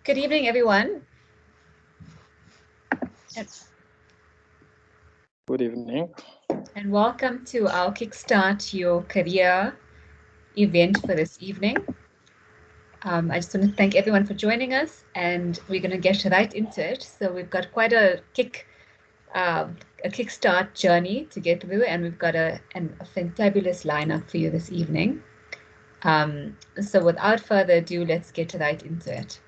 Good evening, everyone. Good evening. And welcome to our Kickstart Your Career event for this evening. I just want to thank everyone for joining us, and we're going to get right into it. So we've got quite a Kickstart journey to get through, and we've got a fantabulous lineup for you this evening. So without further ado, let's get right into it.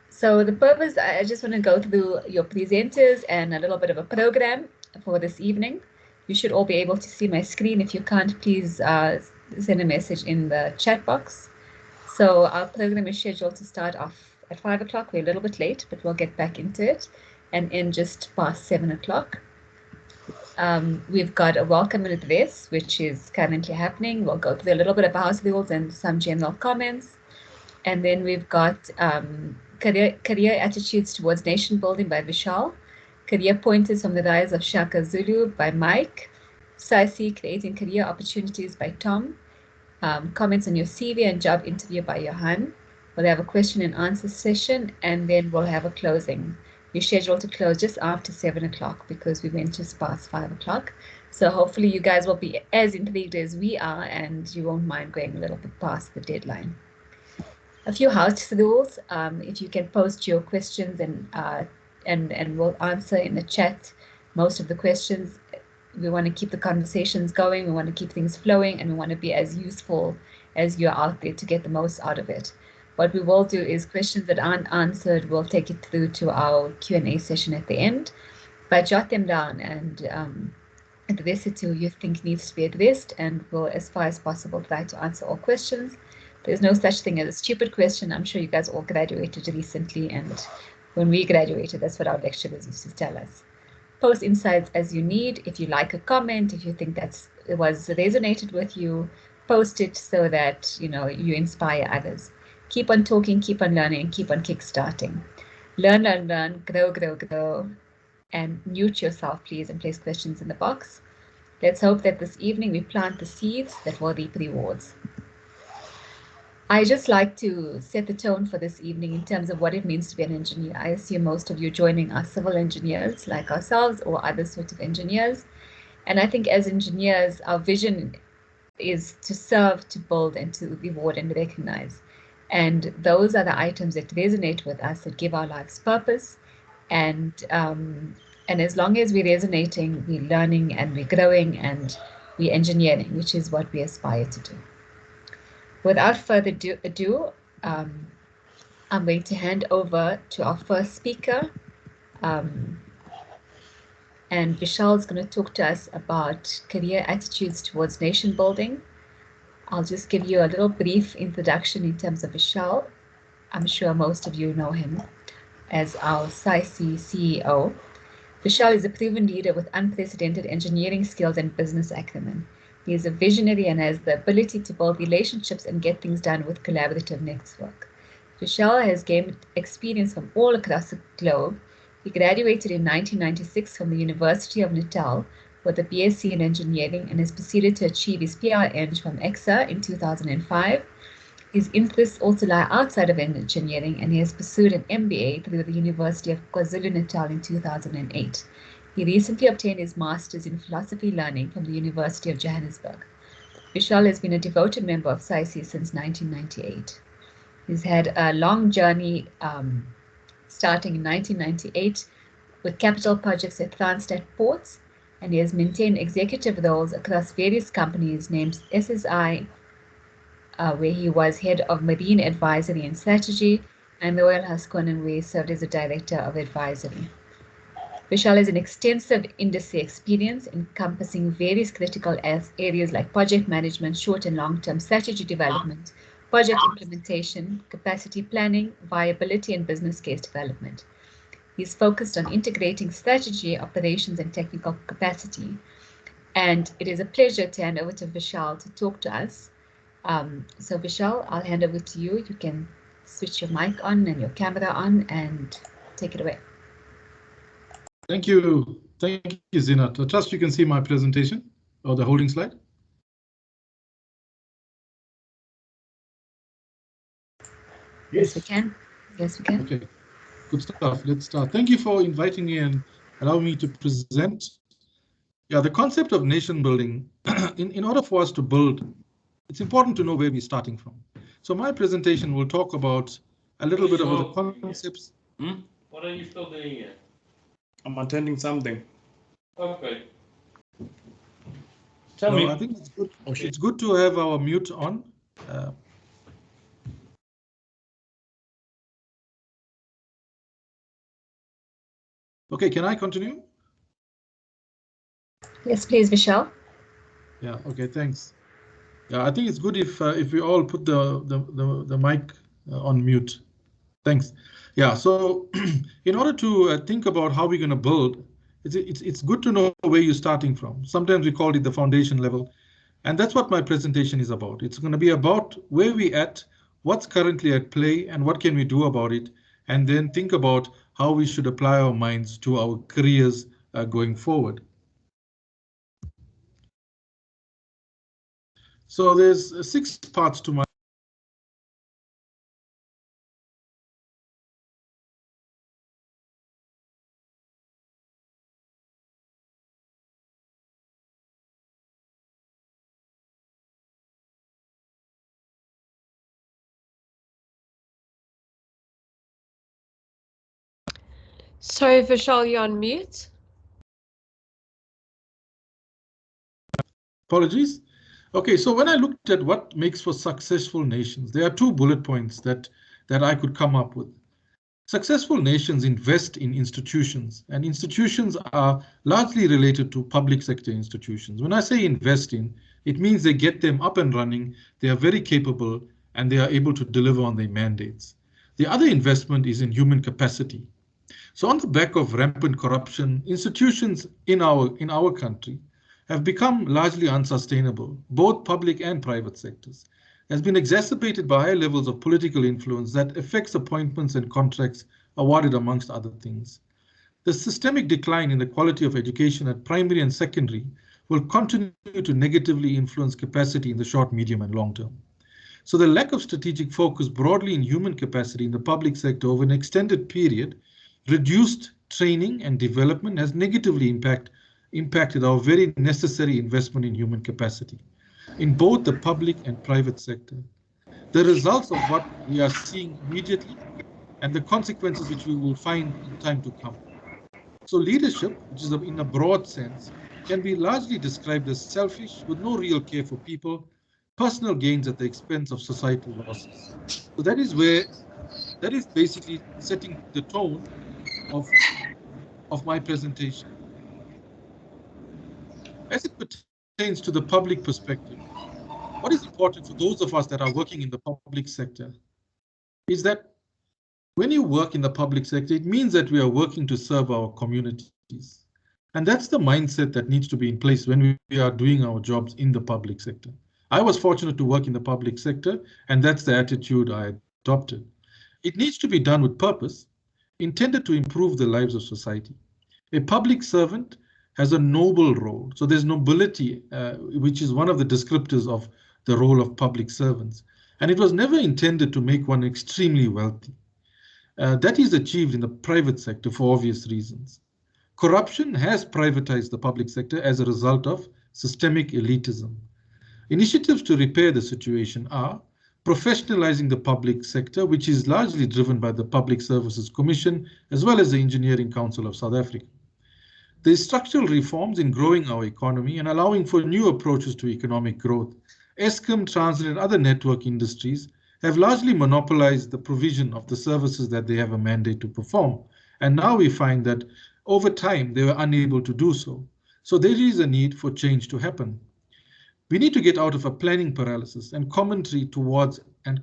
So the purpose, I just want to go through your presenters and a little bit of a program for this evening. You should all be able to see my screen. If you can't, please send a message in the chat box. So our program is scheduled to start off at 5 o'clock. We're a little bit late, but we'll get back into it and end just past 7 o'clock. We've got a welcome and address, which is currently happening. We'll go through a little bit of house rules and some general comments. And then we've got career attitudes towards nation building by Vishal, career pointers from the rise of Shaka Zulu by Mike, SAICE creating career opportunities by Tom, comments on your CV and job interview by Johan. We'll have a question and answer session, and then we'll have a closing. We're scheduled to close just after 7 o'clock because we went just past 5 o'clock. So hopefully you guys will be as intrigued as we are, and you won't mind going a little bit past the deadline. A few house rules. If you can post your questions and we'll answer in the chat most of the questions. We want to keep the conversations going. We want to keep things flowing, and we want to be as useful as you're out there to get the most out of it. What we will do is questions that aren't answered, we'll take it through to our Q&A session at the end. But jot them down and address it to who you think needs to be addressed, and we'll, as far as possible, try to answer all questions. There's no such thing as a stupid question. I'm sure you guys all graduated recently, and when we graduated, that's what our lecturers used to tell us. Post insights as you need. If you like a comment, if you think it was resonated with you, post it so that you inspire others. Keep on talking, keep on learning, and keep on kickstarting. Learn, learn, learn, grow, grow, grow, and mute yourself, please, and place questions in the box. Let's hope that this evening we plant the seeds that will reap rewards. I just like to set the tone for this evening in terms of what it means to be an engineer. I assume most of you joining are civil engineers like ourselves or other sorts of engineers. And I think as engineers, our vision is to serve, to build, and to reward and recognize. And those are the items that resonate with us, that give our lives purpose. And as long as we're resonating, we're learning and we're growing and we're engineering, which is what we aspire to do. Without further ado, I'm going to hand over to our first speaker. And Vishal is going to talk to us about career attitudes towards nation building. I'll just give you a little brief introduction in terms of Vishal. I'm sure most of you know him as our SAICE CEO. Vishal is a proven leader with unprecedented engineering skills and business acumen. He is a visionary and has the ability to build relationships and get things done with collaborative network. Vishal has gained experience from all across the globe. He graduated in 1996 from the University of Natal with a BSc in engineering and has proceeded to achieve his PR-Eng from EXA in 2005. His interests also lie outside of engineering, and he has pursued an MBA through the University of KwaZulu-Natal in 2008. He recently obtained his master's in philosophy learning from the University of Johannesburg. Vishal has been a devoted member of SAICE since 1998. He's had a long journey starting in 1998 with capital projects at Transnet Ports, and he has maintained executive roles across various companies named SSI, where he was head of marine advisory and strategy, and Royal Haskonen, where he served as a director of advisory. Vishal has an extensive industry experience encompassing various critical areas like project management, short and long-term strategy development, project implementation, capacity planning, viability, and business case development. He's focused on integrating strategy, operations, and technical capacity. And it is a pleasure to hand over to Vishal to talk to us. So Vishal, I'll hand over to you. You can switch your mic on and your camera on and take it away. Thank you. Thank you, Zinat. I trust you can see my presentation or the holding slide. Yes, we can. Yes, we can. Okay, good stuff. Let's start. Thank you for inviting me and allowing me to present. Yeah, the concept of nation building, in order for us to build, it's important to know where we're starting from. So my presentation will talk about a little bit about the concepts. What are you still doing here? I'm attending something. Okay. Tell me. I think it's good. Okay. It's good to have our mute on. Okay, can I continue? Yes, please, Vishal. Yeah. Okay. Thanks. Yeah, I think it's good if we all put the mic on mute. Thanks. Yeah. So, in order to think about how we're going to build, it's good to know where you're starting from. Sometimes we call it the foundation level, and that's what my presentation is about. It's going to be about where we're at, what's currently at play, and what can we do about it, and then think about how we should apply our minds to our careers going forward. So there's 6 parts to my Sorry, Vishal, you're on mute. Apologies. Okay, so when I looked at what makes for successful nations, there are 2 bullet points that I could come up with. Successful nations invest in institutions, and institutions are largely related to public sector institutions. When I say invest in, it means they get them up and running, they are very capable, and they are able to deliver on their mandates. The other investment is in human capacity. So on the back of rampant corruption, institutions in our country have become largely unsustainable, both public and private sectors. Has been exacerbated by high levels of political influence that affects appointments and contracts awarded, amongst other things. The systemic decline in the quality of education at primary and secondary will continue to negatively influence capacity in the short, medium, and long term. So the lack of strategic focus broadly in human capacity in the public sector over an extended period, reduced training and development has negatively impacted our very necessary investment in human capacity in both the public and private sector. the results of what we are seeing immediately and the consequences which we will find in time to come. So leadership, which is in a broad sense, can be largely described as selfish with no real care for people, personal gains at the expense of societal losses. So that is basically setting the tone of my presentation. As it pertains to the public perspective, what is important for those of us that are working in the public sector is that when you work in the public sector, it means that we are working to serve our communities. And that's the mindset that needs to be in place when we are doing our jobs in the public sector. I was fortunate to work in the public sector, and that's the attitude I adopted. It needs to be done with purpose, intended to improve the lives of society. A public servant has a noble role. So there's nobility, which is one of the descriptors of the role of public servants. And it was never intended to make one extremely wealthy. That is achieved in the private sector for obvious reasons. Corruption has privatized the public sector as a result of systemic elitism. Initiatives to repair the situation are professionalizing the public sector, which is largely driven by the Public Services Commission, as well as the Engineering Council of South Africa. The structural reforms in growing our economy and allowing for new approaches to economic growth. Eskom, Transnet, and other network industries have largely monopolized the provision of the services that they have a mandate to perform. And now we find that over time, they were unable to do so. So there is a need for change to happen. We need to get out of a planning paralysis and commentary towards an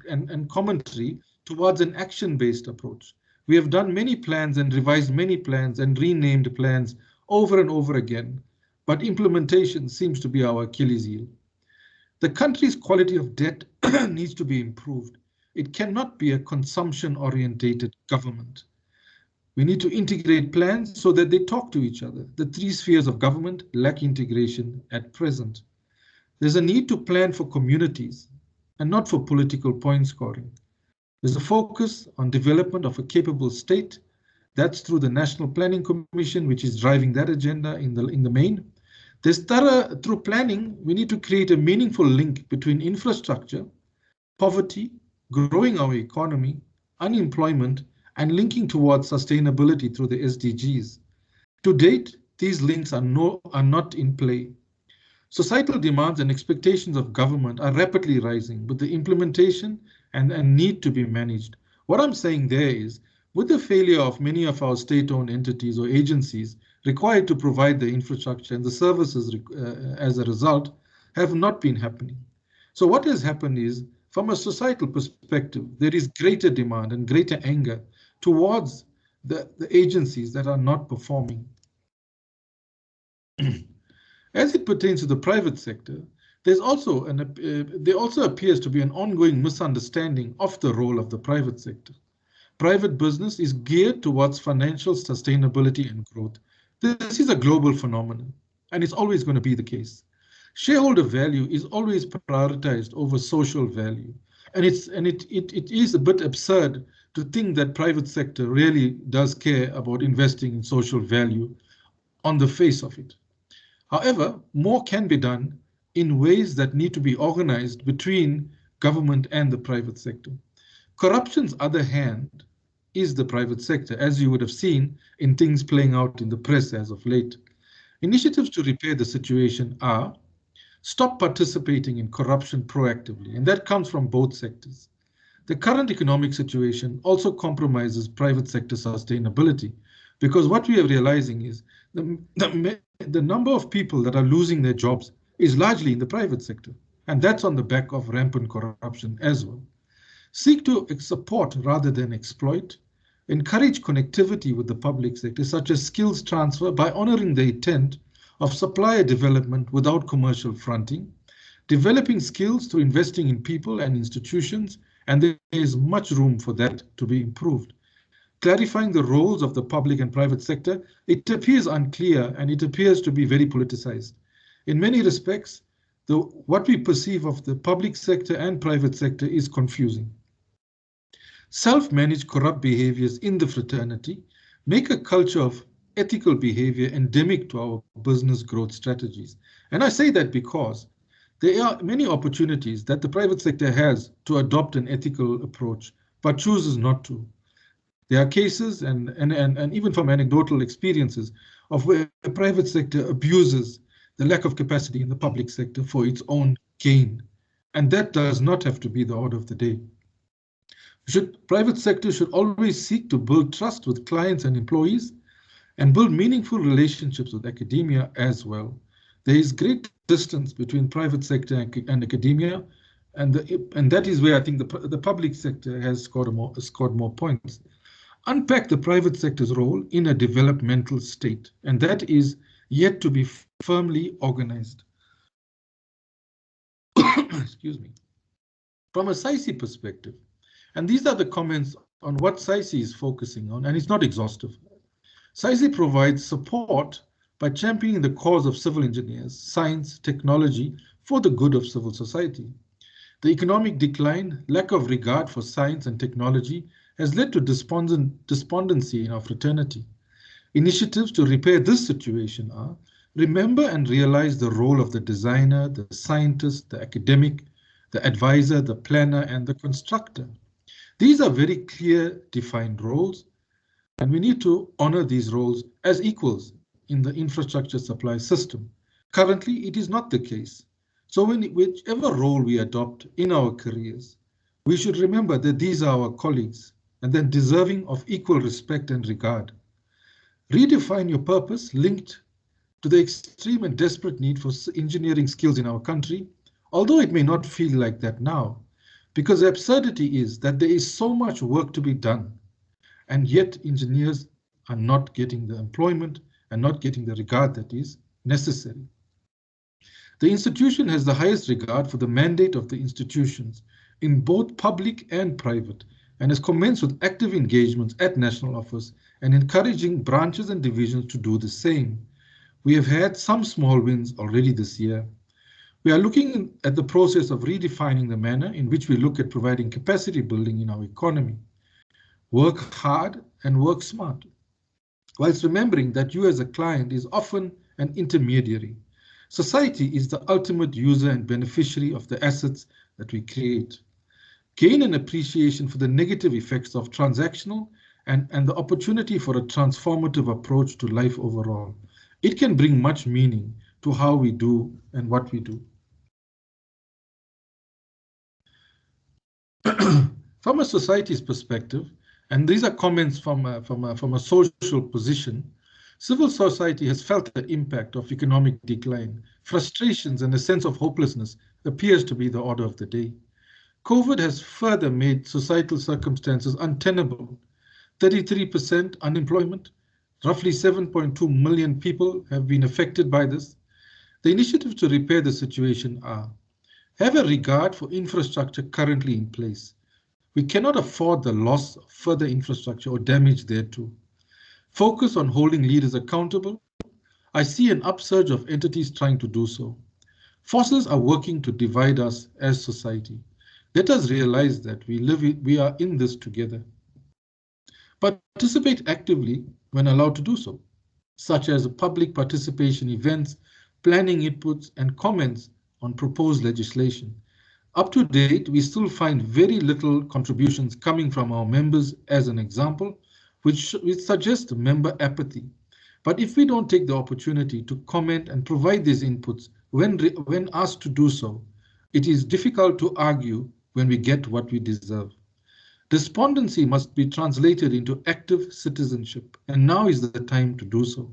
action-based approach. We have done many plans and revised many plans and renamed plans over and over again, but implementation seems to be our Achilles heel. The country's quality of debt needs to be improved. It cannot be a consumption-orientated government. We need to integrate plans so that they talk to each other. The three spheres of government lack integration at present. There's a need to plan for communities and not for political point scoring. There's a focus on development of a capable state. That's through the National Planning Commission, which is driving that agenda in the main. Through planning, we need to create a meaningful link between infrastructure, poverty, growing our economy, unemployment, and linking towards sustainability through the SDGs. To date, these links are not in play. Societal demands and expectations of government are rapidly rising, with the implementation and need to be managed. What I'm saying there is, with the failure of many of our state-owned entities or agencies required to provide the infrastructure and the services as a result, have not been happening. So what has happened is, from a societal perspective, there is greater demand and greater anger towards the agencies that are not performing. As it pertains to the private sector, there also appears to be an ongoing misunderstanding of the role of the private sector. Private business is geared towards financial sustainability and growth. This is a global phenomenon, and it's always going to be the case. Shareholder value is always prioritized over social value, and it is a bit absurd to think that private sector really does care about investing in social value on the face of it. However, more can be done in ways that need to be organized between government and the private sector. Corruption's other hand is the private sector, as you would have seen in things playing out in the press as of late. Initiatives to repair the situation are stop participating in corruption proactively, and that comes from both sectors. The current economic situation also compromises private sector sustainability, because what we are realizing is the number of people that are losing their jobs is largely in the private sector, and that's on the back of rampant corruption as well. Seek to support rather than exploit. Encourage connectivity with the public sector, such as skills transfer, by honoring the intent of supplier development without commercial fronting, developing skills through investing in people and institutions, and there is much room for that to be improved. Clarifying the roles of the public and private sector, it appears unclear and it appears to be very politicized. In many respects, what we perceive of the public sector and private sector is confusing. Self-managed corrupt behaviors in the fraternity make a culture of ethical behavior endemic to our business growth strategies. And I say that because There are many opportunities that the private sector has to adopt an ethical approach, but chooses not to. There are cases and even from anecdotal experiences of where the private sector abuses the lack of capacity in the public sector for its own gain. And that does not have to be the order of the day. Private sector should always seek to build trust with clients and employees and build meaningful relationships with academia as well. There is great distance between private sector and academia, and that is where I think the public sector has scored more points. Unpack the private sector's role in a developmental state, and that is yet to be firmly organized. Excuse me. From a SAICE perspective, and these are the comments on what SAICE is focusing on, and it's not exhaustive. SAICE provides support by championing the cause of civil engineers, science, technology for the good of civil society. The economic decline, lack of regard for science and technology has led to despondency in our fraternity. Initiatives to repair this situation are: remember and realize the role of the designer, the scientist, the academic, the advisor, the planner, and the constructor. These are very clear, defined roles, and we need to honor these roles as equals in the infrastructure supply system. Currently, it is not the case. So whichever role we adopt in our careers, we should remember that these are our colleagues and then deserving of equal respect and regard. Redefine your purpose linked to the extreme and desperate need for engineering skills in our country, although it may not feel like that now, because the absurdity is that there is so much work to be done, and yet engineers are not getting the employment and not getting the regard that is necessary. The institution has the highest regard for the mandate of the institutions in both public and private, and has commenced with active engagements at national office and encouraging branches and divisions to do the same. We have had some small wins already this year. We are looking at the process of redefining the manner in which we look at providing capacity building in our economy. Work hard and work smart, whilst remembering that you as a client is often an intermediary. Society is the ultimate user and beneficiary of the assets that we create. Gain an appreciation for the negative effects of transactional and the opportunity for a transformative approach to life overall. It can bring much meaning to how we do and what we do. From a society's perspective, and these are comments from a social position, civil society has felt the impact of economic decline. Frustrations and a sense of hopelessness appears to be the order of the day. COVID has further made societal circumstances untenable. 33% unemployment, roughly 7.2 million people have been affected by this. The initiatives to repair the situation are: have a regard for infrastructure currently in place. We cannot afford the loss of further infrastructure or damage thereto. Focus on holding leaders accountable. I see an upsurge of entities trying to do so. Forces are working to divide us as society. Let us realize that we are in this together. Participate actively when allowed to do so, such as public participation events, planning inputs, and comments on proposed legislation. Up to date, we still find very little contributions coming from our members as an example, which suggests member apathy. But if we don't take the opportunity to comment and provide these inputs when asked to do so, it is difficult to argue when we get what we deserve. Despondency must be translated into active citizenship, and now is the time to do so.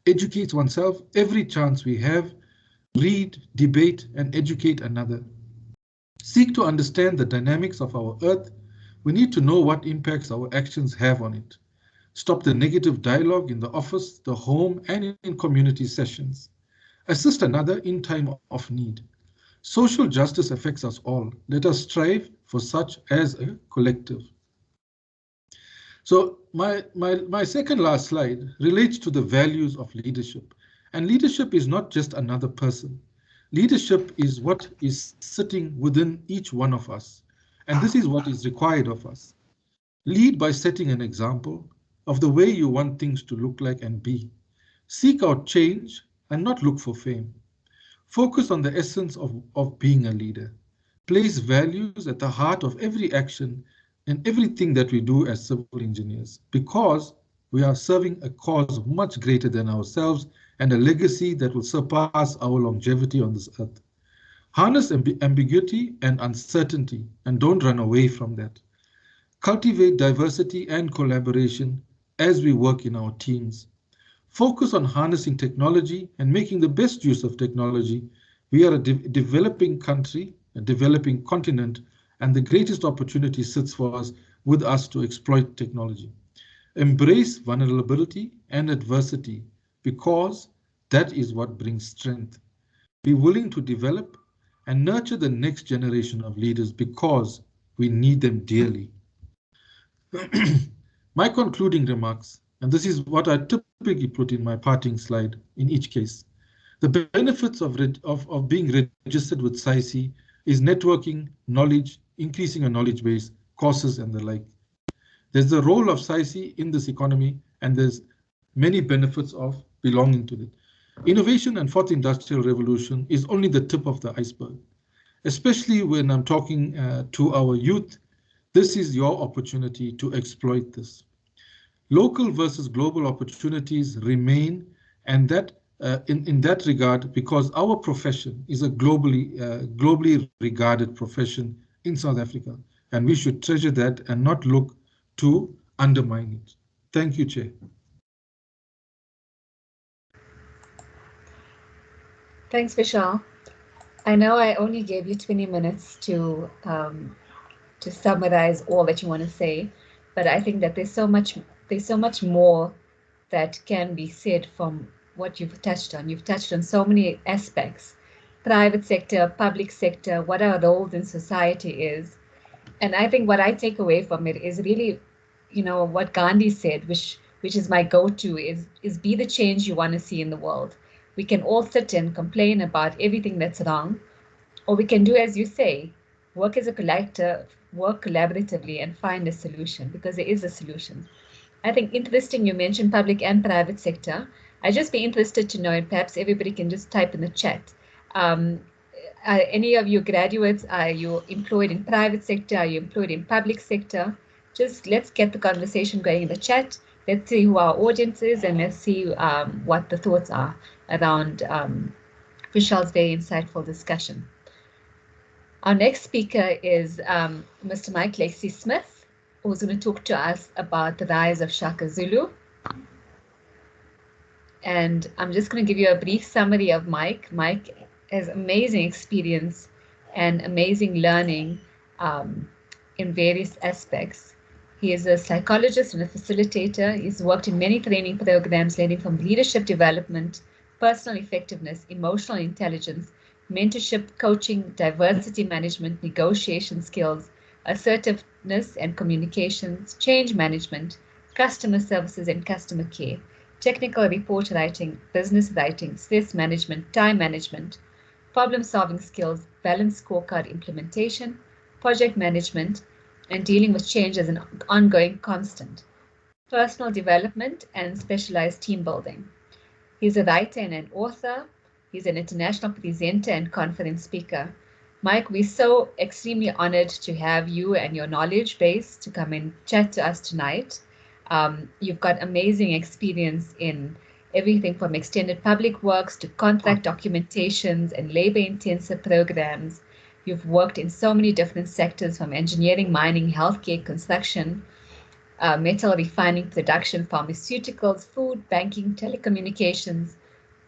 Educate oneself every chance we have, read, debate, and educate another. Seek to understand the dynamics of our earth. We need to know what impacts our actions have on it. Stop the negative dialogue in the office, the home, and in community sessions. Assist another in time of need. Social justice affects us all. Let us strive for such as a collective. So my second last slide relates to the values of leadership. And leadership is not just another person. Leadership is what is sitting within each one of us. And this is what is required of us. Lead by setting an example of the way you want things to look like and be. Seek out change and not look for fame. Focus on the essence of being a leader. Place values at the heart of every action and everything that we do as civil engineers, because we are serving a cause much greater than ourselves and a legacy that will surpass our longevity on this earth. Harness ambiguity and uncertainty and don't run away from that. Cultivate diversity and collaboration as we work in our teams. Focus on harnessing technology and making the best use of technology. We are a developing country, a developing continent, and the greatest opportunity sits for us with us to exploit technology. Embrace vulnerability and adversity because that is what brings strength. Be willing to develop and nurture the next generation of leaders because we need them dearly. My concluding remarks, and this is what I typically put in my parting slide in each case. The benefits of being registered with SAICE is networking, knowledge, increasing a knowledge base, courses, and the like. There's the role of SAICE in this economy, and there's many benefits of belonging to it. Innovation and fourth industrial revolution is only the tip of the iceberg. Especially when I'm talking to our youth, this is your opportunity to exploit this. Local versus global opportunities remain, and that in that regard, because our profession is a globally regarded profession in South Africa, and we should treasure that and not look to undermine it. Thank you, Chair. Thanks, Vishal. I know I only gave you 20 minutes to summarize all that you want to say, but I think that there's so much more that can be said from what you've touched on. You've touched on so many aspects: private sector, public sector, what our roles in society is. And I think what I take away from it is really, what Gandhi said, which is my go-to, is be the change you want to see in the world. We can all sit and complain about everything that's wrong, or we can do as you say, work as a collective, work collaboratively and find a solution, because there is a solution. I think interesting you mentioned public and private sector. I'd just be interested to know, and perhaps everybody can just type in the chat. Any of you graduates, are you employed in private sector? Are you employed in public sector? Just let's get the conversation going in the chat. Let's see who our audience is, and let's see what the thoughts are around Vishal's very insightful discussion. Our next speaker is Mr. Mike Lexy Smith, who's going to talk to us about the rise of Shaka Zulu. And I'm just going to give you a brief summary of Mike. Mike has amazing experience and amazing learning in various aspects. He is a psychologist and a facilitator. He's worked in many training programs leading from leadership development, personal effectiveness, emotional intelligence, mentorship, coaching, diversity management, negotiation skills, assertiveness and communications, change management, customer services and customer care, technical report writing, business writing, stress management, time management, problem-solving skills, balanced scorecard implementation, project management, and dealing with change as an ongoing constant, personal development, and specialized team building. He's a writer and an author. He's an international presenter and conference speaker. Mike, we're so extremely honored to have you and your knowledge base to come and chat to us tonight. You've got amazing experience in everything from extended public works to contract documentations and labor-intensive programs. You've worked in so many different sectors, from engineering, mining, healthcare, construction, metal refining, production, pharmaceuticals, food, banking, telecommunications,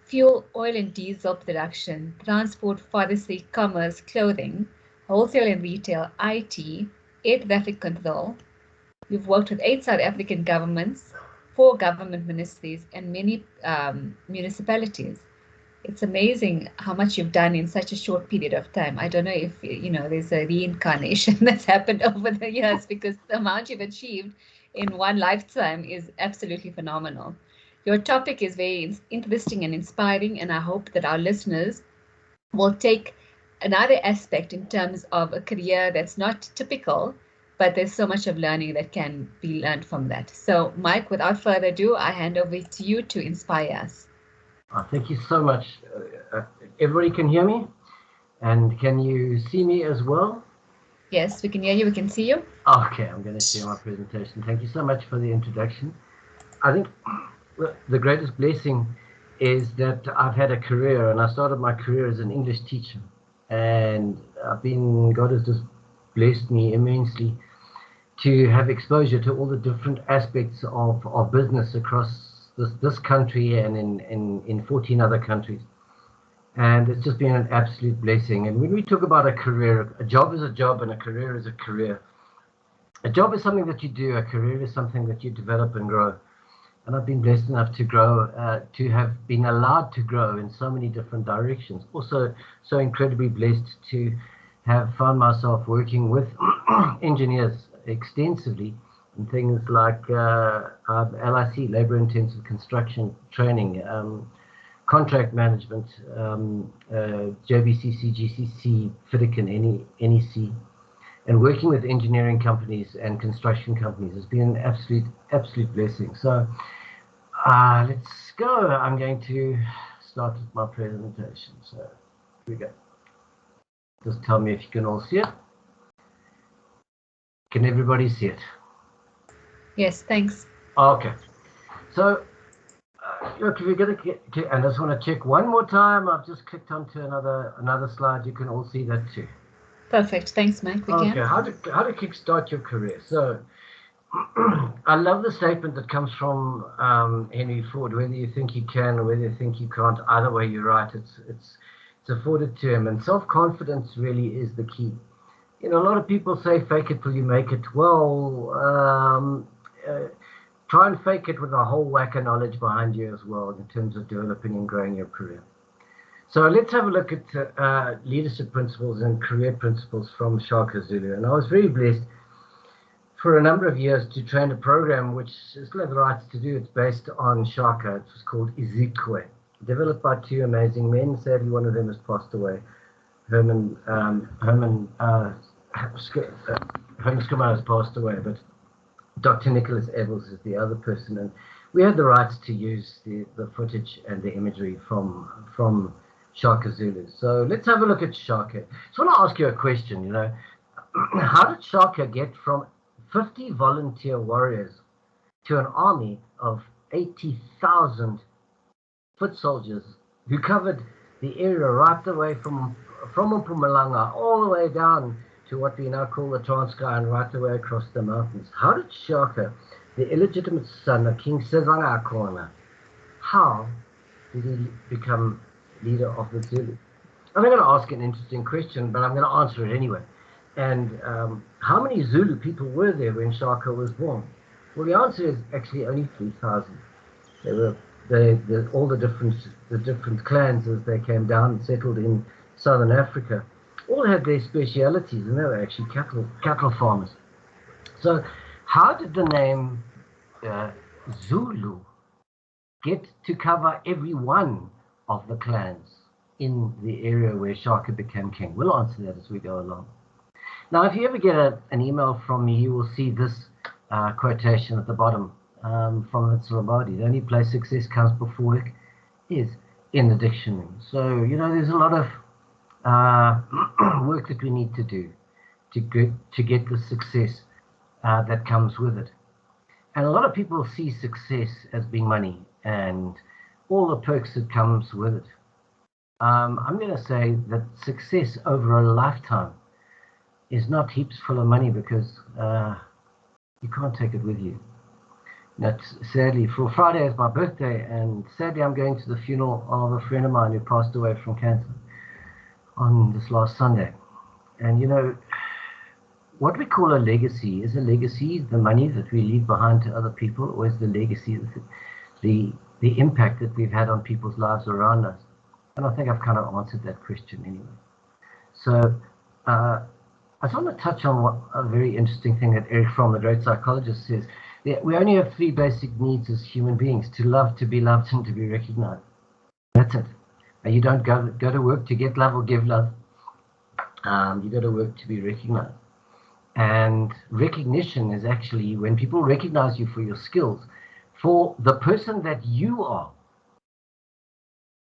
fuel, oil and diesel production, transport, forestry, commerce, clothing, wholesale and retail, IT, air traffic control. You've worked with 8 South African governments, 4 government ministries, and many municipalities. It's amazing how much you've done in such a short period of time. I don't know if there's a reincarnation that's happened over the years, because the amount you've achieved in one lifetime is absolutely phenomenal. Your topic is very interesting and inspiring, and I hope that our listeners will take another aspect in terms of a career that's not typical, but there's so much of learning that can be learned from that. So, Mike, without further ado, I hand over to you to inspire us. Thank you so much. Everybody can hear me? And can you see me as well? Yes, we can hear you. We can see you. Okay, I'm going to share my presentation. Thank you so much for the introduction. I think the greatest blessing is that I've had a career, and I started my career as an English teacher. And God has just blessed me immensely to have exposure to all the different aspects of business across this country and in 14 other countries. And it's just been an absolute blessing. And when we talk about a career, a job is a job and a career is a career. A job is something that you do, a career is something that you develop and grow. And I've been blessed enough to grow, to have been allowed to grow in so many different directions. Also, so incredibly blessed to have found myself working with engineers extensively in things like LIC, labor intensive construction training, contract management, JBCC, GCC, FIDIC, and NEC, and working with engineering companies and construction companies has been an absolute blessing. So let's go. I'm going to start with my presentation. So here we go. Just tell me if you can all see it. Can everybody see it? Yes, thanks. Okay. So look, if you're going to, and I just want to check one more time. I've just clicked onto another slide. You can all see that too. Perfect. Thanks, Mike. We Okay. can. How to kickstart your career? So I love the statement that comes from Henry Ford. Whether you think you can or whether you think you can't, either way you're right. It's afforded to him, and self-confidence really is the key. You know, a lot of people say fake it till you make it. Well, try and fake it with a whole whack of knowledge behind you as well in terms of developing and growing your career. So let's have a look at leadership principles and career principles from Shaka Zulu. And I was very blessed for a number of years to train a program which I still have the rights to do. It's based on Shaka. It was called Etiquette, developed by two amazing men. Sadly, one of them has passed away. Herman Skimmer has passed away, but Dr. Nicholas Evans is the other person, and we had the rights to use the footage and the imagery from Shaka Zulu. So let's have a look at Shaka. So I want to ask you a question. You know, how did Shaka get from 50 volunteer warriors to an army of 80,000 foot soldiers who covered the area right away from Mpumalanga all the way down to what we now call the Transkei and right away across the mountains? How did Shaka, the illegitimate son of King Sezanga Akona, how did he become leader of the Zulu? I'm not going to ask an interesting question, but I'm going to answer it anyway. And how many Zulu people were there when Shaka was born? Well, the answer is actually only 3,000. They were all the different clans as they came down and settled in southern Africa, all had their specialities, and they were actually cattle farmers. So how did the name Zulu get to cover every one of the clans in the area where Shaka became king? We'll answer that as we go along. Now, if you ever get an email from me, you will see this quotation at the bottom from Lombardi. The only place success comes before work is in the dictionary. So, you know, there's a lot of work that we need to do to get the success that comes with it. And a lot of people see success as being money and all the perks that comes with it. I'm going to say that success over a lifetime is not heaps full of money, because you can't take it with you. That's sadly, for Friday is my birthday, and sadly I'm going to the funeral of a friend of mine who passed away from cancer on this last Sunday. And you know, what we call a legacy, is a legacy the money that we leave behind to other people, or is the legacy the impact that we've had on people's lives around us? And I think I've kind of answered that question anyway. So I just want to touch on a very interesting thing that Eric Fromm, the great psychologist, says. We only have three basic needs as human beings: to love, to be loved, and to be recognized. That's it. You don't go to work to get love or give love. You go to work to be recognized. And recognition is actually when people recognize you for your skills, for the person that you are.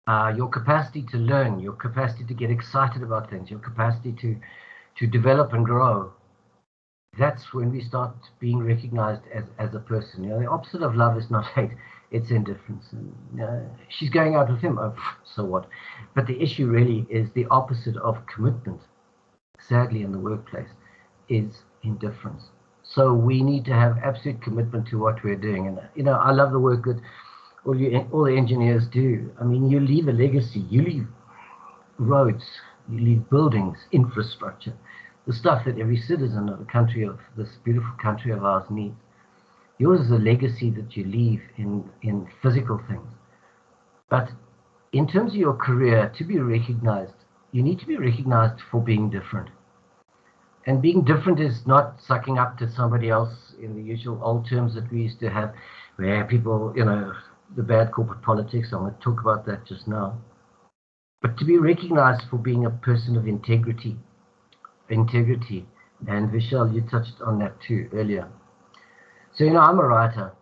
your capacity to learn, your capacity to get excited about things, your capacity to develop and grow. That's when we start being recognized as a person. The opposite of love is not hate, it's indifference. And, she's going out with him, oh, so what? But the issue really is the opposite of commitment, sadly, in the workplace, is indifference. So we need to have absolute commitment to what we're doing. And, I love the work that all the engineers do. I mean, you leave a legacy, you leave roads, you leave buildings, infrastructure, the stuff that every citizen of this beautiful country of ours needs. Yours is a legacy that you leave in physical things. But in terms of your career, to be recognized, you need to be recognized for being different. And being different is not sucking up to somebody else in the usual old terms that we used to have, where people, the bad corporate politics, I'm going to talk about that just now. But to be recognized for being a person of integrity. And Vishal, you touched on that too earlier. So, I'm a writer.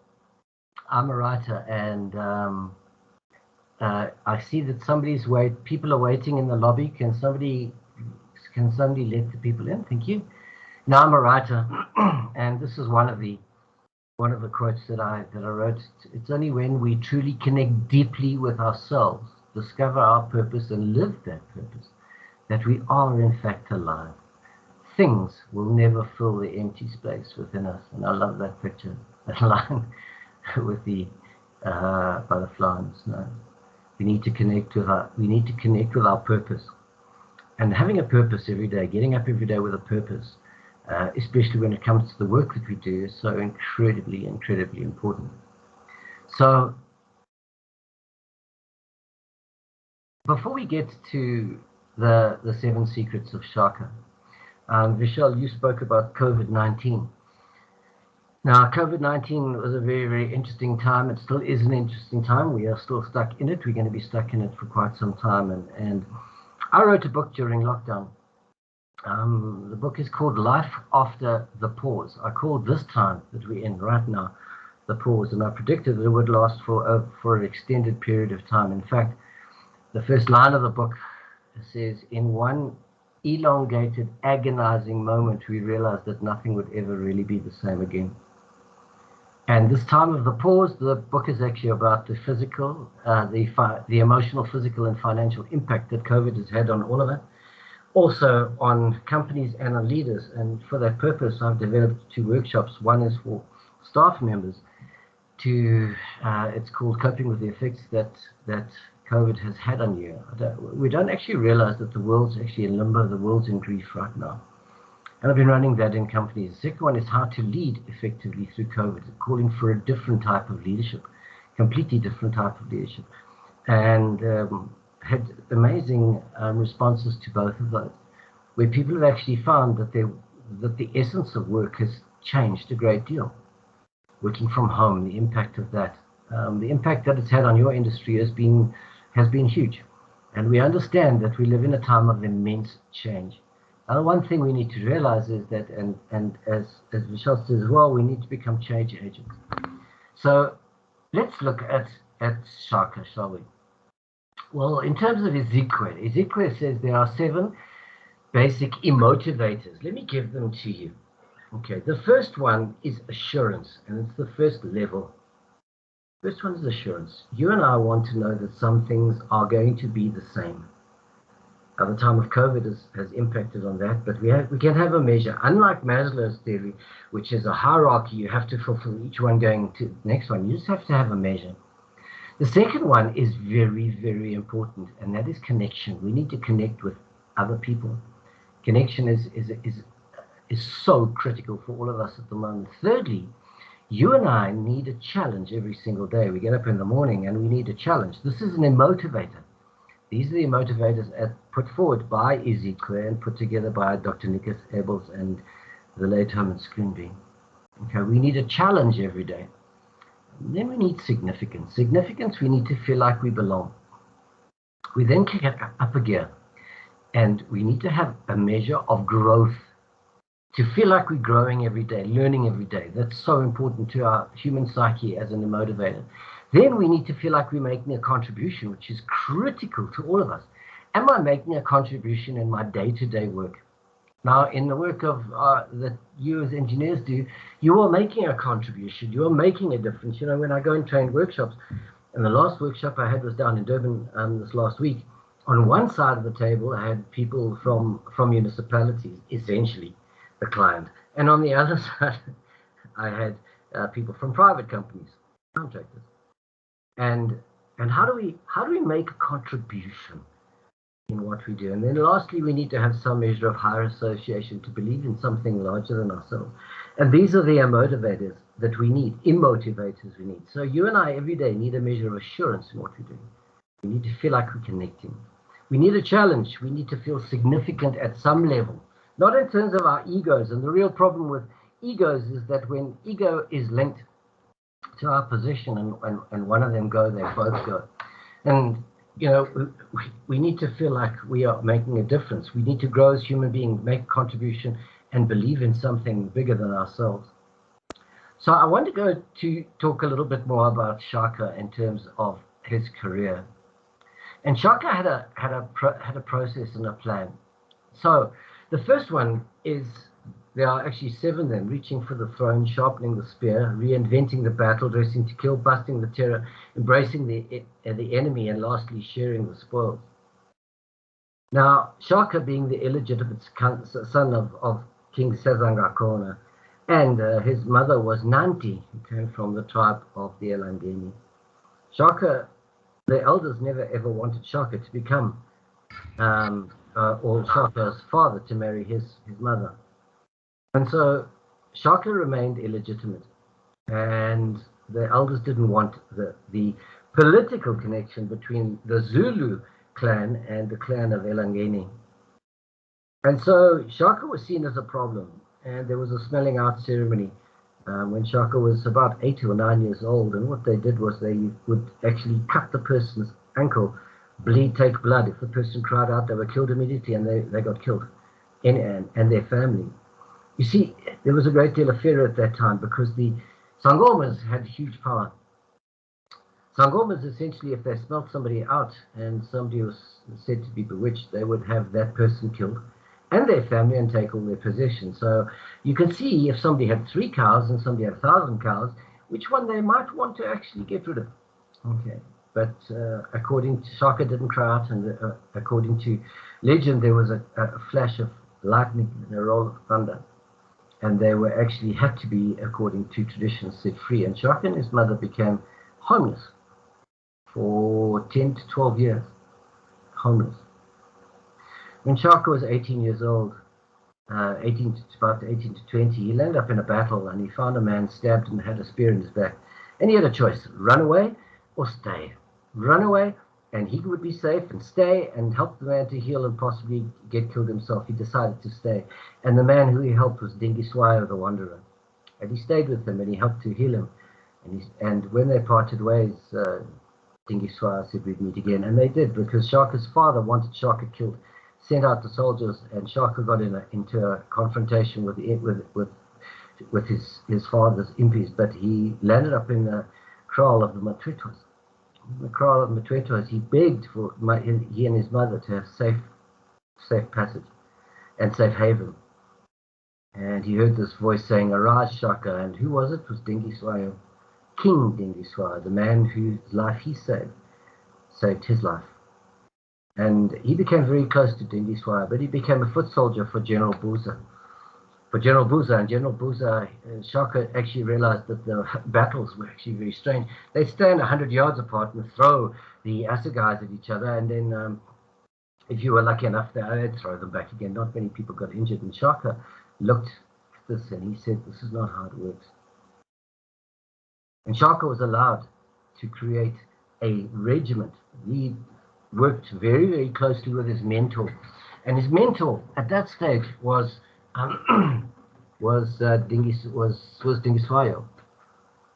And I see that people are waiting in the lobby. Can somebody let the people in? Thank you. Now, I'm a writer, and this is one of the quotes that I wrote. It's only when we truly connect deeply with ourselves, discover our purpose, and live that purpose, that we are in fact alive. Things will never fill the empty space within us. And I love that picture, that line with the butterfly and snow. We need to connect with our purpose. And having a purpose every day, getting up every day with a purpose, especially when it comes to the work that we do, is so incredibly, incredibly important. So before we get to the 7 secrets of Shaka, Vishal, you spoke about COVID-19. Now, COVID-19 was a very, very interesting time. It still is an interesting time. We are still stuck in it. We're going to be stuck in it for quite some time. And I wrote a book during lockdown. The book is called Life After the Pause. I called this time that we're in right now the pause, and I predicted that it would last for an extended period of time. In fact, the first line of the book says, in one elongated, agonizing moment, we realized that nothing would ever really be the same again. And this time of the pause, the book is actually about the physical, the emotional, physical, and financial impact that COVID has had on all of us, also on companies and on leaders. And for that purpose, I've developed 2 workshops. One is for staff members it's called Coping with the Effects that COVID has had on you. We don't actually realize that the world's actually in limbo, the world's in grief right now. And I've been running that in companies. The second one is how to lead effectively through COVID, calling for a different type of leadership, completely different type of leadership. And had amazing responses to both of those, where people have actually found that the essence of work has changed a great deal. Working from home, the impact of that, the impact that it's had on your industry has been huge. And we understand that we live in a time of immense change. Now, one thing we need to realize is that, and as Vishal says as well, we need to become change agents. So let's look at Shaka, shall we? Well, in terms of Etiquette says there are 7 basic emotivators. Let me give them to you. Okay, the first one is assurance, and it's the first level. First one is assurance. You and I want to know that some things are going to be the same. Now, the time of COVID has impacted on that, but we can have a measure. Unlike Maslow's theory, which is a hierarchy, you have to fulfill each one going to the next one. You just have to have a measure. The second one is very, very important, and that is connection. We need to connect with other people. Connection is so critical for all of us at the moment. Thirdly, you and I need a challenge every single day. We get up in the morning and we need a challenge. This is an emotivator. These are the motivators put forward by Etiquette and put together by Dr. Nicholas Ebels and the late Herman Screenby. Okay, we need a challenge every day. And then we need significance. Significance, we need to feel like we belong. We then kick up a gear, and we need to have a measure of growth. To feel like we're growing every day, learning every day. That's so important to our human psyche as an motivator. Then we need to feel like we're making a contribution, which is critical to all of us. Am I making a contribution in my day-to-day work? Now, in the work of that you as engineers do, you are making a contribution. You are making a difference. You know, when I go and train workshops, and the last workshop I had was down in Durban this last week. On one side of the table, I had people from municipalities, essentially the client, and on the other side, I had people from private companies, contractors. And how do we make a contribution in what we do? And then lastly, we need to have some measure of higher association to believe in something larger than ourselves. And these are the motivators that we need, immotivators we need. So you and I every day need a measure of assurance in what we're doing. We need to feel like we're connecting. We need a challenge. We need to feel significant at some level, not in terms of our egos. And the real problem with egos is that when ego is linked to our position and one of them go, they both go. And you know, we need to feel like we are making a difference. We need to grow as human beings, make a contribution, and believe in something bigger than ourselves. So I want to go to talk a little bit more about Shaka in terms of his career. And Shaka had a process and a plan. So the first one is, there are actually 7 then: reaching for the throne, sharpening the spear, reinventing the battle, dressing to kill, busting the terror, embracing the enemy, and lastly sharing the spoils. Now, Shaka, being the illegitimate son of King Sazangakona, and his mother was Nanti, who came from the tribe of the Elangeni. Shaka, the elders never ever wanted Shaka to become, or Shaka's father to marry his mother. And so Shaka remained illegitimate, and the elders didn't want the political connection between the Zulu clan and the clan of Elangeni. And so Shaka was seen as a problem, and there was a smelling out ceremony when Shaka was about 8 or 9 years old. And what they did was they would actually cut the person's ankle, take blood. If the person cried out, they were killed immediately, and they got killed, and their family. You see, there was a great deal of fear at that time because the Sangomas had huge power. Sangomas, essentially, if they smelt somebody out and somebody was said to be bewitched, they would have that person killed and their family and take all their possessions. So you can see if somebody had 3 cows and somebody had 1,000 cows, which one they might want to actually get rid of. Okay, but according to Shaka, didn't cry out, and according to legend, there was a flash of lightning and a roll of thunder. And they were actually had to be, according to tradition, set free. And Shaka and his mother became homeless for 10 to 12 years. Homeless. When Shaka was 18 years old, about 18 to 20, he landed up in a battle, and he found a man stabbed and had a spear in his back. And he had a choice: run away or stay. Run away, and he would be safe, and stay and help the man to heal and possibly get killed himself. He decided to stay. And the man who he helped was Dingiswayo, the Wanderer. And he stayed with him, and he helped to heal him. And when they parted ways, Dingiswayo said, we'd meet again. And they did, because Shaka's father wanted Shaka killed, sent out the soldiers, and Shaka got into a confrontation with his father's impis, but he landed up in the kraal of the Matwetwas. The kraal of Matwetwas, he begged for he and his mother to have safe passage and safe haven. And he heard this voice saying, "Arise, Shaka." And who was it? It was Dingiswayo, King Dingiswayo, the man whose life he saved his life. And he became very close to Dingiswayo, but he became a foot soldier for General Buza. And General Buza, Shaka actually realized that the battles were actually very strange. They'd stand 100 yards apart and throw the assegais at each other, and then if you were lucky enough, they'd throw them back again. Not many people got injured. And Shaka looked at this and he said, this is not how it works. And Shaka was allowed to create a regiment. He worked very, very closely with his mentor. And his mentor at that stage was Dingiswayo.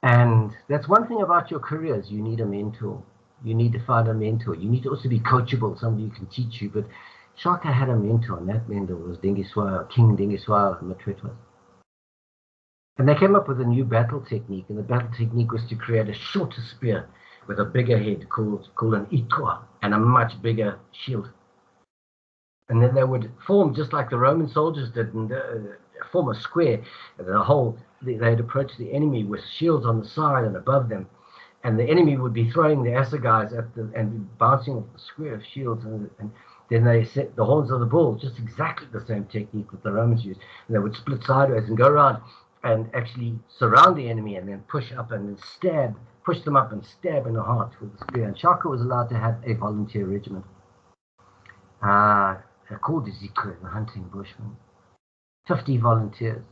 And that's one thing about your careers: you need a mentor. You need to find a mentor. You need to also be coachable, somebody who can teach you. But Shaka had a mentor, and that mentor was Dingiswayo, King Dingiswayo of Matwetwas. And they came up with a new battle technique, and the battle technique was to create a shorter spear. with a bigger head called an Etiquette and a much bigger shield. And then they would form just like the Roman soldiers did, and form a square. They'd approach the enemy with shields on the side and above them, and the enemy would be throwing the assegais and bouncing off the square of shields, and then they set the horns of the bull, just exactly the same technique that the Romans used. And they would split sideways and go around and actually surround the enemy and then push up and then stab, push them up and stab in the heart with the spear. And Shaka was allowed to have a volunteer regiment. They're called the Zikwe, the hunting bushmen. 50 volunteers.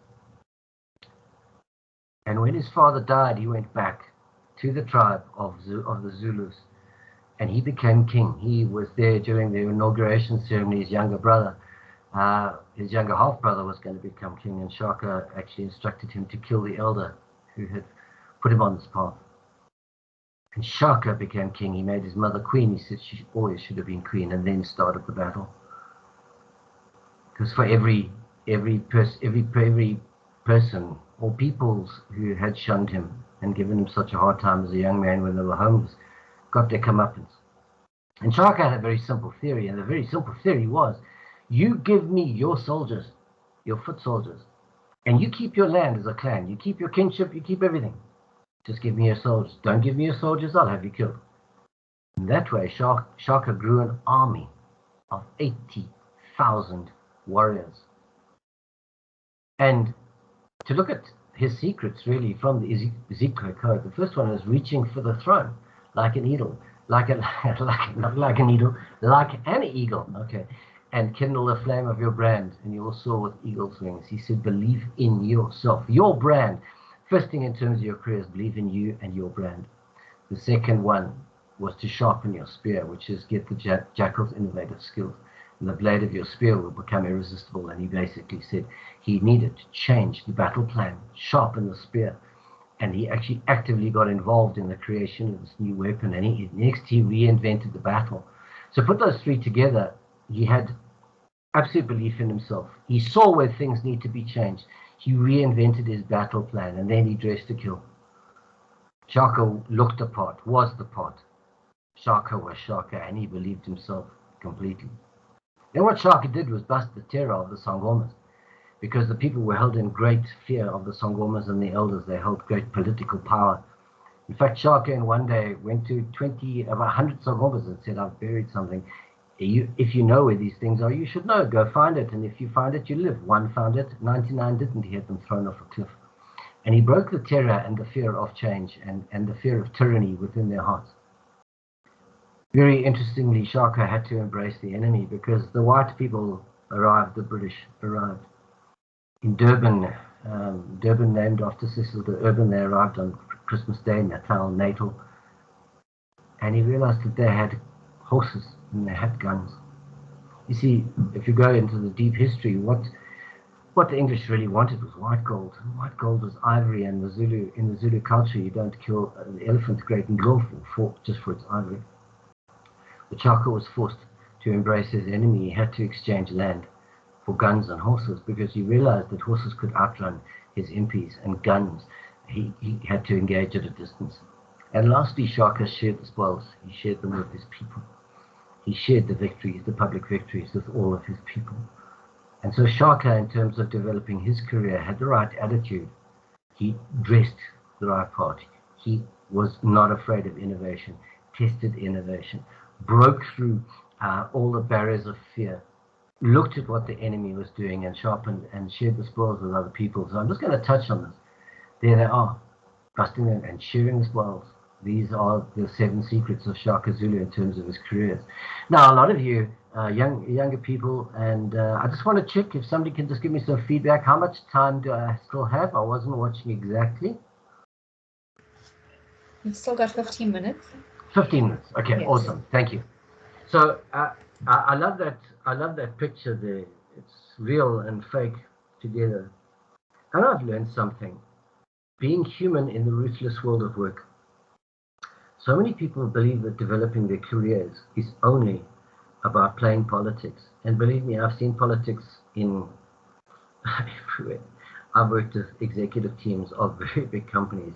And when his father died, he went back to the tribe of the Zulus, and he became king. He was there during the inauguration ceremony. His younger brother, his younger half-brother was going to become king, and Shaka actually instructed him to kill the elder who had put him on this path. And Shaka became king. He made his mother queen. He said she always should have been queen, and then started the battle. Because for every person or peoples who had shunned him and given him such a hard time as a young man when they were homeless, got their comeuppance. And Shaka had a very simple theory, and the very simple theory was, you give me your soldiers, your foot soldiers, and you keep your land as a clan. You keep your kingship, you keep everything. Just give me your soldiers. Don't give me your soldiers, I'll have you killed. And that way, Shaka grew an army of 80,000 warriors. And to look at his secrets really from the Ezekiel code, the first one is reaching for the throne like an eagle, like an eagle, okay, and kindle the flame of your brand, and you will soar with eagle's wings. He said, believe in yourself, your brand. First thing in terms of your career is believe in you and your brand. The second one was to sharpen your spear, which is get the jackal's innovative skills. And the blade of your spear will become irresistible. And he basically said he needed to change the battle plan, sharpen the spear. And he actually actively got involved in the creation of this new weapon. And next he reinvented the battle. So put those three together, he had absolute belief in himself. He saw where things need to be changed. He reinvented his battle plan, and then he dressed to kill. Shaka looked the part, was the part. Shaka was Shaka, and he believed himself completely. Then what Shaka did was bust the terror of the Sangomas, because the people were held in great fear of the Sangomas and the elders. They held great political power. In fact, Shaka in one day went to 100 Sangomas and said, I've buried something. If you know where these things are, you should know. Go find it. And if you find it, you live. One found it, 99 didn't. He had them thrown off a cliff. And he broke the terror and the fear of change and the fear of tyranny within their hearts. Very interestingly, Shaka had to embrace the enemy because the white people arrived, the British arrived. In Durban, Durban named after Cecil de Urban, they arrived on Christmas Day, Natal. And he realized that they had horses and they had guns. You see, if you go into the deep history, what the English really wanted was white gold. And white gold was ivory, and in the Zulu culture, you don't kill an elephant great and lawful just for its ivory. But Shaka was forced to embrace his enemy. He had to exchange land for guns and horses because he realized that horses could outrun his impis, and guns he had to engage at a distance. And lastly, Shaka shared the spoils. He shared them with his people. He shared the victories, the public victories, with all of his people. And so Shaka, in terms of developing his career, had the right attitude. He dressed the right part. He was not afraid of innovation, tested innovation, broke through all the barriers of fear, looked at what the enemy was doing and sharpened and shared the spoils with other people. So I'm just going to touch on this. There they are, busting them and sharing the spoils. These are the 7 secrets of Shaka Zulu in terms of his careers. Now, a lot of you younger people, and I just want to check if somebody can just give me some feedback. How much time do I still have? I wasn't watching exactly. You've still got 15 minutes. 15 minutes. Okay, yes. Awesome. Thank you. So I love that. I love that picture there. It's real and fake together. And I've learned something. Being human in the ruthless world of work. So many people believe that developing their careers is only about playing politics. And believe me, I've seen politics in everywhere. I've worked with executive teams of very big companies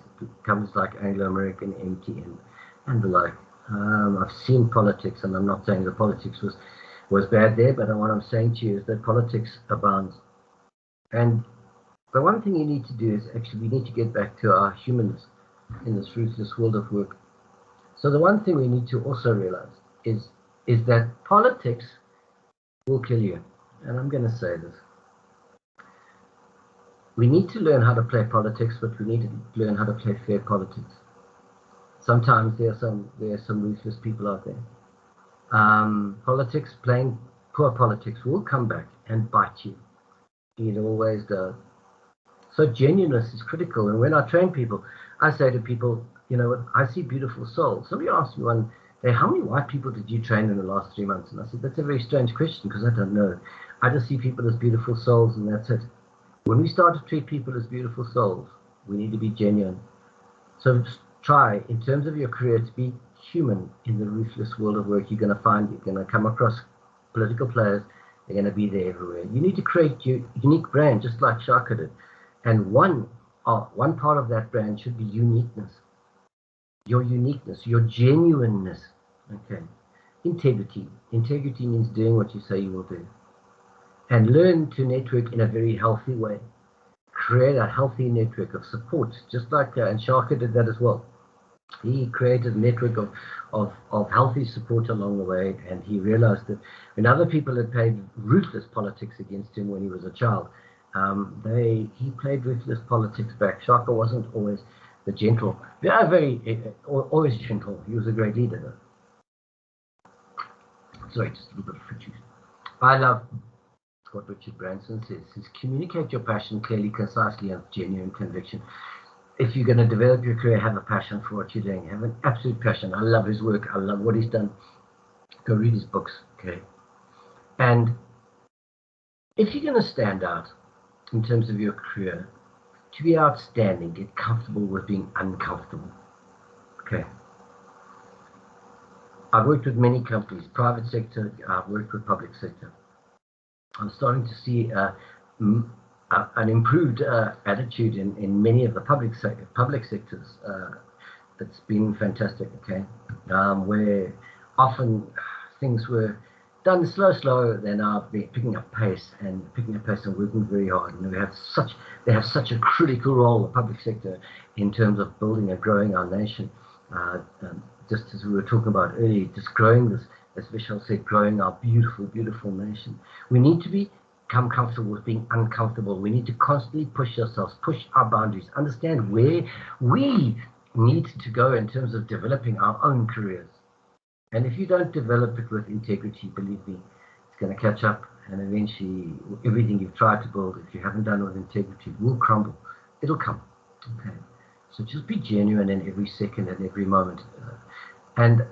like Anglo American, MTN, and the like. I've seen politics, and I'm not saying the politics was bad there, but what I'm saying to you is that politics abounds. And the one thing you need to do is actually we need to get back to our humanness in this ruthless world of work. So the one thing we need to also realize is that politics will kill you. And I'm going to say this. We need to learn how to play politics, but we need to learn how to play fair politics. Sometimes there are some ruthless people out there. Politics, playing poor politics, will come back and bite you. It always does. So genuineness is critical. And when I train people, I say to people, you know what, I see beautiful souls. Somebody asked me one day, how many white people did you train in the last 3 months? And I said, that's a very strange question because I don't know. I just see people as beautiful souls, and that's it. When we start to treat people as beautiful souls, we need to be genuine. So try, in terms of your career, to be human in the ruthless world of work. You're going to come across political players. They're going to be there everywhere. You need to create your unique brand, just like Shaka did. And one part of that brand should be uniqueness. Your uniqueness, your genuineness. Okay. Integrity. Integrity means doing what you say you will do. And learn to network in a very healthy way. Create a healthy network of support, just like, and Shaka did that as well. He created a network of healthy support along the way, and he realized that when other people had played ruthless politics against him when he was a child, he played ruthless politics back. Shaka wasn't always the gentle, always gentle. He was a great leader, though. Sorry, just a little bit of fruit juice. I love what Richard Branson says. He says, communicate your passion clearly, concisely, and with genuine conviction. If you're going to develop your career, have a passion for what you're doing. Have an absolute passion. I love his work. I love what he's done. Go read his books, okay? And if you're going to stand out in terms of your career, to be outstanding, get comfortable with being uncomfortable, okay? I've worked with many companies, private sector, I've worked with public sector. I'm starting to see an improved attitude in many of the public sectors. That's been fantastic, okay? Where often things were done slow, they're now picking up pace and working very hard. And they have such a critical role, the public sector, in terms of building and growing our nation. Just as we were talking about earlier, just growing this, as Vishal said, growing our beautiful, beautiful nation. We need to become comfortable with being uncomfortable. We need to constantly push ourselves, push our boundaries, understand where we need to go in terms of developing our own careers. And if you don't develop it with integrity, believe me, it's going to catch up, and eventually everything you've tried to build, if you haven't done it with integrity, will crumble. It'll come. Okay. So just be genuine in every second and every moment. And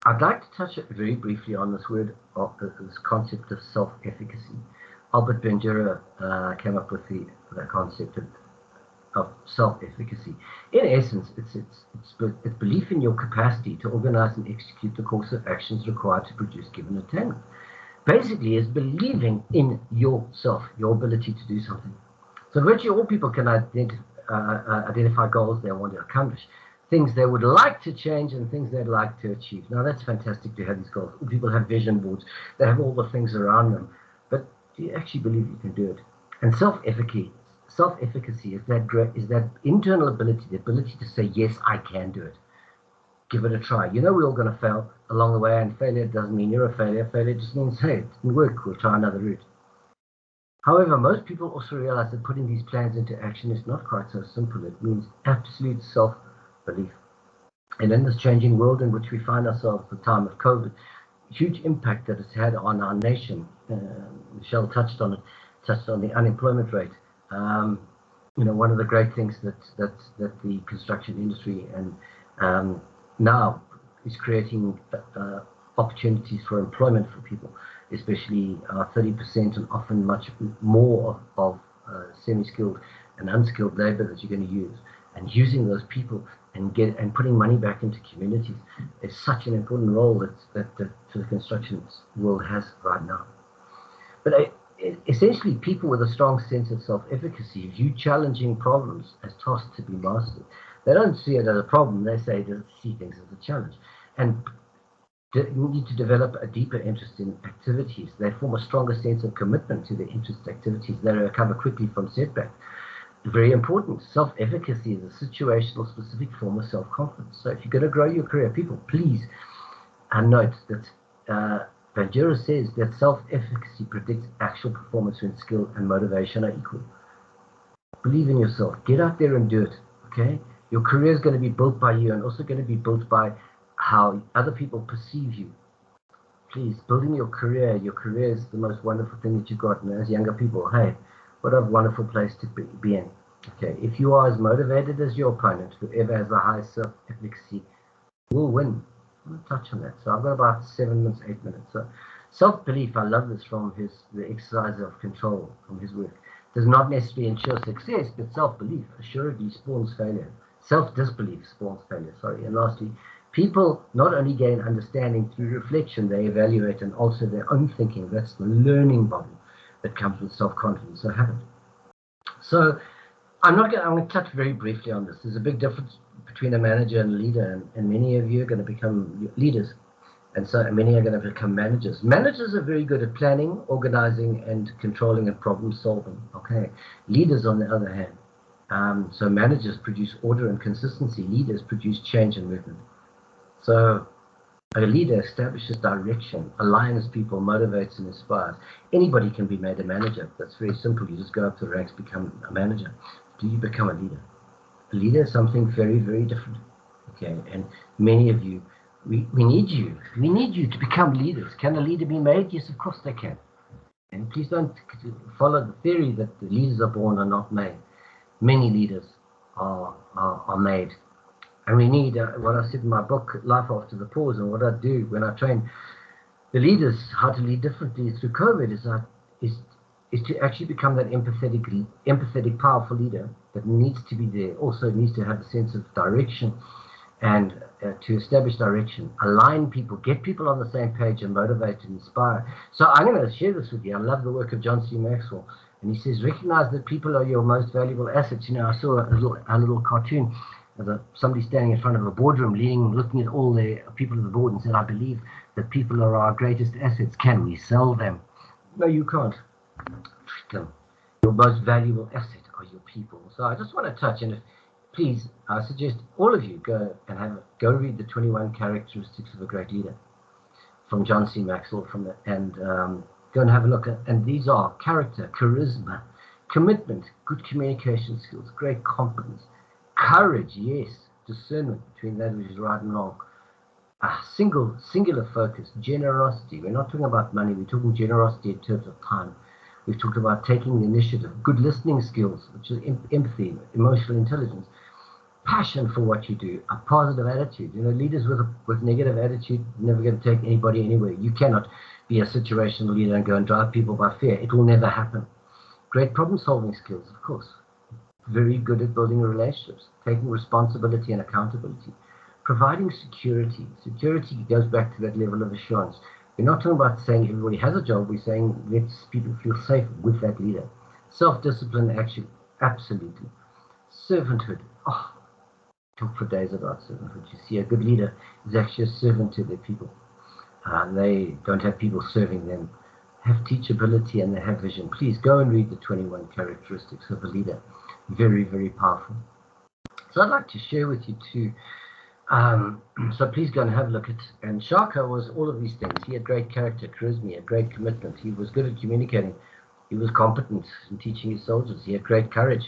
I'd like to touch very briefly on this this concept of self-efficacy. Albert Bandura came up with the concept of self-efficacy. In essence, it's belief in your capacity to organize and execute the course of actions required to produce given attainment. Basically, it's believing in yourself, your ability to do something. So virtually all people can identify goals they want to accomplish, things they would like to change and things they'd like to achieve. Now that's fantastic to have these goals. People have vision boards, they have all the things around them, but do you actually believe you can do it? And self-efficacy is that internal ability, the ability to say, yes, I can do it. Give it a try. You know we're all going to fail along the way, and failure doesn't mean you're a failure. Failure just means, hey, it didn't work, we'll try another route. However, most people also realize that putting these plans into action is not quite so simple. It means absolute self-belief. And in this changing world in which we find ourselves at the time of COVID, huge impact that it's had on our nation. Michelle touched on the unemployment rate. One of the great things that the construction industry and now is creating opportunities for employment for people, especially 30% and often much more of semi-skilled and unskilled labor that you're going to use, and using those people and putting money back into communities is such an important role that the construction world has right now. But essentially, people with a strong sense of self-efficacy view challenging problems as tasks to be mastered. They don't see it as a problem. They see things as a challenge. And you need to develop a deeper interest in activities. They form a stronger sense of commitment to the interest activities. They recover quickly from setbacks. Very important. Self-efficacy is a situational specific form of self-confidence. So if you're going to grow your career, people, please note that Bandura says that self-efficacy predicts actual performance when skill and motivation are equal. Believe in yourself. Get out there and do it. Okay? Your career is going to be built by you and also going to be built by how other people perceive you. Please, building your career is the most wonderful thing that you've got. And as younger people, hey, what a wonderful place to be in. Okay, if you are as motivated as your opponent, whoever has the highest self-efficacy will win. I'm going to touch on that. So I've got about 7 minutes, 8 minutes. So self-belief, I love this from the exercise of control from his work, does not necessarily ensure success, but self-belief assuredly spawns failure. Self-disbelief spawns failure, sorry. And lastly, people not only gain understanding through reflection, they evaluate and alter their own thinking. That's the learning bubble that comes with self-confidence. So have it. So I'm going to touch very briefly on this. There's a big difference between a manager and a leader, and many of you are going to become leaders, and so many are going to become managers. Managers are very good at planning, organizing, and controlling and problem solving. Okay, leaders, on the other hand, so managers produce order and consistency. Leaders produce change and movement. So a leader establishes direction, aligns people, motivates and inspires. Anybody can be made a manager. That's very simple. You just go up the ranks, become a manager. Do you become a leader? A leader is something very, very different. Okay, and many of you, we need you. We need you to become leaders. Can a leader be made? Yes, of course they can. And please don't follow the theory that the leaders are born or not made. Many leaders are made. And we need, what I said in my book, Life After the Pause, and what I do when I train the leaders how to lead differently through COVID is to actually become that empathetic, powerful leader that needs to be there. Also needs to have a sense of direction and to establish direction, align people, get people on the same page and motivate and inspire. So I'm going to share this with you. I love the work of John C. Maxwell. And he says, recognize that people are your most valuable assets. You know, I saw a little cartoon of somebody standing in front of a boardroom, looking at all the people of the board and said, I believe that people are our greatest assets. Can we sell them? No, you can't. Treat them. Your most valuable asset are your people. So I just want to touch, and please, I suggest all of you go read the 21 characteristics of a great leader from John C. Maxwell, and go and have a look at, and these are character, charisma, commitment, good communication skills, great competence, courage, yes, discernment between that which is right and wrong, a singular focus, generosity. We're not talking about money, we're talking generosity in terms of time. We've talked about taking the initiative, good listening skills, which is empathy, emotional intelligence, passion for what you do, a positive attitude. You know, leaders with negative attitude never going to take anybody anywhere. You cannot be a situational leader and go and drive people by fear. It will never happen. Great problem-solving skills, of course. Very good at building relationships, taking responsibility and accountability, providing security. Security goes back to that level of assurance. We're not talking about saying everybody has a job. We're saying let's people feel safe with that leader. Self-discipline, actually, absolutely. Servanthood. Oh, talk for days about servanthood. You see, a good leader is actually a servant to their people. They don't have people serving them. Have teachability and they have vision. Please go and read the 21 characteristics of a leader. Very, very powerful. So I'd like to share with you too. So please go and have a look at. And Shaka was all of these things. He had great character, charisma, he had great commitment. He was good at communicating. He was competent in teaching his soldiers. He had great courage.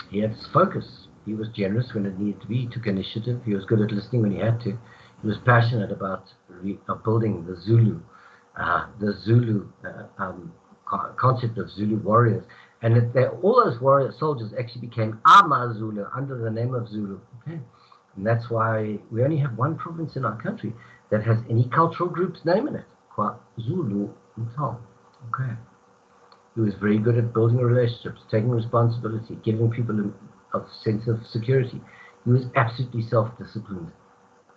He had focus. He was generous when it needed to be. He took initiative. He was good at listening when he had to. He was passionate about building the Zulu concept of Zulu warriors. And all those warrior soldiers actually became AmaZulu under the name of Zulu. Okay. And that's why we only have one province in our country that has any cultural group's name in it, Zulu Natal. Okay. He was very good at building relationships, taking responsibility, giving people a sense of security. He was absolutely self-disciplined.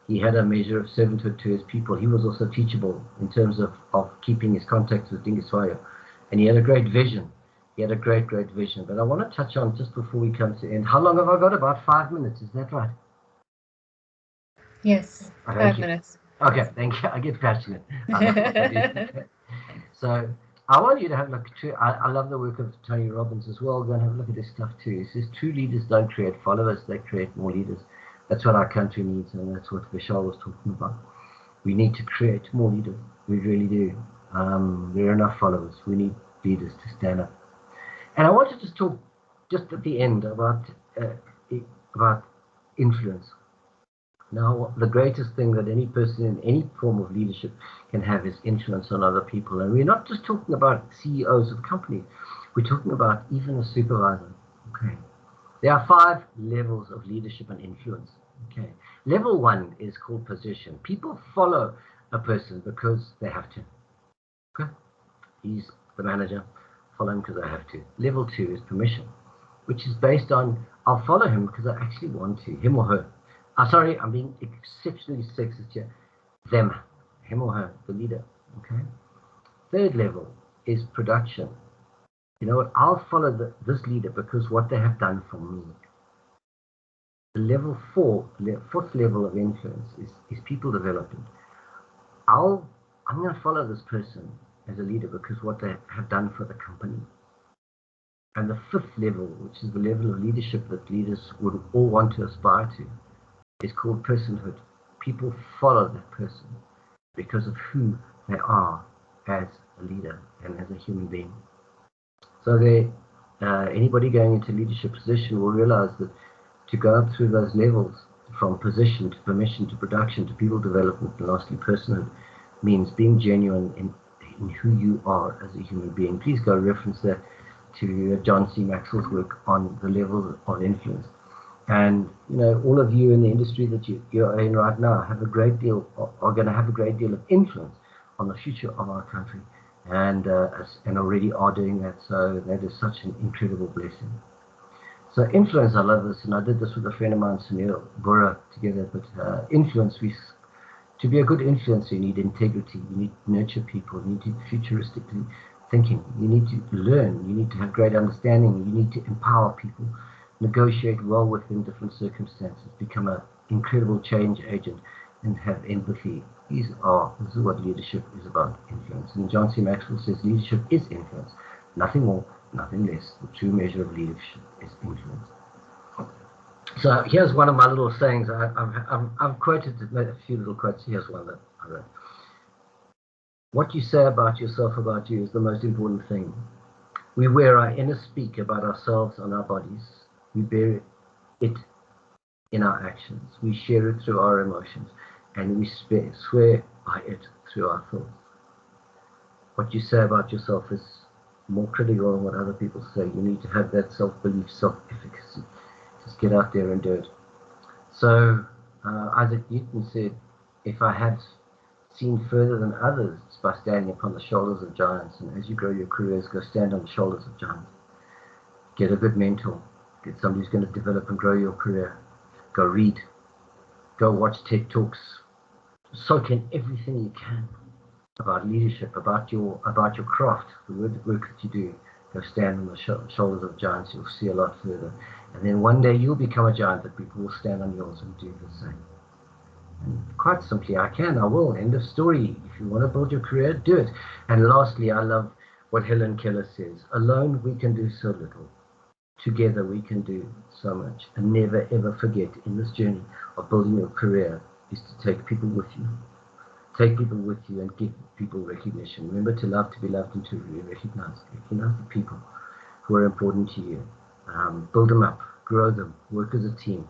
He had a measure of servanthood to his people. He was also teachable in terms of keeping his contacts with Dingiswayo. And he had a great vision. He had a great, great vision. But I want to touch on, just before we come to end, how long have I got? About 5 minutes, is that right? Yes, Thank 5 you. minutes. Okay, thank you. I get passionate. I love what I do. So I want you to have a look too. I love the work of Tony Robbins as well. Go and have a look at his stuff too. He says true leaders don't create followers, they create more leaders. That's what our country needs, and that's what Vishal was talking about. We need to create more leaders. We really do. There are enough followers. We need leaders to stand up. And I want to just talk just at the end about influence. Now, the greatest thing that any person in any form of leadership can have is influence on other people. And we're not just talking about CEOs of companies. We're talking about even a supervisor. Okay. There are 5 levels of leadership and influence. Okay. Level 1 is called position. People follow a person because they have to. Okay. He's the manager. Follow him because I have to. Level 2 is permission, which is based on I'll follow him because I actually want to, him or her. Sorry, I'm being exceptionally sexist here. Them, him or her, the leader. Okay. Third level is production. You know what? I'll follow this leader because what they have done for me. The level 4th level of influence is people development. I'm going to follow this person as a leader because what they have done for the company. And the 5th level, which is the level of leadership that leaders would all want to aspire to, is called personhood. People follow that person because of who they are as a leader and as a human being. So anybody going into leadership position will realize that to go up through those levels, from position to permission to production to people development and lastly personhood, means being genuine in who you are as a human being. Please go reference that to John C. Maxwell's work on the level of influence. And you know, all of you in the industry that you're in right now are going to have a great deal of influence on the future of our country, and already are doing that. So that is such an incredible blessing. So influence, I love this, and I did this with a friend of mine, Sunil Bora, together. But influence, to be a good influencer, you need integrity. You need to nurture people. You need to be futuristically thinking. You need to learn. You need to have great understanding. You need to empower people. Negotiate well within different circumstances, become an incredible change agent, and have empathy. This is what leadership is about, influence. And John C. Maxwell says leadership is influence. Nothing more, nothing less. The true measure of leadership is influence. So here's one of my little sayings. I've quoted a few little quotes. Here's one that I wrote. What you say about yourself, about you, is the most important thing. We wear our inner speak about ourselves on our bodies. We bear it in our actions. We share it through our emotions. And we swear by it through our thoughts. What you say about yourself is more critical than what other people say. You need to have that self-belief, self-efficacy. Just get out there and do it. So Isaac Newton said, if I had seen further than others, it's by standing upon the shoulders of giants. And as you grow your careers, go stand on the shoulders of giants. Get a good mentor. Get somebody who's going to develop and grow your career. Go read. Go watch TED Talks. Soak in everything you can about leadership, about your craft, the work that you do. Go stand on the shoulders of giants. You'll see a lot further. And then one day you'll become a giant that people will stand on yours and do the same. And quite simply, I will. End of story. If you want to build your career, do it. And lastly, I love what Helen Keller says. Alone, we can do so little. Together, we can do so much. And never, ever forget, in this journey of building your career, is to take people with you. Take people with you and give people recognition. Remember to love, to be loved, and to be recognized. Recognize the people who are important to you. Build them up, grow them, work as a team.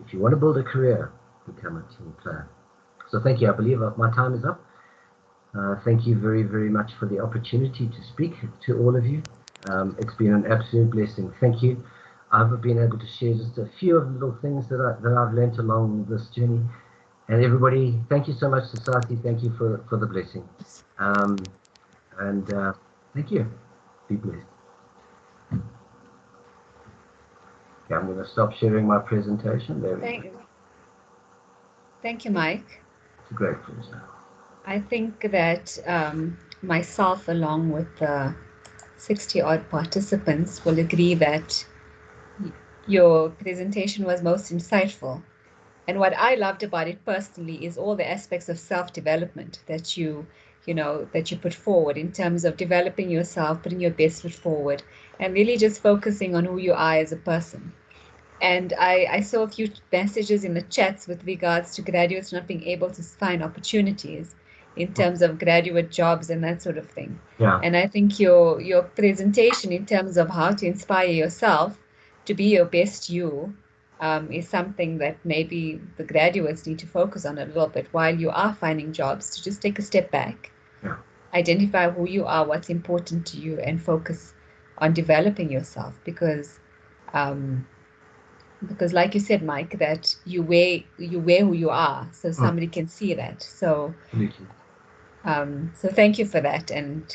If you want to build a career, become a team player. So thank you. I believe my time is up. Thank you very, very much for the opportunity to speak to all of you. It's been an absolute blessing. Thank you. I've been able to share just a few of the little things that I've learned along this journey. And everybody, thank you so much to Sasi. Thank you for the blessing. Thank you. Be blessed. Okay, I'm going to stop sharing my presentation. There we go. Thank you, Mike. It's a great pleasure. I think that myself, along with the 60-odd participants will agree that your presentation was most insightful. And what I loved about it personally is all the aspects of self-development that you put forward in terms of developing yourself, putting your best foot forward, and really just focusing on who you are as a person. And I saw a few messages in the chats with regards to graduates not being able to find opportunities in terms of graduate jobs and that sort of thing. Yeah. And I think your presentation in terms of how to inspire yourself to be your best you is something that maybe the graduates need to focus on a little bit while you are finding jobs, to just take a step back, Yeah. identify who you are, what's important to you, and focus on developing yourself, because like you said, Mike, that you wear who you are, so somebody can see that. So Absolutely. so thank you for that, and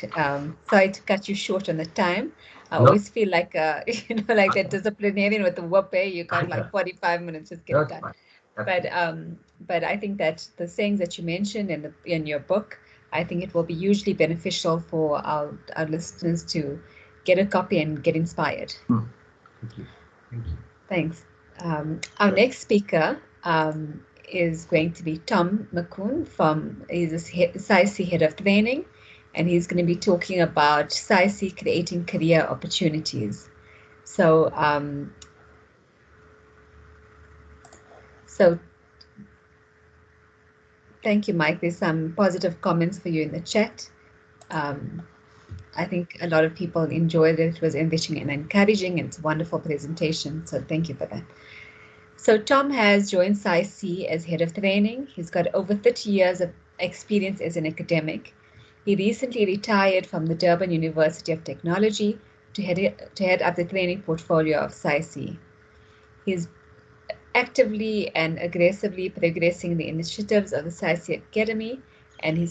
sorry to cut you short on the time. I No. always feel like like that disciplinarian with the whoop, you got like 45 minutes, just get it That's done. fine. But I think that the sayings that you mentioned in your book, I think it will be hugely beneficial for our listeners to get a copy and get inspired. Thank you. Thank you. Thanks. Our next speaker is going to be Tom McCoon he's a SAICE head of training, and he's going to be talking about SAICE creating career opportunities. So, thank you, Mike. There's some positive comments for you in the chat. I think a lot of people enjoyed it. It was enriching and encouraging, and it's a wonderful presentation. So thank you for that. So Tom has joined SAICE as head of training. He's got over 30 years of experience as an academic. He recently retired from the Durban University of Technology to head up the training portfolio of SAICE. He's actively and aggressively progressing the initiatives of the SAICE Academy, and he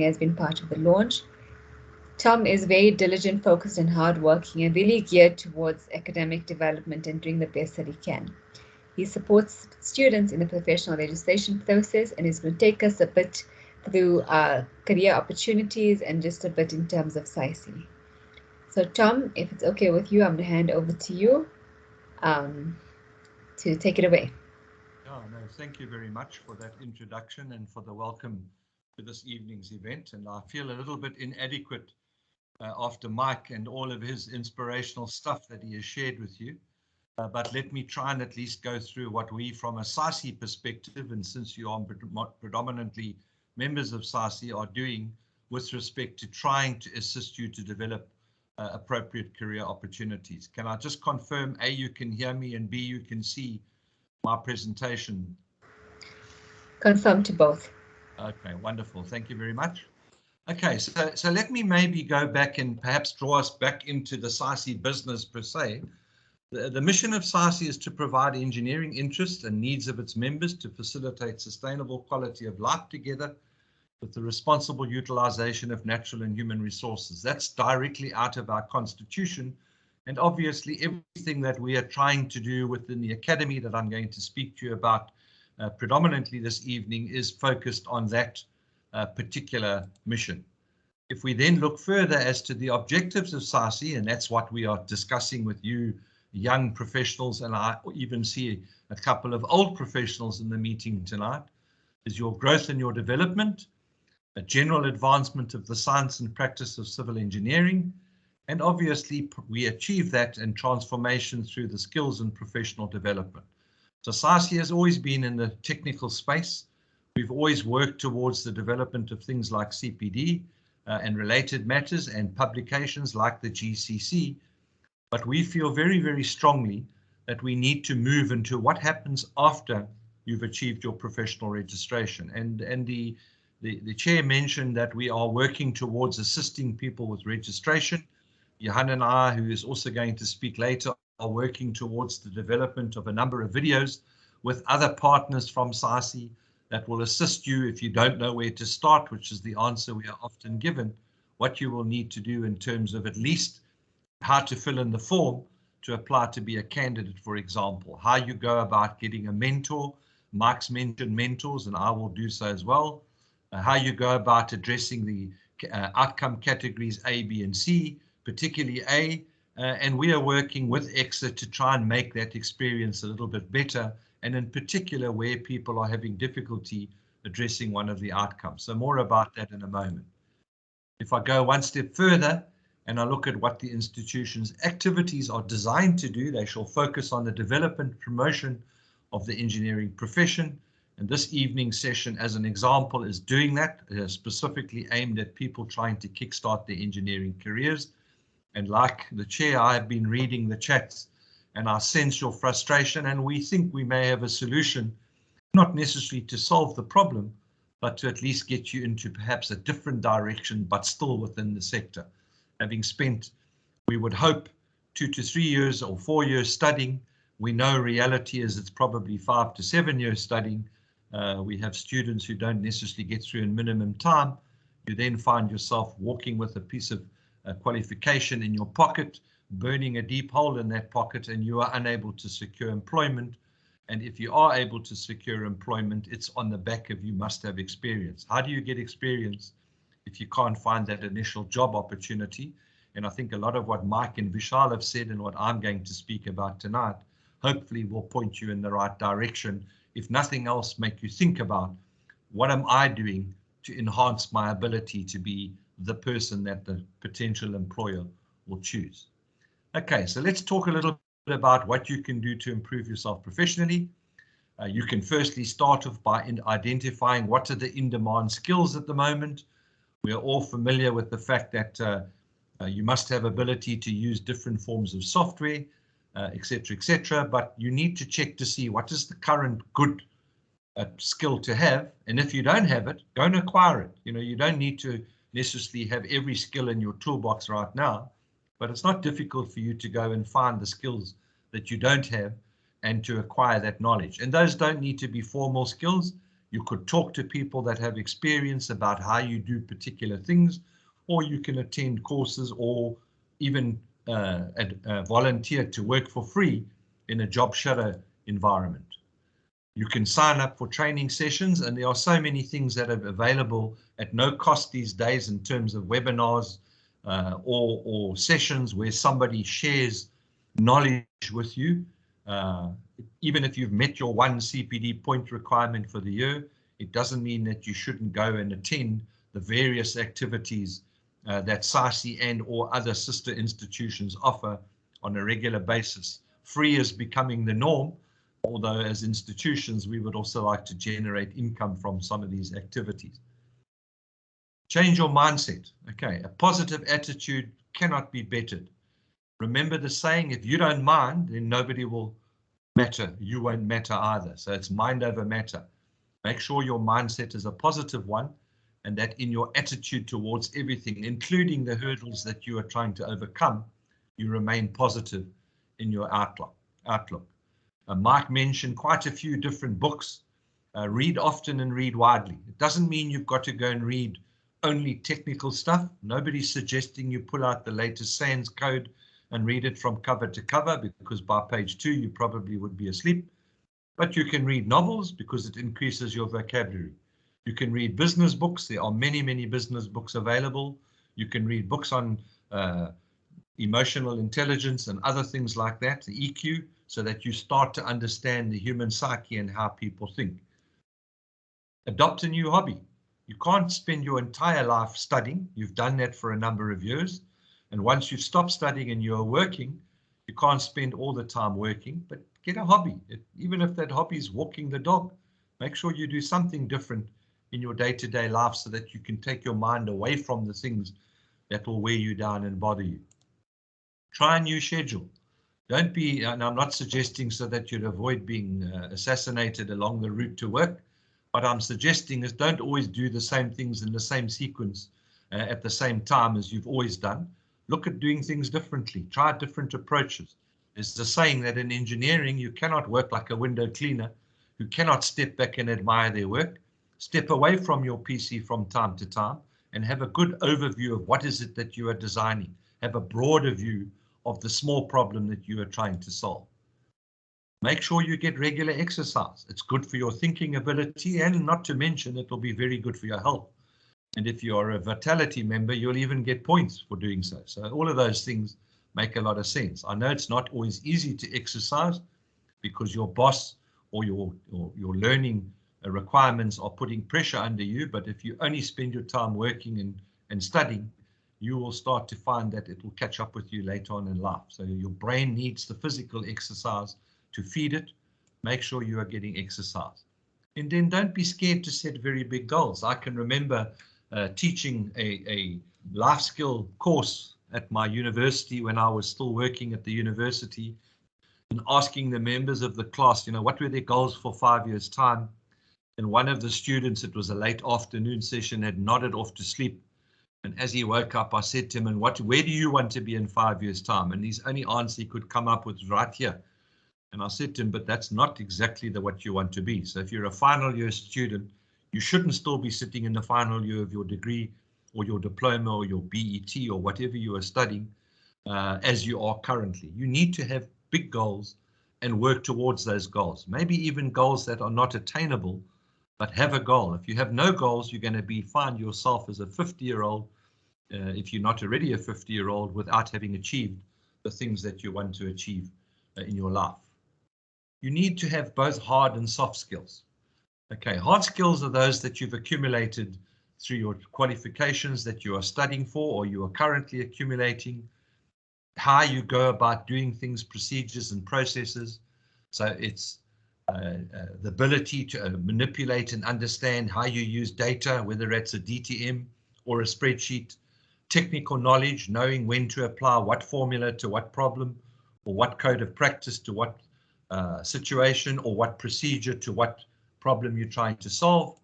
has been part of the launch. Tom is very diligent, focused, and hardworking, and really geared towards academic development and doing the best that he can. He supports students in the professional registration process, and is going to take us a bit through career opportunities and just a bit in terms of SAICE. So Tom, if it's okay with you, I'm going to hand over to you to take it away. No, thank you very much for that introduction and for the welcome to this evening's event. And I feel a little bit inadequate after Mike and all of his inspirational stuff that he has shared with you. But let me try and at least go through what we, from a SAICE perspective, and since you are predominantly members of SAICE, are doing with respect to trying to assist you to develop appropriate career opportunities. Can I just confirm, A, you can hear me, and B, you can see my presentation? Confirm to both. Okay, wonderful. Thank you very much. Okay, so let me maybe go back and perhaps draw us back into the SAICE business per se. The mission of SAICE is to provide engineering interests and needs of its members to facilitate sustainable quality of life together with the responsible utilization of natural and human resources. That's directly out of our constitution, and obviously everything that we are trying to do within the academy that I'm going to speak to you about predominantly this evening is focused on that particular mission. If we then look further as to the objectives of SAICE, and that's what we are discussing with you young professionals, and I even see a couple of old professionals in the meeting tonight, is your growth and your development, a general advancement of the science and practice of civil engineering, and obviously we achieve that in transformation through the skills and professional development. So SAICE has always been in the technical space. We've always worked towards the development of things like CPD and related matters and publications like the GCC. But we feel very, very strongly that we need to move into what happens after you've achieved your professional registration. And the chair mentioned that we are working towards assisting people with registration. Johan and I, who is also going to speak later, are working towards the development of a number of videos with other partners from SAICE that will assist you if you don't know where to start, which is the answer we are often given, what you will need to do in terms of at least how to fill in the form to apply to be a candidate, for example, how you go about getting a mentor. Mike's mentioned mentors, and I will do so as well. How you go about addressing the outcome categories A, B, and C, particularly and we are working with EXA to try and make that experience a little bit better, and in particular where people are having difficulty addressing one of the outcomes. So more about that in a moment. If I go one step further and I look at what the institution's activities are designed to do, they shall focus on the development, promotion of the engineering profession. And this evening session, as an example, is doing that, specifically aimed at people trying to kickstart their engineering careers. And like the chair, I've been reading the chats and I sense your frustration, and we think we may have a solution, not necessarily to solve the problem, but to at least get you into perhaps a different direction, but still within the sector. Having spent, we would hope, 2 to 3 years or 4 years studying, we know reality is it's probably 5 to 7 years studying. We have students who don't necessarily get through in minimum time. You then find yourself walking with a piece of qualification in your pocket, burning a deep hole in that pocket, and you are unable to secure employment. And if you are able to secure employment, it's on the back of you must have experience. How do you get experience if you can't find that initial job opportunity? And I think a lot of what Mike and Vishal have said and what I'm going to speak about tonight, hopefully will point you in the right direction. If nothing else, make you think about what am I doing to enhance my ability to be the person that the potential employer will choose. Okay, so let's talk a little bit about what you can do to improve yourself professionally. You can firstly start off by identifying what are the in-demand skills at the moment. We are all familiar with the fact that you must have ability to use different forms of software, etc., but you need to check to see what is the current good skill to have, and if you don't have it, go and acquire it. You know, you don't need to necessarily have every skill in your toolbox right now, but it's not difficult for you to go and find the skills that you don't have and to acquire that knowledge. And those don't need to be formal skills. You could talk to people that have experience about how you do particular things, or you can attend courses or even volunteer to work for free in a job shadow environment. You can sign up for training sessions, and there are so many things that are available at no cost these days in terms of webinars or sessions where somebody shares knowledge with you. Even if you've met your 1 CPD point requirement for the year, it doesn't mean that you shouldn't go and attend the various activities that SAICE and or other sister institutions offer on a regular basis. Free is becoming the norm, although as institutions, we would also like to generate income from some of these activities. Change your mindset. Okay, a positive attitude cannot be bettered. Remember the saying, if you don't mind, then nobody will matter. You won't matter either. So it's mind over matter. Make sure your mindset is a positive one, and that in your attitude towards everything, including the hurdles that you are trying to overcome, you remain positive in your outlook. Mike mentioned quite a few different books. Read often and read widely. It doesn't mean you've got to go and read only technical stuff. Nobody's suggesting you pull out the latest SANS code and read it from cover to cover, because by page 2 you probably would be asleep. But you can read novels because it increases your vocabulary. You can read business books. There are many, many business books available. You can read books on emotional intelligence and other things like that, the EQ, so that you start to understand the human psyche and how people think. Adopt a new hobby. You can't spend your entire life studying. You've done that for a number of years. And once you've stopped studying and you're working, you can't spend all the time working, but get a hobby. Even if that hobby is walking the dog, make sure you do something different in your day-to-day life so that you can take your mind away from the things that will wear you down and bother you. Try a new schedule. Don't be, and I'm not suggesting so that you'd avoid being assassinated along the route to work. What I'm suggesting is don't always do the same things in the same sequence at the same time as you've always done. Look at doing things differently. Try different approaches. There's a saying that in engineering, you cannot work like a window cleaner who cannot step back and admire their work. Step away from your PC from time to time and have a good overview of what is it that you are designing. Have a broader view of the small problem that you are trying to solve. Make sure you get regular exercise. It's good for your thinking ability, and not to mention it will be very good for your health. And if you are a Vitality member, you'll even get points for doing so. So all of those things make a lot of sense. I know it's not always easy to exercise because your boss or your learning requirements are putting pressure under you. But if you only spend your time working and studying, you will start to find that it will catch up with you later on in life. So your brain needs the physical exercise to feed it. Make sure you are getting exercise. And then don't be scared to set very big goals. I can remember teaching a life skill course at my university when I was still working at the university, and asking the members of the class, you know, what were their goals for 5 years' time. And one of the students, it was a late afternoon session, had nodded off to sleep. And as he woke up, I said to him, and where do you want to be in 5 years' time? And his only answer he could come up with right here. And I said to him, but that's not exactly what you want to be. So if you're a final year student, you shouldn't still be sitting in the final year of your degree or your diploma or your BET or whatever you are studying as you are currently. You need to have big goals and work towards those goals. Maybe even goals that are not attainable, but have a goal. If you have no goals, you're going to find yourself as a 50-year-old, if you're not already a 50-year-old, without having achieved the things that you want to achieve in your life. You need to have both hard and soft skills. Okay, hard skills are those that you've accumulated through your qualifications that you are studying for or you are currently accumulating, how you go about doing things, procedures and processes. So it's the ability to manipulate and understand how you use data, whether it's a DTM or a spreadsheet, technical knowledge, knowing when to apply what formula to what problem or what code of practice to what situation or what procedure to what problem you're trying to solve.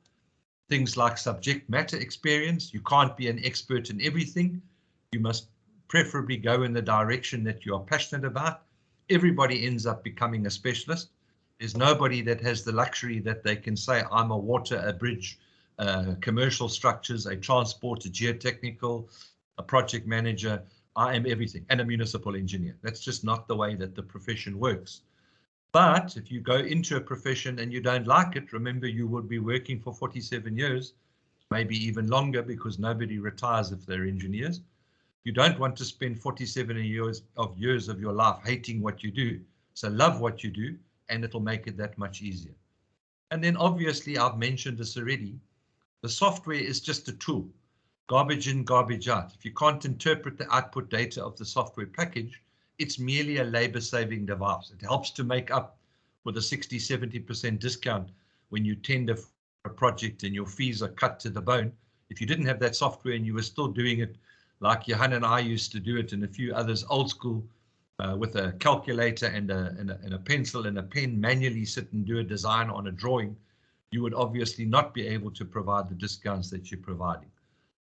Things like subject matter experience. You can't be an expert in everything. You must preferably go in the direction that you are passionate about. Everybody ends up becoming a specialist. There's nobody that has the luxury that they can say, I'm a water, a bridge, commercial structures, a transport, a geotechnical, a project manager. I am everything, and a municipal engineer. That's just not the way that the profession works. But if you go into a profession and you don't like it, remember you will be working for 47 years, maybe even longer, because nobody retires if they're engineers. You don't want to spend 47 years of your life hating what you do. So love what you do, and it'll make it that much easier. And then obviously, I've mentioned this already, the software is just a tool. Garbage in, garbage out. If you can't interpret the output data of the software package, it's merely a labor-saving device. It helps to make up with a 60-70% discount when you tender for a project and your fees are cut to the bone. If you didn't have that software and you were still doing it like Johan and I used to do it, and a few others old school, with a calculator and a pencil and a pen, manually sit and do a design on a drawing, you would obviously not be able to provide the discounts that you're providing.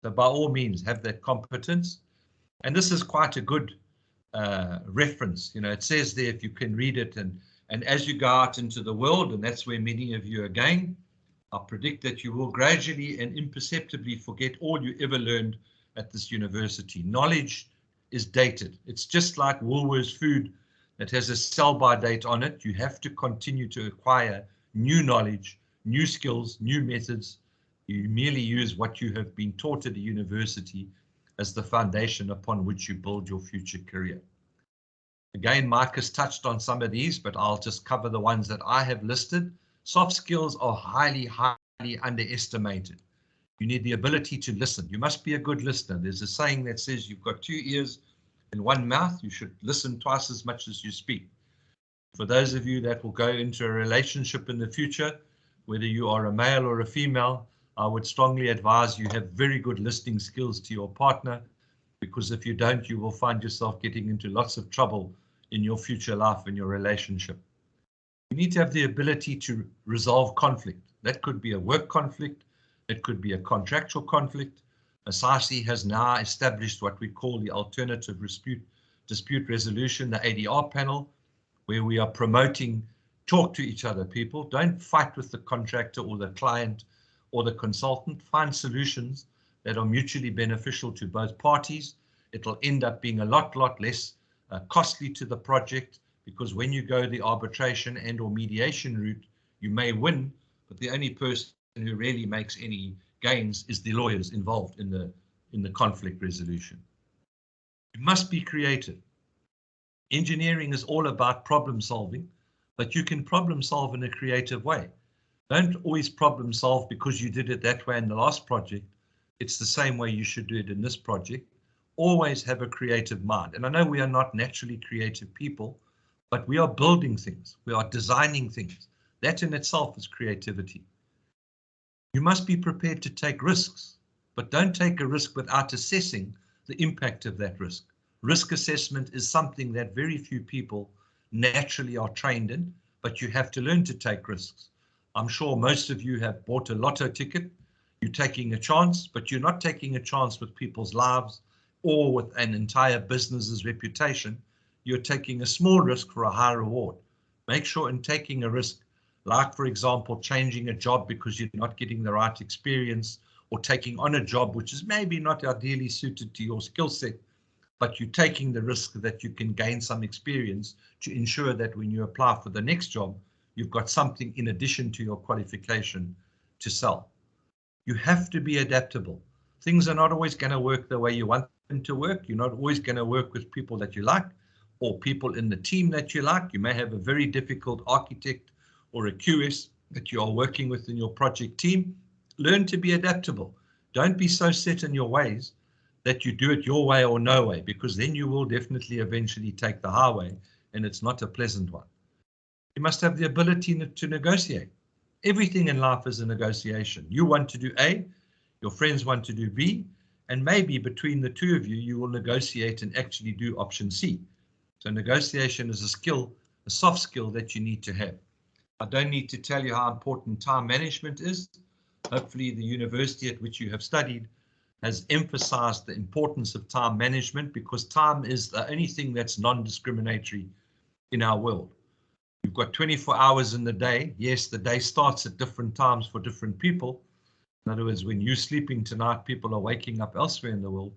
So by all means, have that competence. And this is quite a good reference. You know, it says there, if you can read it, and as you go out into the world, and that's where many of you are going, I predict that you will gradually and imperceptibly forget all you ever learned at this university. Knowledge is dated. It's just like Woolworths food that has a sell-by date on it. You have to continue to acquire new knowledge, new skills, new methods. You merely use what you have been taught at a university as the foundation upon which you build your future career. Again, Mike has touched on some of these, but I'll just cover the ones that I have listed. Soft skills are highly, highly underestimated. You need the ability to listen. You must be a good listener. There's a saying that says you've got 2 ears and 1 mouth. You should listen twice as much as you speak. For those of you that will go into a relationship in the future, whether you are a male or a female, I would strongly advise you have very good listening skills to your partner, because if you don't, you will find yourself getting into lots of trouble in your future life and your relationship. You need to have the ability to resolve conflict. That could be a work conflict. It could be a contractual conflict. SAICE has now established what we call the Alternative Dispute Resolution, the ADR panel, where we are promoting talk to each other, people. Don't fight with the contractor or the client or the consultant. Find solutions that are mutually beneficial to both parties. It'll end up being a lot less costly to the project, because when you go the arbitration and or mediation route, you may win, but the only person who really makes any gains is the lawyers involved in the conflict resolution. You must be creative. Engineering is all about problem solving, but you can problem solve in a creative way. Don't always problem solve because you did it that way in the last project. It's the same way you should do it in this project. Always have a creative mind. And I know we are not naturally creative people, but we are building things. We are designing things. That in itself is creativity. You must be prepared to take risks, but don't take a risk without assessing the impact of that risk. Risk assessment is something that very few people naturally are trained in, but you have to learn to take risks. I'm sure most of you have bought a lotto ticket. You're taking a chance, but you're not taking a chance with people's lives or with an entire business's reputation. You're taking a small risk for a high reward. Make sure in taking a risk, like for example, changing a job because you're not getting the right experience, or taking on a job which is maybe not ideally suited to your skill set, but you're taking the risk that you can gain some experience to ensure that when you apply for the next job, you've got something in addition to your qualification to sell. You have to be adaptable. Things are not always going to work the way you want them to work. You're not always going to work with people that you like or people in the team that you like. You may have a very difficult architect or a QS that you are working with in your project team. Learn to be adaptable. Don't be so set in your ways that you do it your way or no way, because then you will definitely eventually take the highway, and it's not a pleasant one. You must have the ability to negotiate. Everything in life is a negotiation. You want to do A, your friends want to do B, and maybe between the two of you, you will negotiate and actually do option C. So negotiation is a skill, a soft skill that you need to have. I don't need to tell you how important time management is. Hopefully the university at which you have studied has emphasized the importance of time management, because time is the only thing that's non-discriminatory in our world. You've got 24 hours in the day. Yes, the day starts at different times for different people. In other words, when you're sleeping tonight, people are waking up elsewhere in the world,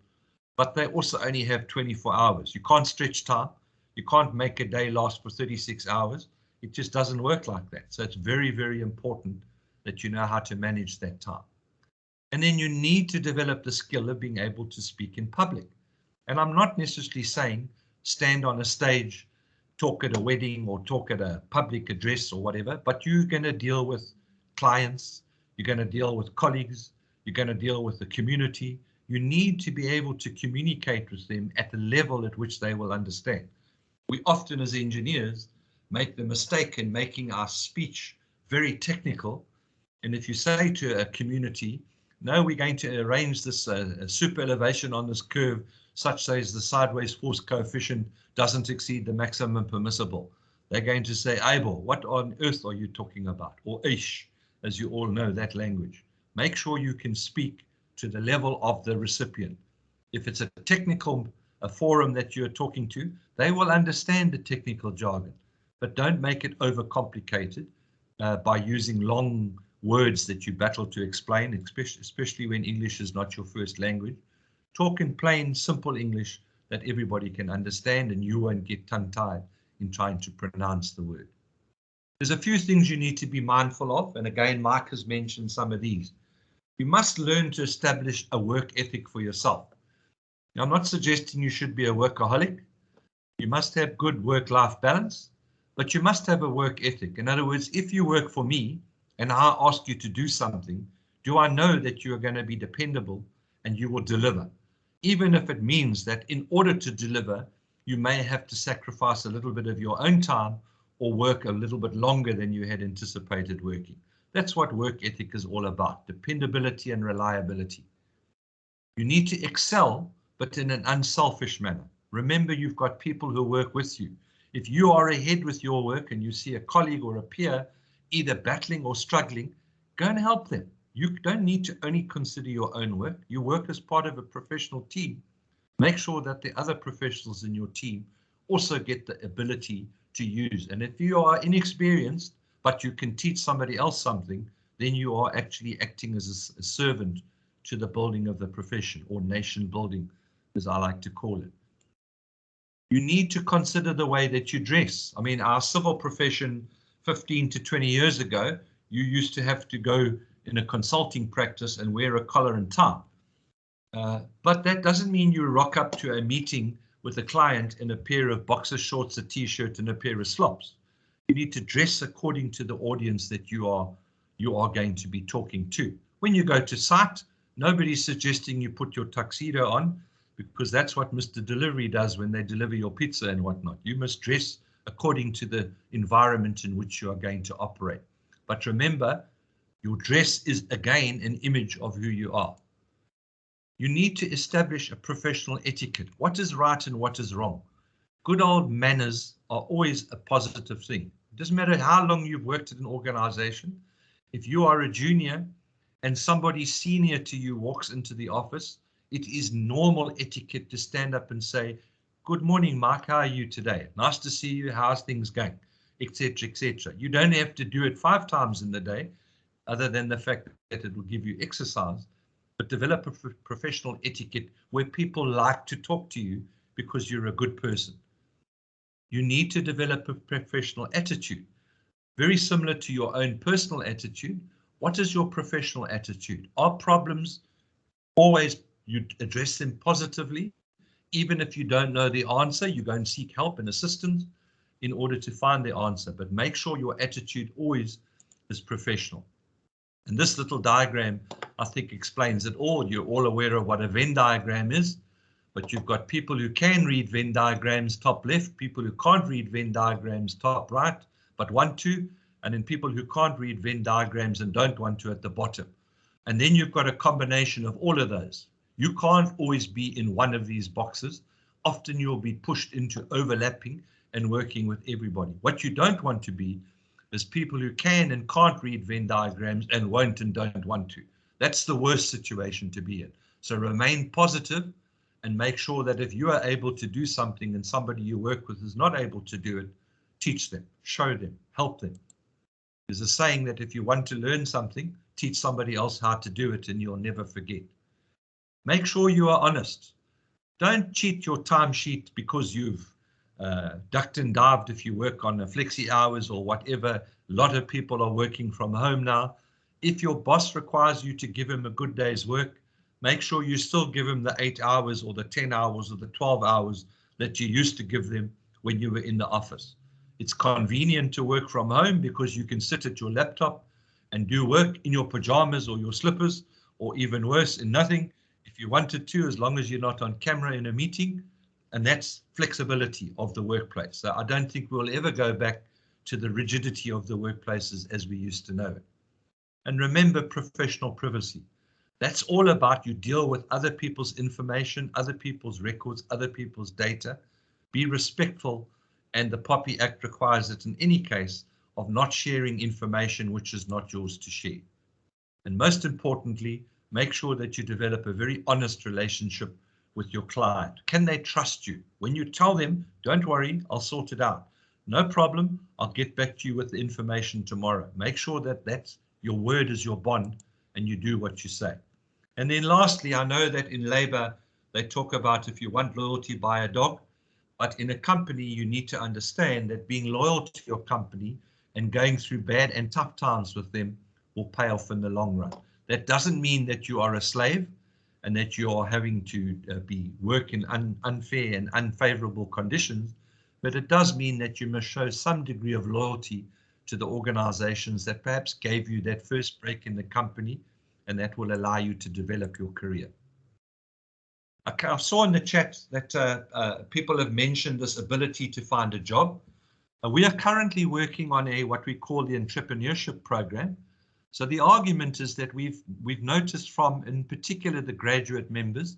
but they also only have 24 hours. You can't stretch time. You can't make a day last for 36 hours. It just doesn't work like that. So it's very, very important that you know how to manage that time. And then you need to develop the skill of being able to speak in public. And I'm not necessarily saying stand on a stage, talk at a wedding or talk at a public address or whatever, but you're going to deal with clients, you're going to deal with colleagues, you're going to deal with the community. You need to be able to communicate with them at the level at which they will understand. We often as engineers make the mistake in making our speech very technical. And if you say to a community, no, we're going to arrange this super elevation on this curve such as the sideways force coefficient doesn't exceed the maximum permissible, they're going to say, Abel, what on earth are you talking about? Or ish, as you all know that language. Make sure you can speak to the level of the recipient. If it's a technical forum that you're talking to, they will understand the technical jargon, but don't make it overcomplicated by using long words that you battle to explain, especially when English is not your first language. Talk in plain, simple English that everybody can understand, and you won't get tongue-tied in trying to pronounce the word. There's a few things you need to be mindful of, and again, Mike has mentioned some of these. You must learn to establish a work ethic for yourself. Now, I'm not suggesting you should be a workaholic. You must have good work-life balance, but you must have a work ethic. In other words, if you work for me and I ask you to do something, do I know that you are going to be dependable and you will deliver? Even if it means that in order to deliver, you may have to sacrifice a little bit of your own time or work a little bit longer than you had anticipated working. That's what work ethic is all about, dependability and reliability. You need to excel, but in an unselfish manner. Remember, you've got people who work with you. If you are ahead with your work and you see a colleague or a peer either battling or struggling, go and help them. You don't need to only consider your own work. You work as part of a professional team. Make sure that the other professionals in your team also get the ability to use. And if you are inexperienced, but you can teach somebody else something, then you are actually acting as a servant to the building of the profession, or nation building, as I like to call it. You need to consider the way that you dress. I mean, our civil profession 15 to 20 years ago, you used to have to go in a consulting practice and wear a collar and tie. But that doesn't mean you rock up to a meeting with a client in a pair of boxer shorts, a t-shirt, and a pair of slops. You need to dress according to the audience that you are going to be talking to. When you go to site, nobody's suggesting you put your tuxedo on, because that's what Mr. Delivery does when they deliver your pizza and whatnot. You must dress according to the environment in which you are going to operate. But remember, your dress is again an image of who you are. You need to establish a professional etiquette. What is right and what is wrong? Good old manners are always a positive thing. It doesn't matter how long you've worked at an organization. If you are a junior and somebody senior to you walks into the office, it is normal etiquette to stand up and say, "Good morning, Mike, how are you today? Nice to see you, how's things going?" Etc., etc. You don't have to do it 5 times in the day, other than the fact that it will give you exercise. But develop a professional etiquette where people like to talk to you because you're a good person. You need to develop a professional attitude, very similar to your own personal attitude. What is your professional attitude? Are problems always, you address them positively? Even if you don't know the answer, you go and seek help and assistance in order to find the answer. But make sure your attitude always is professional. And this little diagram, I think, explains it all. You're all aware of what a Venn diagram is, but you've got people who can read Venn diagrams top left, people who can't read Venn diagrams top right, but want to, and then people who can't read Venn diagrams and don't want to at the bottom. And then you've got a combination of all of those. You can't always be in one of these boxes. Often you'll be pushed into overlapping and working with everybody. What you don't want to be is people who can and can't read Venn diagrams and won't and don't want to. That's the worst situation to be in. So remain positive and make sure that if you are able to do something and somebody you work with is not able to do it, teach them, show them, help them. There's a saying that if you want to learn something, teach somebody else how to do it and you'll never forget. Make sure you are honest. Don't cheat your timesheet because you've ducked and dived if you work on a flexi hours or whatever. A lot of people are working from home now. If your boss requires you to give him a good day's work, make sure you still give him the 8 hours or the 10 hours or the 12 hours that you used to give them when you were in the office. It's convenient to work from home because you can sit at your laptop and do work in your pajamas or your slippers, or even worse, in nothing, if you wanted to, as long as you're not on camera in a meeting. And that's flexibility of the workplace. So I don't think we'll ever go back to the rigidity of the workplaces as we used to know it. And remember professional privacy. That's all about you deal with other people's information, other people's records, other people's data. Be respectful, and the POPI Act requires it in any case of not sharing information which is not yours to share. And most importantly, make sure that you develop a very honest relationship with your client. Can they trust you? When you tell them, don't worry, I'll sort it out. No problem, I'll get back to you with the information tomorrow. Make sure that that's your word is your bond and you do what you say. And then lastly, I know that in labor, they talk about if you want loyalty, buy a dog. But in a company, you need to understand that being loyal to your company and going through bad and tough times with them will pay off in the long run. That doesn't mean that you are a slave and that you are having to work in unfair and unfavorable conditions, but it does mean that you must show some degree of loyalty to the organizations that perhaps gave you that first break in the company, and that will allow you to develop your career. I saw in the chat that people have mentioned this ability to find a job. We are currently working on what we call the entrepreneurship program. So the argument is that we've noticed from, in particular, the graduate members,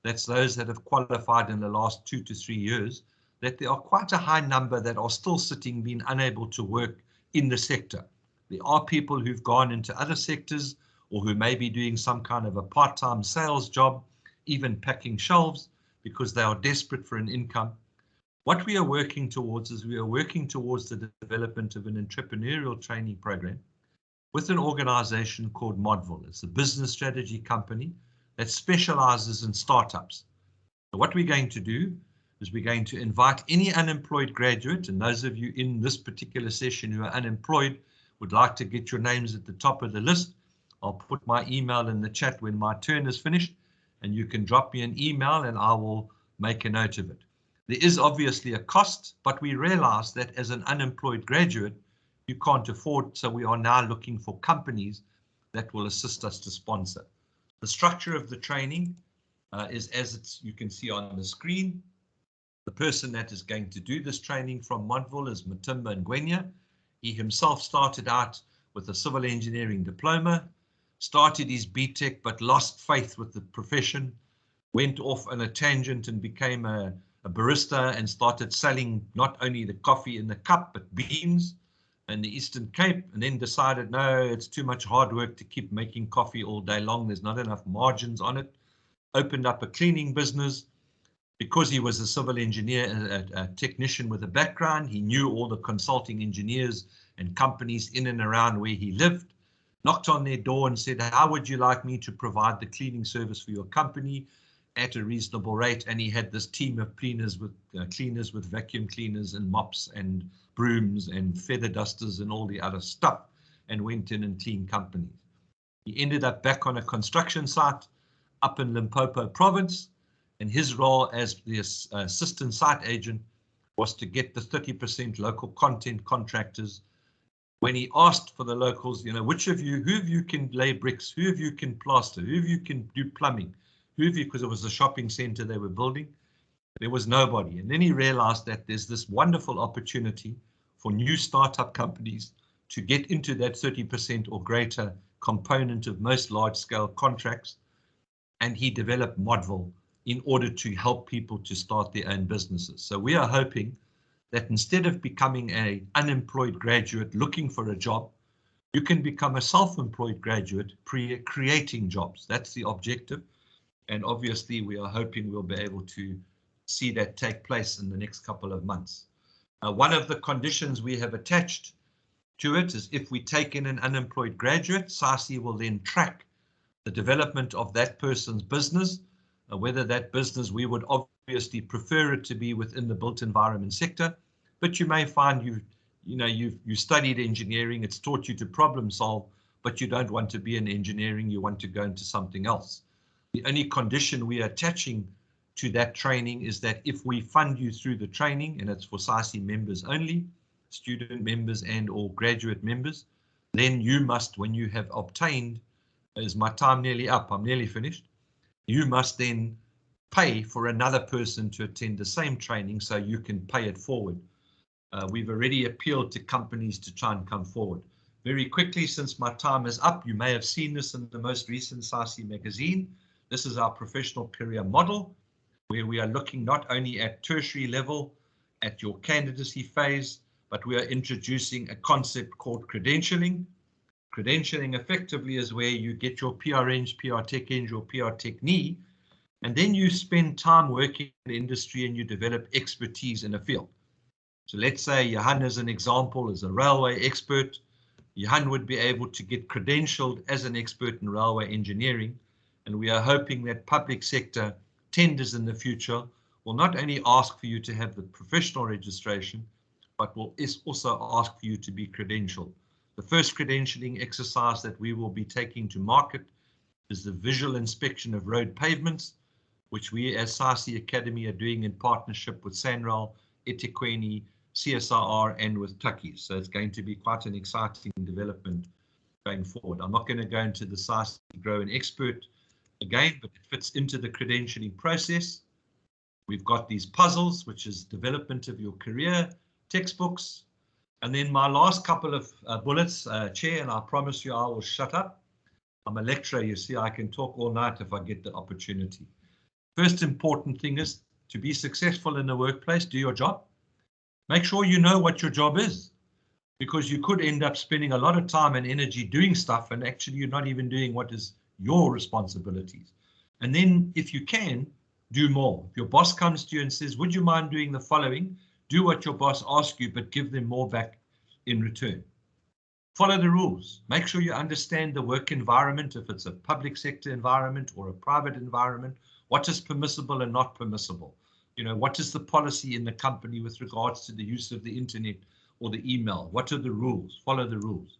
that's those that have qualified in the last 2 to 3 years, that there are quite a high number that are still sitting, being unable to work in the sector. There are people who've gone into other sectors or who may be doing some kind of a part-time sales job, even packing shelves because they are desperate for an income. What we are working towards is we are working towards the development of an entrepreneurial training program with an organization called Modville. It's a business strategy company that specializes in startups. So what we're going to do is we're going to invite any unemployed graduate, and those of you in this particular session who are unemployed would like to get your names at the top of the list. I'll put my email in the chat when my turn is finished, and you can drop me an email and I will make a note of it. There is obviously a cost, but we realize that as an unemployed graduate, you can't afford, so we are now looking for companies that will assist us to sponsor. The structure of the training is as you can see on the screen. The person that is going to do this training from Montville is Matimba Ngwenya. He himself started out with a civil engineering diploma, started his BTEC but lost faith with the profession, went off on a tangent and became a barista and started selling not only the coffee in the cup but beans in the Eastern Cape, and then decided, no, it's too much hard work to keep making coffee all day long. There's not enough margins on it. Opened up a cleaning business. Because he was a civil engineer, a technician with a background, he knew all the consulting engineers and companies in and around where he lived, knocked on their door and said, how would you like me to provide the cleaning service for your company at a reasonable rate? And he had this team of cleaners with vacuum cleaners and mops and brooms and feather dusters and all the other stuff, and went in and cleaned companies. He ended up back on a construction site up in Limpopo province, and his role as the assistant site agent was to get the 30% local content contractors. When he asked for the locals, you know, who of you can lay bricks, who of you can plaster, who of you can do plumbing, who of you, because it was a shopping center they were building, there was nobody. And then he realized that there's this wonderful opportunity for new startup companies to get into that 30% or greater component of most large scale contracts. And he developed Modville in order to help people to start their own businesses. So we are hoping that instead of becoming an unemployed graduate looking for a job, you can become a self-employed graduate creating jobs. That's the objective. And obviously we are hoping we'll be able to see that take place in the next couple of months. One of the conditions we have attached to it is if we take in an unemployed graduate, Sasi will then track the development of that person's business, whether that business, we would obviously prefer it to be within the built environment sector, but you may find you studied engineering, it's taught you to problem solve, but you don't want to be in engineering, you want to go into something else. The only condition we are attaching to that training is that if we fund you through the training, and it's for Sasi members only, student members and or graduate members, then you must, when you have obtained, is my time nearly up, I'm nearly finished, you must then pay for another person to attend the same training so you can pay it forward. We've already appealed to companies to try and come forward. Very quickly, since my time is up, you may have seen this in the most recent Sasi magazine. This is our professional career model, where we are looking not only at tertiary level, at your candidacy phase, but we are introducing a concept called credentialing. Credentialing effectively is where you get your PRN, PR Tech Eng, or PR Technee, and then you spend time working in the industry and you develop expertise in a field. So let's say Johan, as an example, is a railway expert. Johan would be able to get credentialed as an expert in railway engineering, and we are hoping that public sector tenders in the future will not only ask for you to have the professional registration, but will also ask for you to be credentialed. The first credentialing exercise that we will be taking to market is the visual inspection of road pavements, which we as Sasi Academy are doing in partnership with SANRAL, Etiquette, CSIR, and with Tucky. So it's going to be quite an exciting development going forward. I'm not going to go into the Sasi Grow an Expert again, but it fits into the credentialing process. We've got these puzzles, which is development of your career, textbooks, and then my last couple of bullets, Chair, and I promise you I will shut up. I'm a lecturer, you see, I can talk all night if I get the opportunity. First important thing is to be successful in the workplace, do your job. Make sure you know what your job is, because you could end up spending a lot of time and energy doing stuff and actually you're not even doing what is your responsibilities. And then if you can, do more. If your boss comes to you and says, would you mind doing the following? Do what your boss asks you, but give them more back in return. Follow the rules. Make sure you understand the work environment, if it's a public sector environment or a private environment, what is permissible and not permissible. You know, what is the policy in the company with regards to the use of the internet or the email? What are the rules? Follow the rules.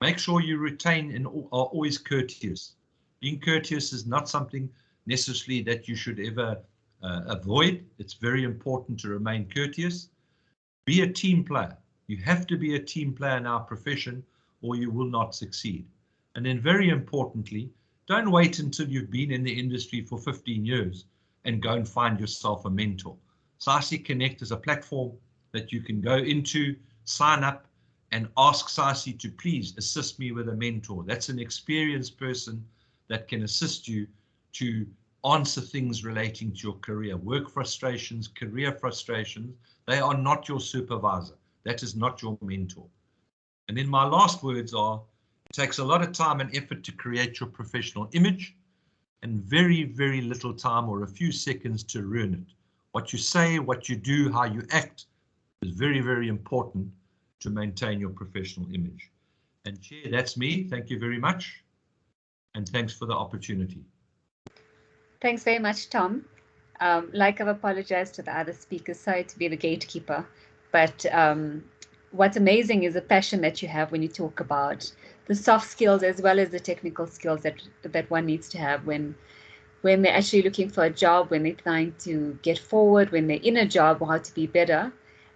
Make sure you retain and are always courteous. Being courteous is not something necessarily that you should ever avoid. It's very important to remain courteous. Be a team player. You have to be a team player in our profession or you will not succeed. And then very importantly, don't wait until you've been in the industry for 15 years and go and find yourself a mentor. SAICE Connect is a platform that you can go into, sign up, and ask SAICE to please assist me with a mentor. That's an experienced person that can assist you to answer things relating to your career, work frustrations, career frustrations. They are not your supervisor. That is not your mentor. And then my last words are, it takes a lot of time and effort to create your professional image and very, very little time or a few seconds to ruin it. What you say, what you do, how you act is very, very important to maintain your professional image. And Chair, that's me. Thank you very much. And thanks for the opportunity. Thanks very much, Tom. Like I've apologized to the other speakers, sorry to be the gatekeeper, but what's amazing is the passion that you have when you talk about the soft skills as well as the technical skills that one needs to have when they're actually looking for a job, when they're trying to get forward, when they're in a job, how to be better.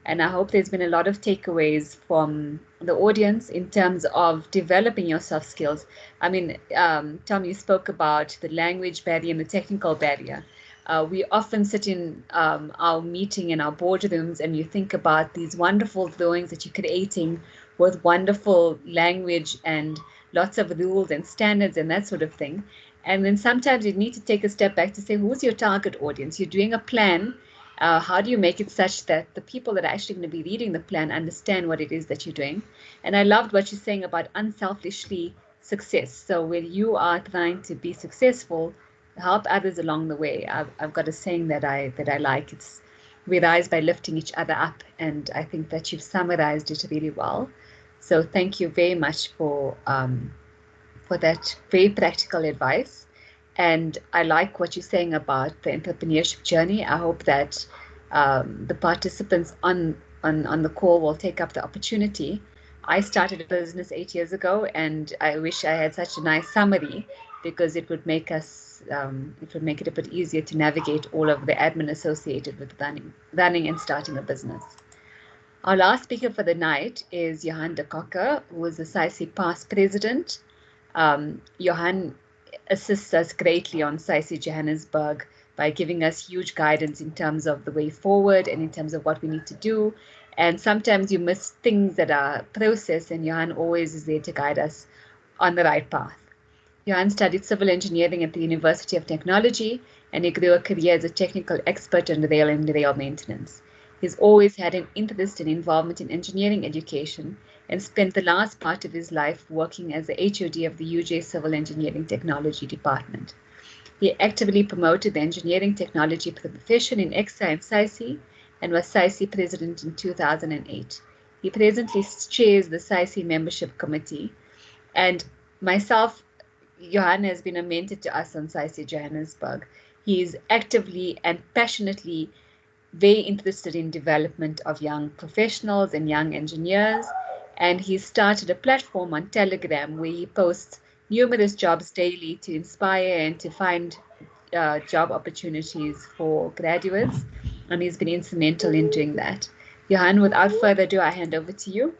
And I hope there's been a lot of takeaways from the audience in terms of developing your soft skills. I mean, Tom, you spoke about the language barrier and the technical barrier. We often sit in our meeting in our boardrooms and you think about these wonderful drawings that you're creating with wonderful language and lots of rules and standards and that sort of thing. And then sometimes you need to take a step back to say, who's your target audience? You're doing a plan. How do you make it such that the people that are actually going to be reading the plan understand what it is that you're doing? And I loved what you're saying about unselfishly success. So when you are trying to be successful, help others along the way. I've got a saying that I like. It's we rise by lifting each other up. And I think that you've summarized it really well. So thank you very much for that very practical advice. And I like what you're saying about the entrepreneurship journey. I hope that the participants on the call will take up the opportunity. I started a business 8 years ago, and I wish I had such a nice summary because it would make us it a bit easier to navigate all of the admin associated with running and starting a business. Our last speaker for the night is Johan De Cocker, who is the SAICE past president. Johan assists us greatly on SAICE Johannesburg by giving us huge guidance in terms of the way forward and in terms of what we need to do. And sometimes you miss things that are processed, and Johan always is there to guide us on the right path. Johan studied civil engineering at the University of Technology, and he grew a career as a technical expert on rail and rail maintenance. He's always had an interest and involvement in engineering education and spent the last part of his life working as the HOD of the UJ Civil Engineering Technology Department. He actively promoted the engineering technology profession in EXA and SAICE and was SAICE president in 2008. He presently chairs the SAICE membership committee, and myself, Johan has been a mentor to us on SAICE Johannesburg. He is actively and passionately very interested in development of young professionals and young engineers. And he started a platform on Telegram where he posts numerous jobs daily to inspire and to find job opportunities for graduates. And he's been instrumental in doing that. Johan, without further ado, I hand over to you.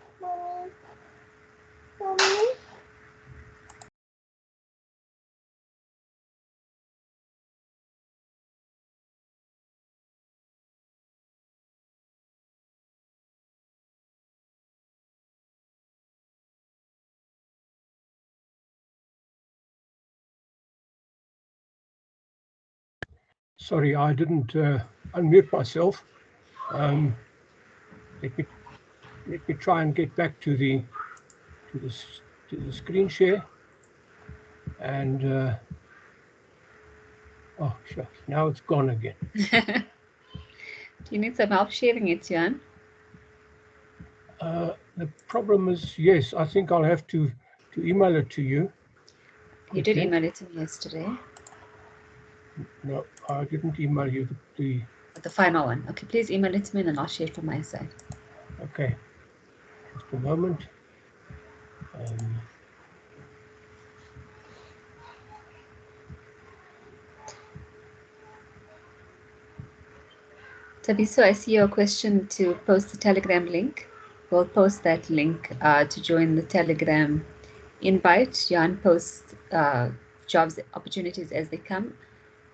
Sorry, I didn't unmute myself. Let me try and get back to the screen share. And oh shucks, now it's gone again. Do you need some help sharing it, Johan? The problem is, yes, I think I'll have to email it to you. You did email it to me yesterday. No, I didn't email you The final one. Okay, please email it to me and then I'll share it from my side. Okay, just a moment. Tabiso, I see your question to post the Telegram link. We'll post that link to join the Telegram invite. Johan posts jobs opportunities as they come,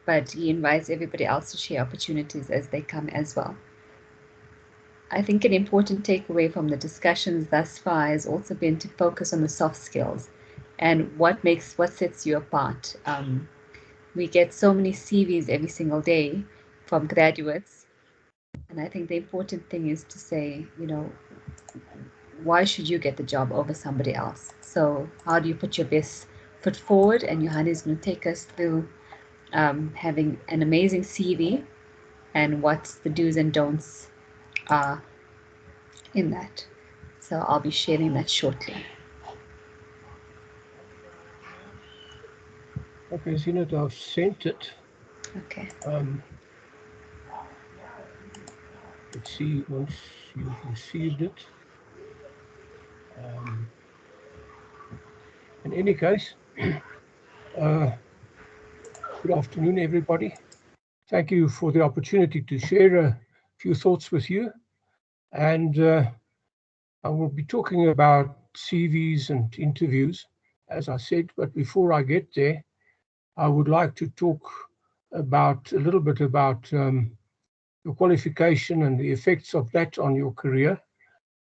but he invites everybody else to share opportunities as they come as well. I think an important takeaway from the discussions thus far has also been to focus on the soft skills and what sets you apart. We get so many CVs every single day from graduates, and I think the important thing is to say, you know, why should you get the job over somebody else? So how do you put your best foot forward? And Johan is going to take us through having an amazing CV and what's the do's and don'ts in that. So I'll be sharing that shortly. Okay, Zinat, I've sent it. Okay. Let's see once you've received it. In any case, good afternoon, everybody. Thank you for the opportunity to share a few thoughts with you. And I will be talking about CVs and interviews, as I said, but before I get there, I would like to talk about a little bit about your qualification and the effects of that on your career.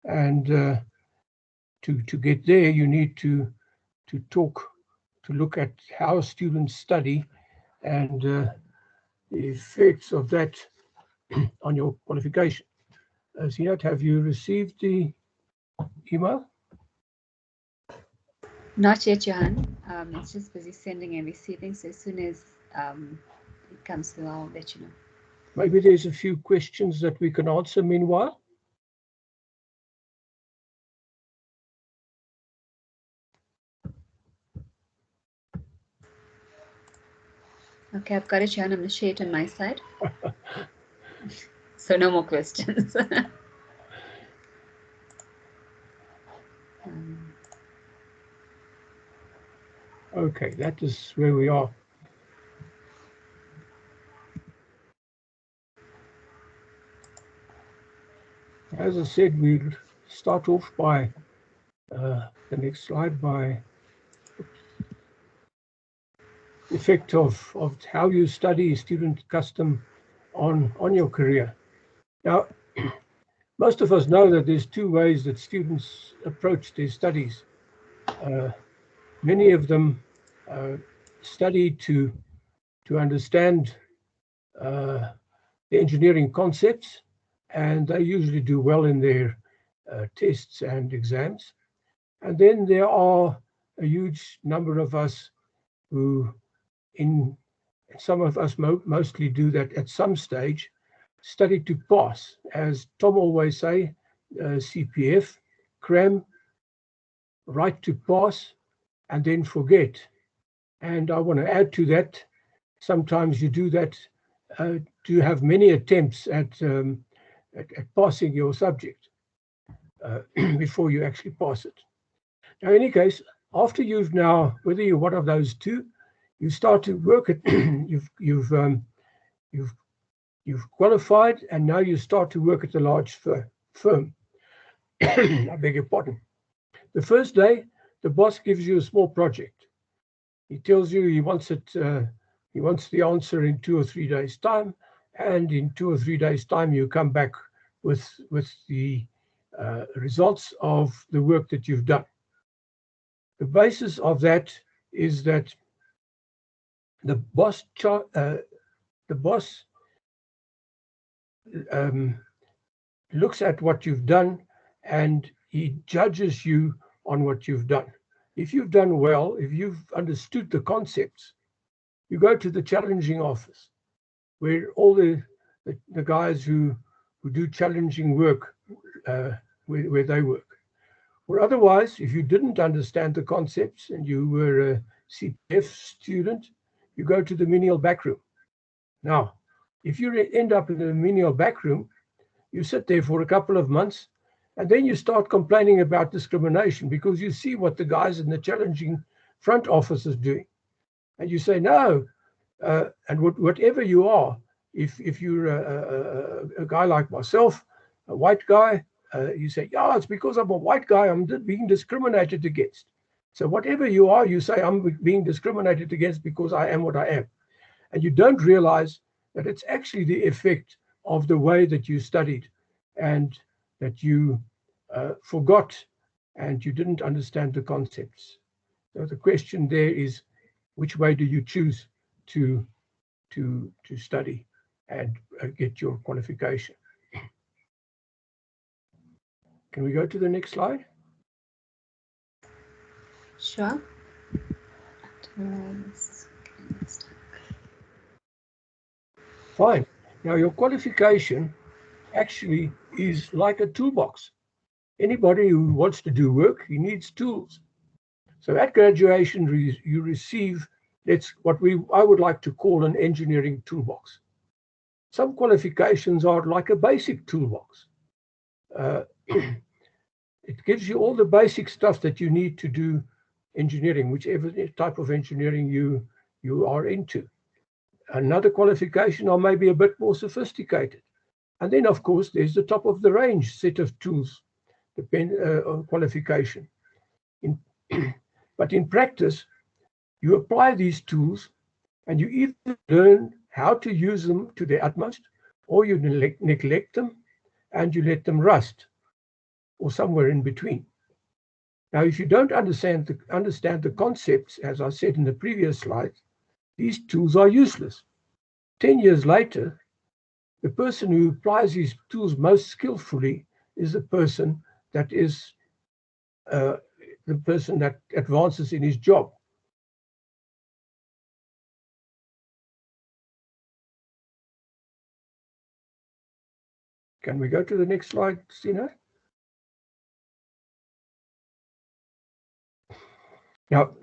And to get there, you need to look at how students study and the effects of that on your qualification. Zinat, have you received the email? Not yet, Johan. It's just busy sending and receiving. So as soon as it comes through, I'll let you know. Maybe there's a few questions that we can answer meanwhile. Okay, I've got it, Johan. I'm going to share it on my side. So no more questions. Okay, that is where we are. As I said, we'll start off by the next slide by the effect of how you study student custom on your career. Now, most of us know that there's two ways that students approach their studies. Many of them study to understand the engineering concepts, and they usually do well in their tests and exams. And then there are a huge number of us who, some of us mostly do that at some stage, study to pass. As Tom always say, CPF, cram, write to pass, and then forget. And I want to add to that, sometimes you do that to have many attempts at passing your subject before you actually pass it. Now, in any case, after you've now, whether you're one of those two, you start to work at you've qualified, and now you start to work at a large firm. I beg your pardon. The first day, the boss gives you a small project. He tells you he wants it. He wants the answer in 2 or 3 days' time, and in 2 or 3 days' time, you come back with the results of the work that you've done. The basis of that is that the boss looks at what you've done, and he judges you on what you've done. If you've done well, if you've understood the concepts, you go to the challenging office, where all the guys who do challenging work, where they work. Or otherwise, if you didn't understand the concepts and you were a CPF student, you go to the menial backroom. Now, if you end up in the menial backroom, you sit there for a couple of months, and then you start complaining about discrimination because you see what the guys in the challenging front office is doing. And you say, no, and whatever you are, If you're a guy like myself, a white guy, you say, yeah, it's because I'm a white guy, I'm being discriminated against. So whatever you are, you say, I'm being discriminated against because I am what I am. And you don't realize that it's actually the effect of the way that you studied and that you forgot and you didn't understand the concepts. So the question there is, which way do you choose to study and get your qualification? Can we go to the next slide? Sure. Fine. Now your qualification actually is like a toolbox. Anybody who wants to do work, he needs tools. So at graduation, you receive what I would like to call an engineering toolbox. Some qualifications are like a basic toolbox. It gives you all the basic stuff that you need to do engineering, whichever type of engineering you are into. Another qualification are maybe a bit more sophisticated. And then, of course, there's the top of the range set of tools, qualification. But in practice, you apply these tools and you either learn how to use them to their utmost, or you neglect them and you let them rust, or somewhere in between. Now, if you don't understand the concepts, as I said in the previous slide, these tools are useless. 10 years later, the person who applies these tools most skillfully is the person that advances in his job. Can we go to the next slide, Stina? Now,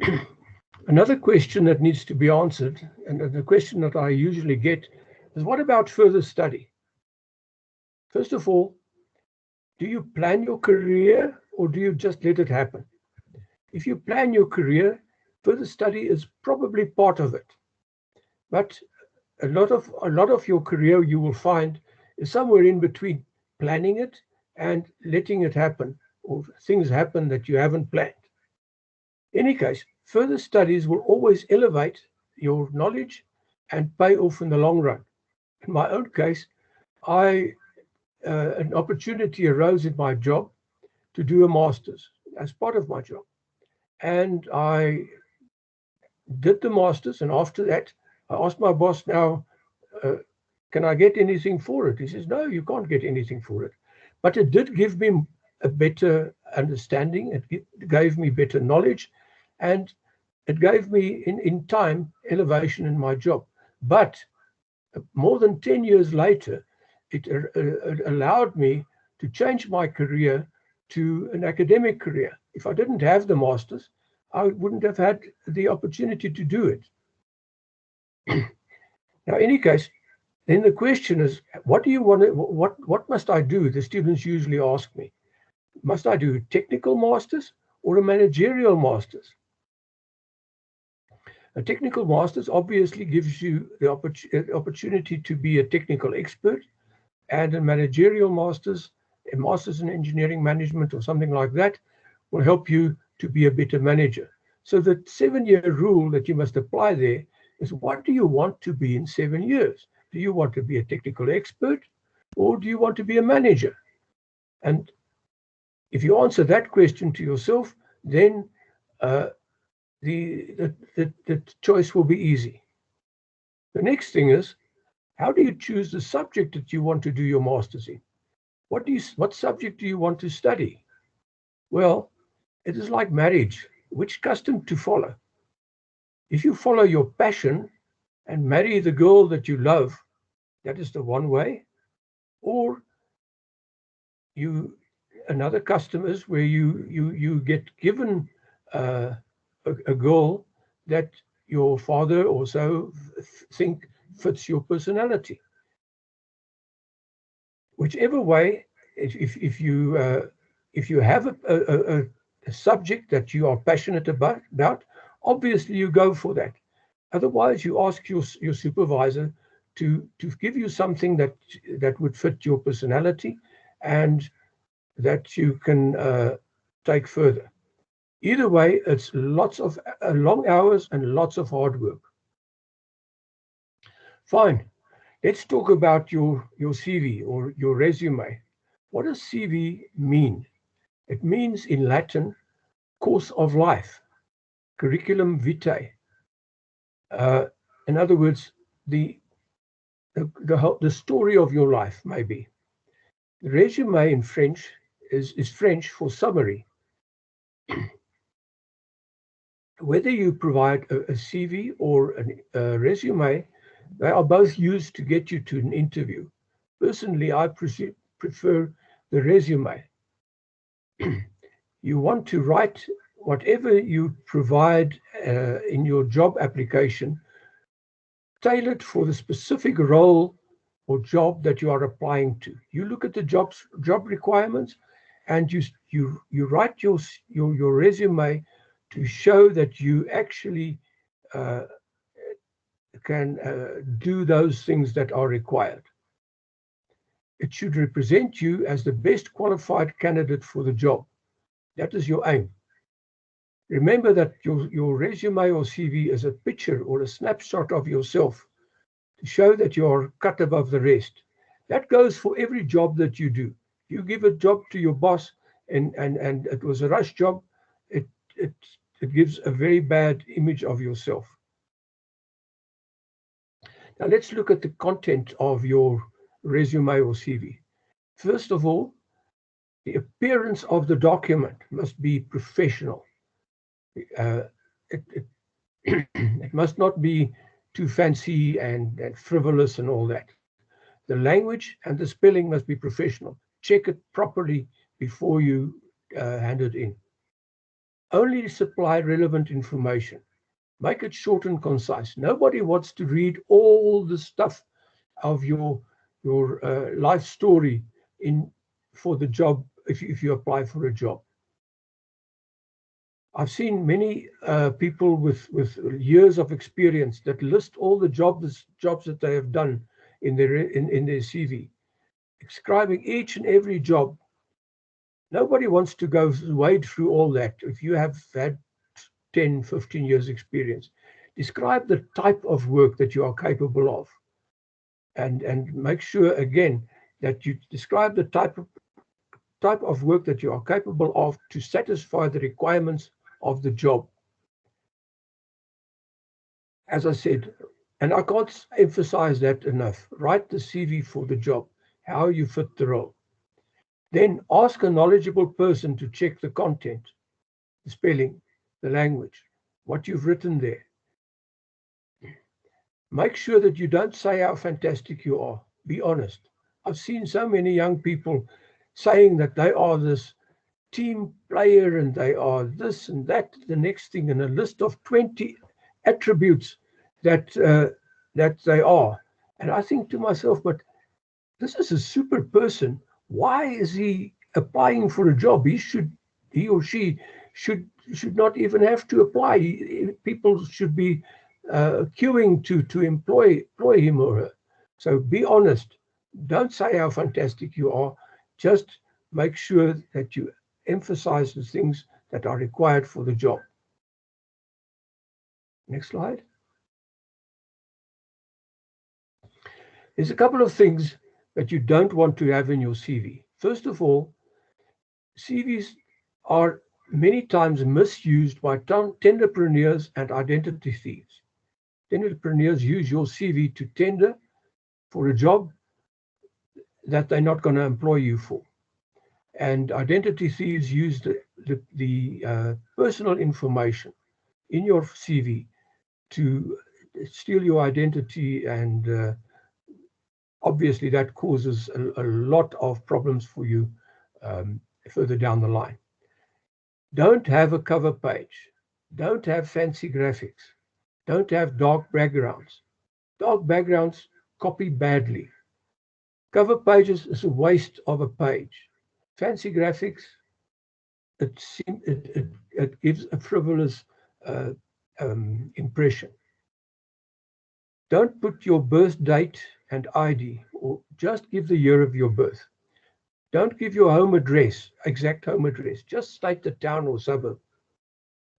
another question that needs to be answered, and the question that I usually get, is what about further study? First of all, do you plan your career or do you just let it happen? If you plan your career, further study is probably part of it. But a lot of your career, you will find, is somewhere in between planning it and letting it happen, or things happen that you haven't planned. In any case, further studies will always elevate your knowledge and pay off in the long run. In my own case, an opportunity arose in my job to do a master's as part of my job. And I did the master's, and after that, I asked my boss, now, can I get anything for it? He says, no, you can't get anything for it. But it did give me a better understanding. It gave me better knowledge, and it gave me, in time, elevation in my job. But more than 10 years later, it allowed me to change my career to an academic career. If I didn't have the master's, I wouldn't have had the opportunity to do it. Now, in any case, then the question is, what do you want to, what must I do? The students usually ask me, must I do a technical master's or a managerial master's? A technical master's obviously gives you the opportunity to be a technical expert, and a managerial master's, a master's in engineering management or something like that, will help you to be a better manager. So the 7-year rule that you must apply there is, what do you want to be in 7 years? Do you want to be a technical expert, or do you want to be a manager? And if you answer that question to yourself, then the choice will be easy. The next thing is, how do you choose the subject that you want to do your master's in? What subject do you want to study? Well, it is like marriage. Which custom to follow? If you follow your passion and marry the girl that you love, that is the one way. Or another custom is where you get given a girl that your father also think fits your personality. Whichever way, if you have a subject that you are passionate about, obviously you go for that. Otherwise, you ask your supervisor to give you something that would fit your personality and that you can take further. Either way, it's lots of long hours and lots of hard work. Fine. Let's talk about your CV or your resume. What does CV mean? It means in Latin, course of life, curriculum vitae. In other words, the story of your life, maybe. The resume in French is French for summary. Whether you provide a CV or a resume, they are both used to get you to an interview. Personally, I prefer the resume. You want to write whatever you provide in your job application, tailored for the specific role or job that you are applying to. You look at the job requirements, and you write your resume to show that you actually can do those things that are required. It should represent you as the best qualified candidate for the job. That is your aim. Remember that your resume or CV is a picture or a snapshot of yourself to show that you are cut above the rest. That goes for every job that you do. You give a job to your boss and it was a rush job, it gives a very bad image of yourself. Now let's look at the content of your resume or CV. First of all, the appearance of the document must be professional. It must not be too fancy and frivolous and all that. The language and the spelling must be professional. Check it properly before you hand it in. Only supply relevant information. Make it short and concise. Nobody wants to read all the stuff of your life story for the job if you apply for a job. I've seen many people with years of experience that list all the jobs that they have done in their CV, describing each and every job. Nobody wants to go wade through all that. If you have had 10, 15 years experience, describe the type of work that you are capable of, and make sure again that you describe the type of work that you are capable of to satisfy the requirements of the job. As I said, and I can't emphasize that enough, write the CV for the job, how you fit the role. Then ask a knowledgeable person to check the content, the spelling, the language, what you've written there. Make sure that you don't say how fantastic you are. Be honest. I've seen so many young people saying that they are this team player and they are this and that, the next thing, and a list of 20 attributes that they are. And I think to myself, but this is a super person. Why is he applying for a job? He or she should not even have to apply. People should be queuing to employ him or her. So be honest. Don't say how fantastic you are. Just make sure that you emphasize the things that are required for the job. Next slide. There's a couple of things that you don't want to have in your CV. First of all, CVs are many times misused by tenderpreneurs and identity thieves. Tenderpreneurs use your CV to tender for a job that they're not going to employ you for. And identity thieves use the personal information in your CV to steal your identity, and obviously that causes a lot of problems for you further down the line. Don't have a cover page. Don't have fancy graphics. Don't have dark backgrounds. Dark backgrounds copy badly. Cover pages is a waste of a page. Fancy graphics, it gives a frivolous impression. Don't put your birth date and ID, or just give the year of your birth. Don't give your home address, exact home address. Just state the town or suburb.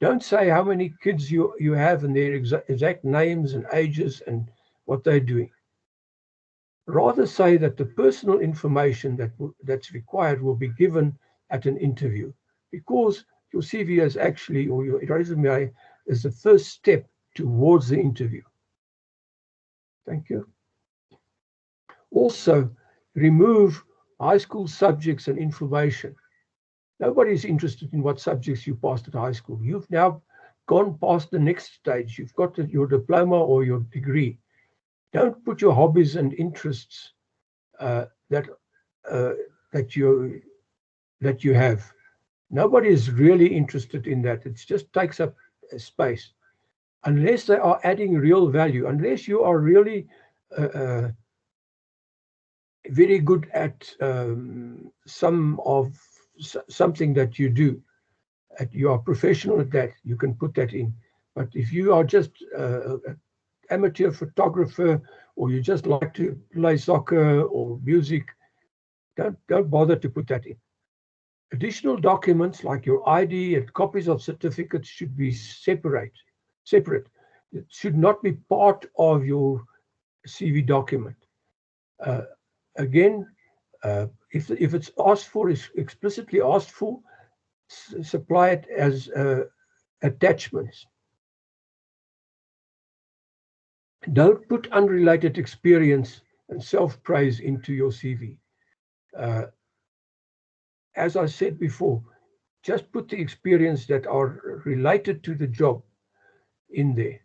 Don't say how many kids you have and their exact names and ages and what they're doing. Rather say that the personal information that's required will be given at an interview, because your CV is actually, or your resume is the first step towards the interview. Thank you. Also, remove high school subjects and information. Nobody's interested in what subjects you passed at high school. You've now gone past the next stage. You've got your diploma or your degree. Don't put your hobbies and interests that you have. Nobody is really interested in that. It just takes up space. Unless they are adding real value, unless you are really very good at something that you do, you are professional at that, you can put that in. But if you are just an amateur photographer, or you just like to play soccer or music, don't bother to put that in. Additional documents like your ID and copies of certificates should be separate. It should not be part of your CV document. Again, if it's asked for, is explicitly asked for, supply it as attachments. Don't put unrelated experience and self-praise into your CV. As I said before, just put the experience that are related to the job in there.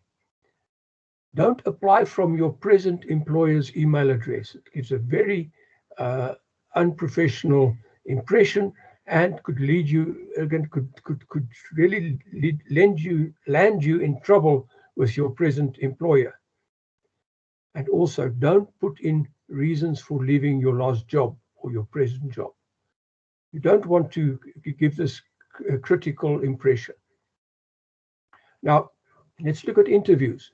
Don't apply from your present employer's email address. It gives a very unprofessional impression and could lead you, again, could really land you in trouble with your present employer. And also, don't put in reasons for leaving your last job or your present job. You don't want to give this critical impression. Now, let's look at interviews.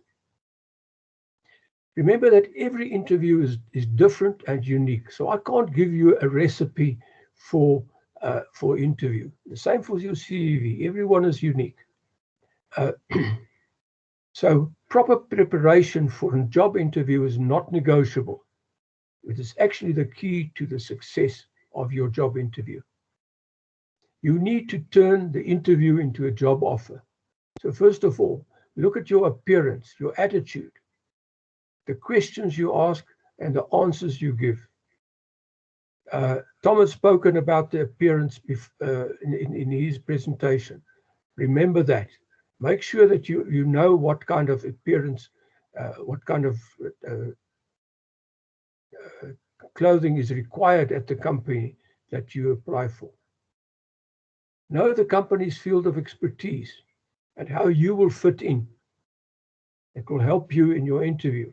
Remember that every interview is different and unique. So I can't give you a recipe for interview. The same for your CV. Everyone is unique. So proper preparation for a job interview is not negotiable. It is actually the key to the success of your job interview. You need to turn the interview into a job offer. So first of all, look at your appearance, your attitude, the questions you ask, and the answers you give. Tom has spoken about the appearance in his presentation. Remember that. Make sure that you know what kind of appearance, what kind of clothing is required at the company that you apply for. Know the company's field of expertise and how you will fit in. It will help you in your interview.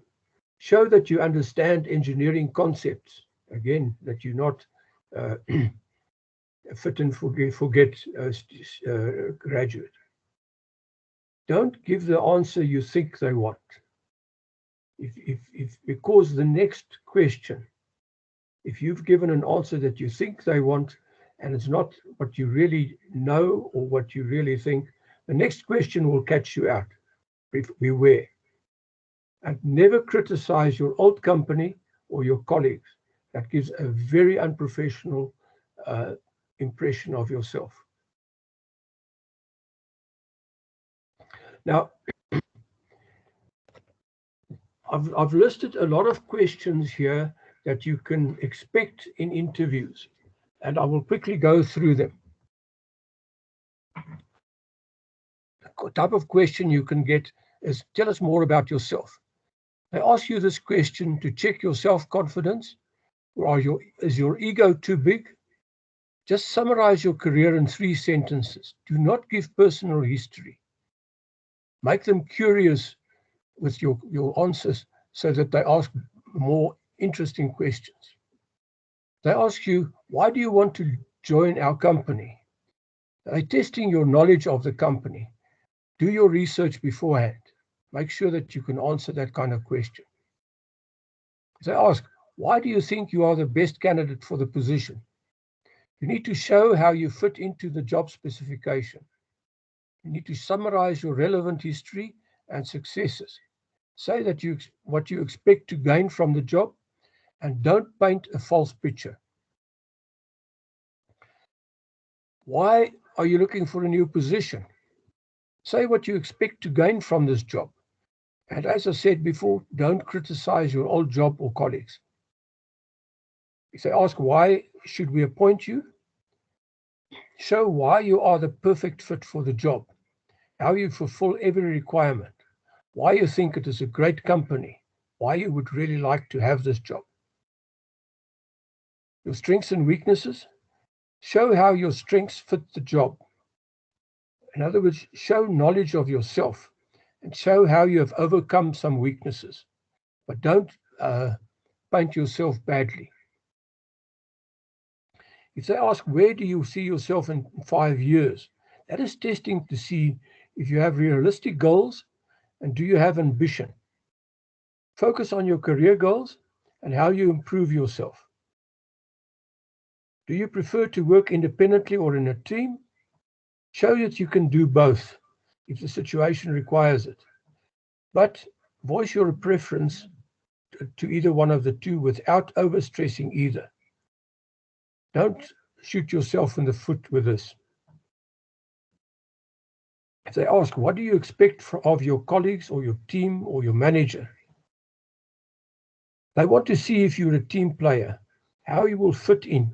Show that you understand engineering concepts. Again, that you're not fit and forget graduate. Don't give the answer you think they want. Because the next question, if you've given an answer that you think they want and it's not what you really know or what you really think, the next question will catch you out. Beware. And never criticize your old company or your colleagues. That gives a very unprofessional impression of yourself. Now, I've listed a lot of questions here that you can expect in interviews, and I will quickly go through them. The type of question you can get is, tell us more about yourself. They ask you this question to check your self-confidence, or is your ego too big? Just summarize your career in 3 sentences. Do not give personal history. Make them curious with your answers so that they ask more interesting questions. They ask you, why do you want to join our company? They're testing your knowledge of the company. Do your research beforehand. Make sure that you can answer that kind of question. If they ask, why do you think you are the best candidate for the position? You need to show how you fit into the job specification. You need to summarize your relevant history and successes. Say that what you expect to gain from the job, and don't paint a false picture. Why are you looking for a new position? Say what you expect to gain from this job. And as I said before, don't criticize your old job or colleagues. If they ask, why should we appoint you? Show why you are the perfect fit for the job, how you fulfill every requirement, why you think it is a great company, why you would really like to have this job. Your strengths and weaknesses. Show how your strengths fit the job. In other words, show knowledge of yourself and show how you have overcome some weaknesses. But don't paint yourself badly. If they ask, where do you see yourself in 5 years? That is testing to see if you have realistic goals and do you have ambition. Focus on your career goals and how you improve yourself. Do you prefer to work independently or in a team? Show that you can do both if the situation requires it. But voice your preference to either one of the two without overstressing either. Don't shoot yourself in the foot with this. If they ask, what do you expect of your colleagues or your team or your manager? They want to see if you're a team player, how you will fit in.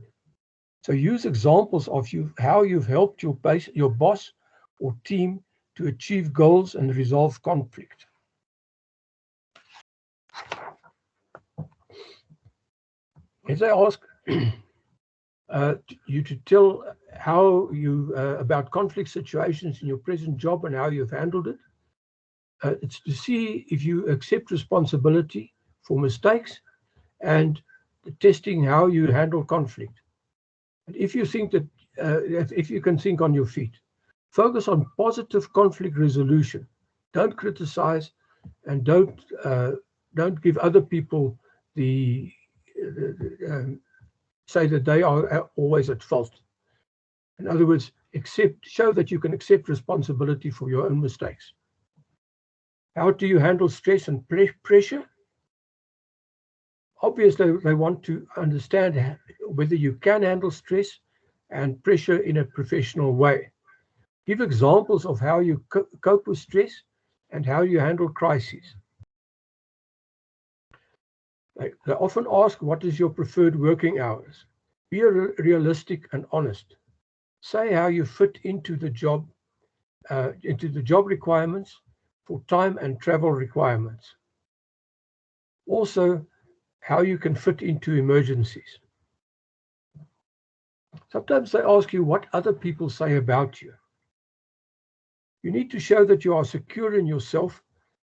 So use examples of how you've helped your boss or team to achieve goals and resolve conflict. If they ask you to tell how you about conflict situations in your present job and how you've handled it, it's to see if you accept responsibility for mistakes and testing how you handle conflict. And if you think that if you can think on your feet, focus on positive conflict resolution. Don't criticize and don't give other people the say that they are always at fault. In other words, show that you can accept responsibility for your own mistakes. How do you handle stress and pressure? Obviously, they want to understand whether you can handle stress and pressure in a professional way. Give examples of how you cope with stress and how you handle crises. They often ask, what is your preferred working hours? Be realistic and honest. Say how you fit into the job requirements for time and travel requirements. Also, how you can fit into emergencies. Sometimes they ask you what other people say about you. You need to show that you are secure in yourself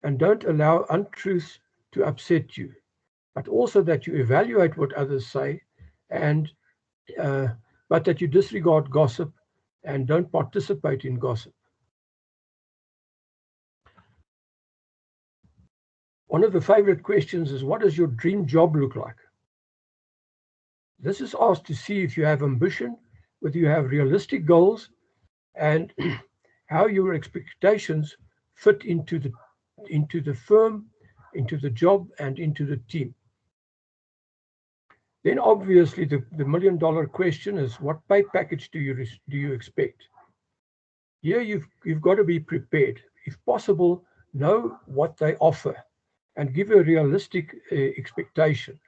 and don't allow untruths to upset you, but also that you evaluate what others say, and but that you disregard gossip and don't participate in gossip. One of the favorite questions is, what does your dream job look like? This is asked to see if you have ambition, whether you have realistic goals, and how your expectations fit into the firm, into the job, and into the team. Then obviously the $1 million question is, what pay package do you expect? Here you've got to be prepared. If possible, know what they offer and give a realistic expectation.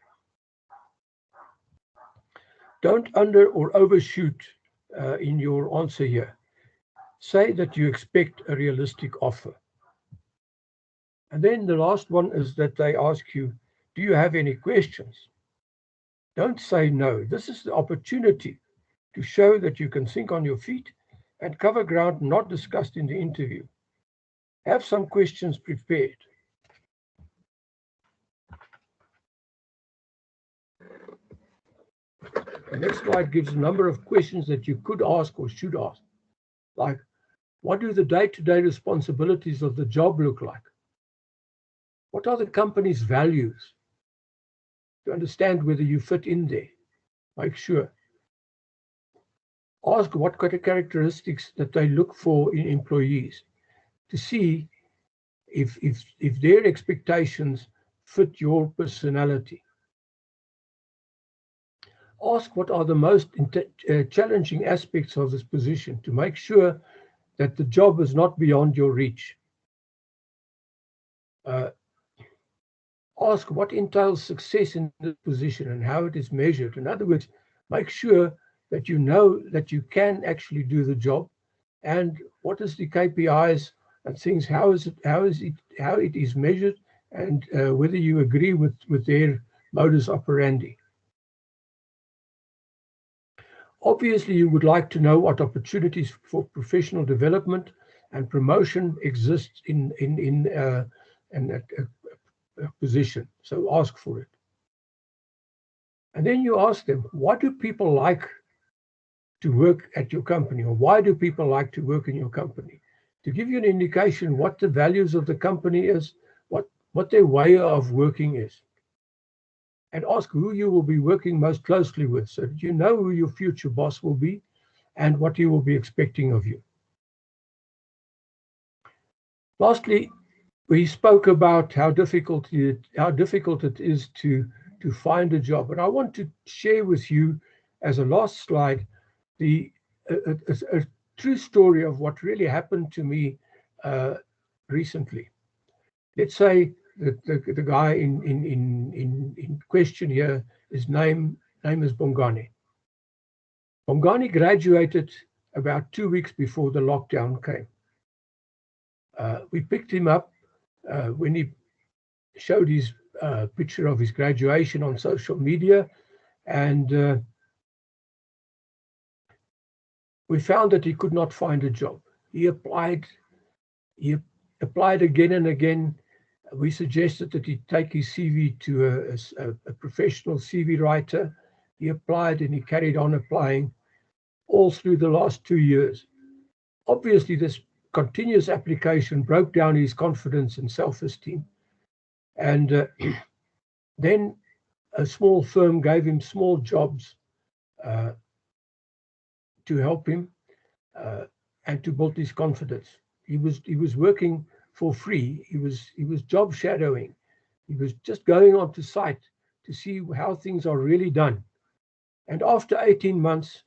Don't under or overshoot in your answer here. Say that you expect a realistic offer. And then the last one is that they ask you, do you have any questions? Don't say no. This is the opportunity to show that you can think on your feet and cover ground not discussed in the interview. Have some questions prepared. The next slide gives a number of questions that you could ask or should ask, like, what do the day-to-day responsibilities of the job look like? What are the company's values? to understand whether you fit in there. Make sure. Ask what kind of characteristics that they look for in employees to see if their expectations fit your personality. Ask what are the most challenging aspects of this position to make sure that the job is not beyond your reach. Ask what entails success in this position and how it is measured. In other words, make sure that you know that you can actually do the job, and what is the KPIs and things, how it is measured, and whether you agree with their modus operandi. Obviously, you would like to know what opportunities for professional development and promotion exist in a position. So ask for it. And then you ask them, what do people like to work at your company, or why do people like to work in your company? To give you an indication what the values of the company is, what their way of working is. And ask who you will be working most closely with, so that you know who your future boss will be and what he will be expecting of you. Lastly, we spoke about how difficult it is to find a job. And I want to share with you, as a last slide, a true story of what really happened to me recently. Let's say that the guy in question here, his name is Bongani. Bongani graduated about 2 weeks before the lockdown came. We picked him up when he showed his picture of his graduation on social media, and we found that he could not find a job. He applied again and again. We suggested that he take his CV to a professional CV writer. He applied and he carried on applying all through the last 2 years. Obviously, this continuous application broke down his confidence and self-esteem. And then a small firm gave him small jobs to help him and to build his confidence. He was working for free. He was job shadowing. He was just going onto site to see how things are really done. And after 18 months,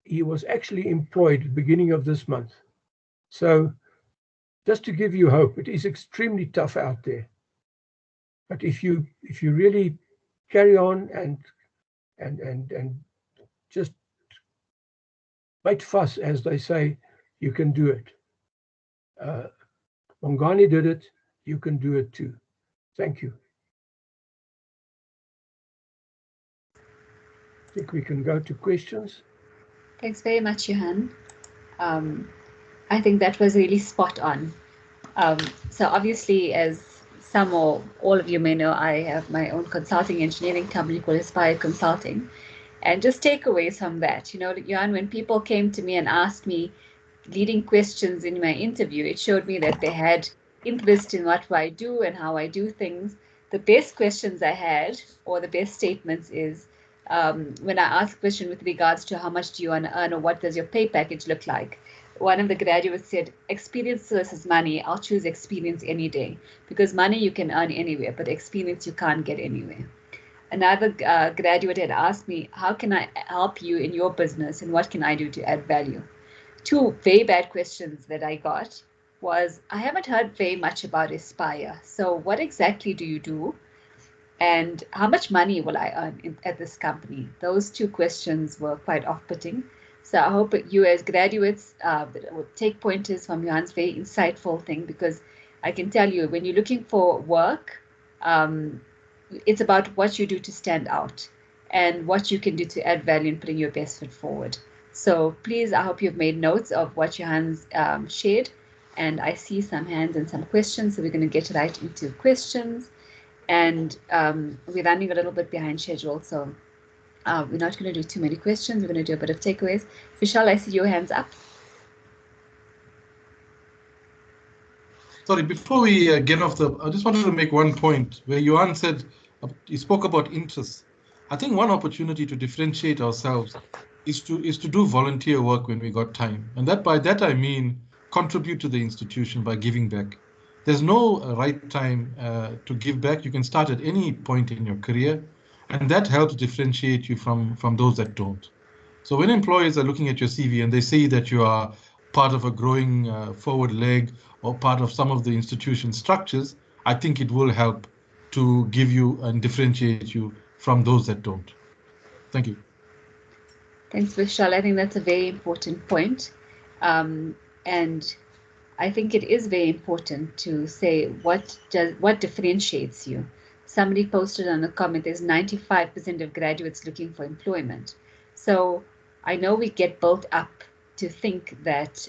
he was actually employed at the beginning of this month. So just to give you hope, it is extremely tough out there. But if you really carry on and just make fuss, as they say, you can do it. Bongani did it. You can do it too. Thank you. I think we can go to questions. Thanks very much, Johan. I think that was really spot on. So obviously, as some or all of you may know, I have my own consulting engineering company called Aspire Consulting. And just takeaways from that, Johan, when people came to me and asked me leading questions in my interview, it showed me that they had interest in what I do and how I do things. The best questions I had, or the best statements, is when I asked a question with regards to how much do you want to earn, or what does your pay package look like. One of the graduates said, experience versus money, I'll choose experience any day, because money you can earn anywhere, but experience you can't get anywhere. Another graduate had asked me, how can I help you in your business and what can I do to add value? Two very bad questions that I got was, I haven't heard very much about Aspire. So what exactly do you do? And how much money will I earn at this company? Those two questions were quite off-putting. So I hope you as graduates will take pointers from Johan's very insightful thing, because I can tell you, when you're looking for work, it's about what you do to stand out and what you can do to add value and putting your best foot forward. So please, I hope you've made notes of what Johan's shared. And I see some hands and some questions, so we're going to get right into questions. And we're running a little bit behind schedule, so we're not going to do too many questions. We're going to do a bit of takeaways. Vishal, I see your hands up. Sorry, before we get off I just wanted to make one point where Johan said, he spoke about interests. I think one opportunity to differentiate ourselves is to do volunteer work when we got time. And by that I mean contribute to the institution by giving back. There's no right time to give back. You can start at any point in your career, and that helps differentiate you from those that don't. So when employers are looking at your CV and they see that you are part of a growing forward leg or part of some of the institution structures, I think it will help to give you and differentiate you from those that don't. Thank you. Thanks, Vishal. I think that's a very important point. And I think it is very important to say what differentiates you. Somebody posted on a comment, there's 95% of graduates looking for employment. So I know we get built up to think that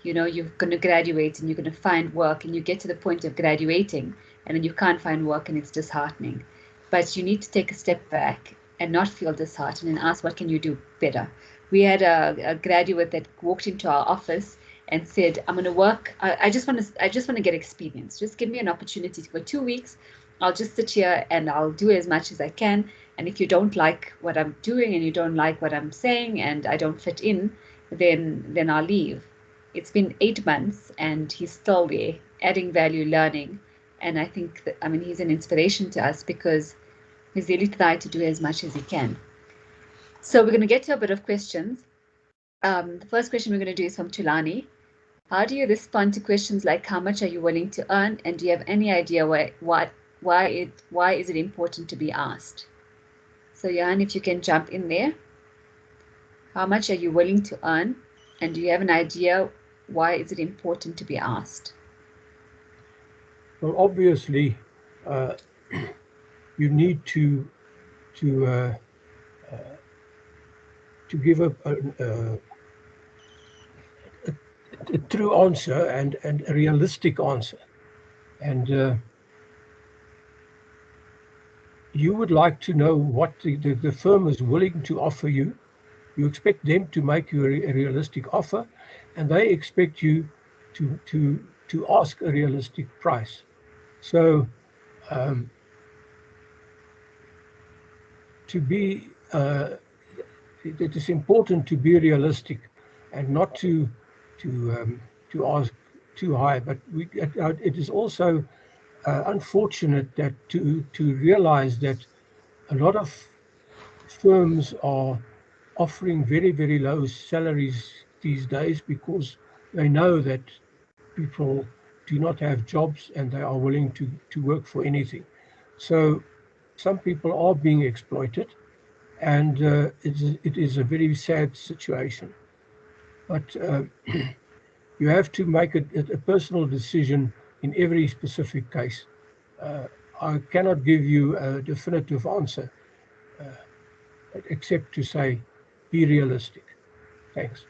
you're going to graduate and you're going to find work, and you get to the point of graduating and then you can't find work and it's disheartening. But you need to take a step back and not feel disheartened and ask, what can you do better? We had a graduate that walked into our office and said, I'm going to work. I just want to get experience. Just give me an opportunity for 2 weeks. I'll just sit here and I'll do as much as I can. And if you don't like what I'm doing and you don't like what I'm saying and I don't fit in, then I'll leave. It's been 8 months and he's still there, adding value, learning. And I think that, he's an inspiration to us because he's really tried to do as much as he can. So we're going to get to a bit of questions. The first question we're going to do is from Tulani. How do you respond to questions like how much are you willing to earn, and do you have any idea why is it important to be asked? So Johan, if you can jump in there. How much are you willing to earn, and do you have an idea why is it important to be asked? Well, obviously, you need to give a true answer and a realistic answer. And you would like to know what the firm is willing to offer you. You expect them to make you a realistic offer, and they expect you to ask a realistic price. So it is important to be realistic and not to ask too high. But it is also unfortunate that to realize that a lot of firms are offering very, very low salaries these days because they know that people do not have jobs and they are willing to work for anything. So some people are being exploited, and it is a very sad situation. But you have to make a personal decision in every specific case. I cannot give you a definitive answer, except to say, be realistic. Thanks.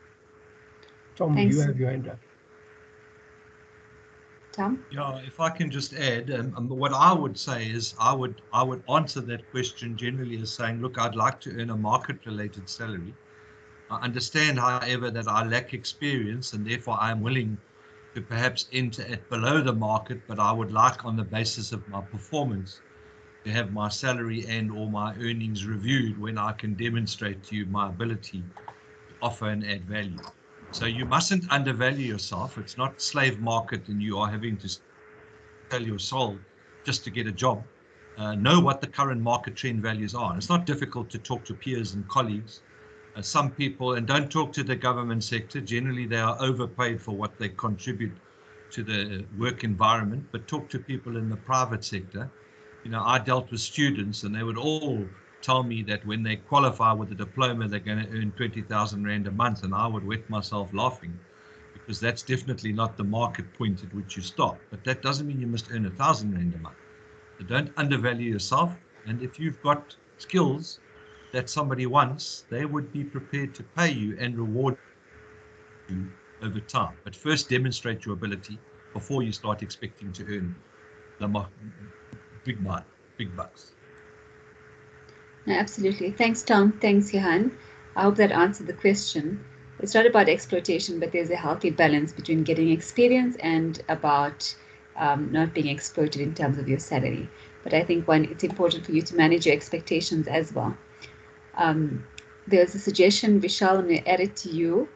Tom, Thanks. you have your hand up. Tom? Yeah, if I can just add, what I would say is I would answer that question generally as saying, look, I'd like to earn a market-related salary. I understand, however, that I lack experience and therefore I'm willing to perhaps enter at below the market, but I would like, on the basis of my performance, to have my salary and or my earnings reviewed when I can demonstrate to you my ability to offer and add value. So you mustn't undervalue yourself. It's not slave market and you are having to sell your soul just to get a job. Know what the current market trend values are. And it's not difficult to talk to peers and colleagues. Some people, and don't talk to the government sector, generally they are overpaid for what they contribute to the work environment, but talk to people in the private sector. I dealt with students and they would all tell me that when they qualify with a diploma, they're going to earn 20,000 Rand a month. And I would wet myself laughing because that's definitely not the market point at which you start. But that doesn't mean you must earn 1,000 Rand a month. So don't undervalue yourself. And if you've got skills that somebody wants, they would be prepared to pay you and reward you over time. But first demonstrate your ability before you start expecting to earn the big bucks. No, absolutely. Thanks, Tom. Thanks, Johan. I hope that answered the question. it's not about exploitation, but there's a healthy balance between getting experience and about not being exploited in terms of your salary. But I think it's important for you to manage your expectations as well. There's a suggestion, Vishal, I'm going to add it to you.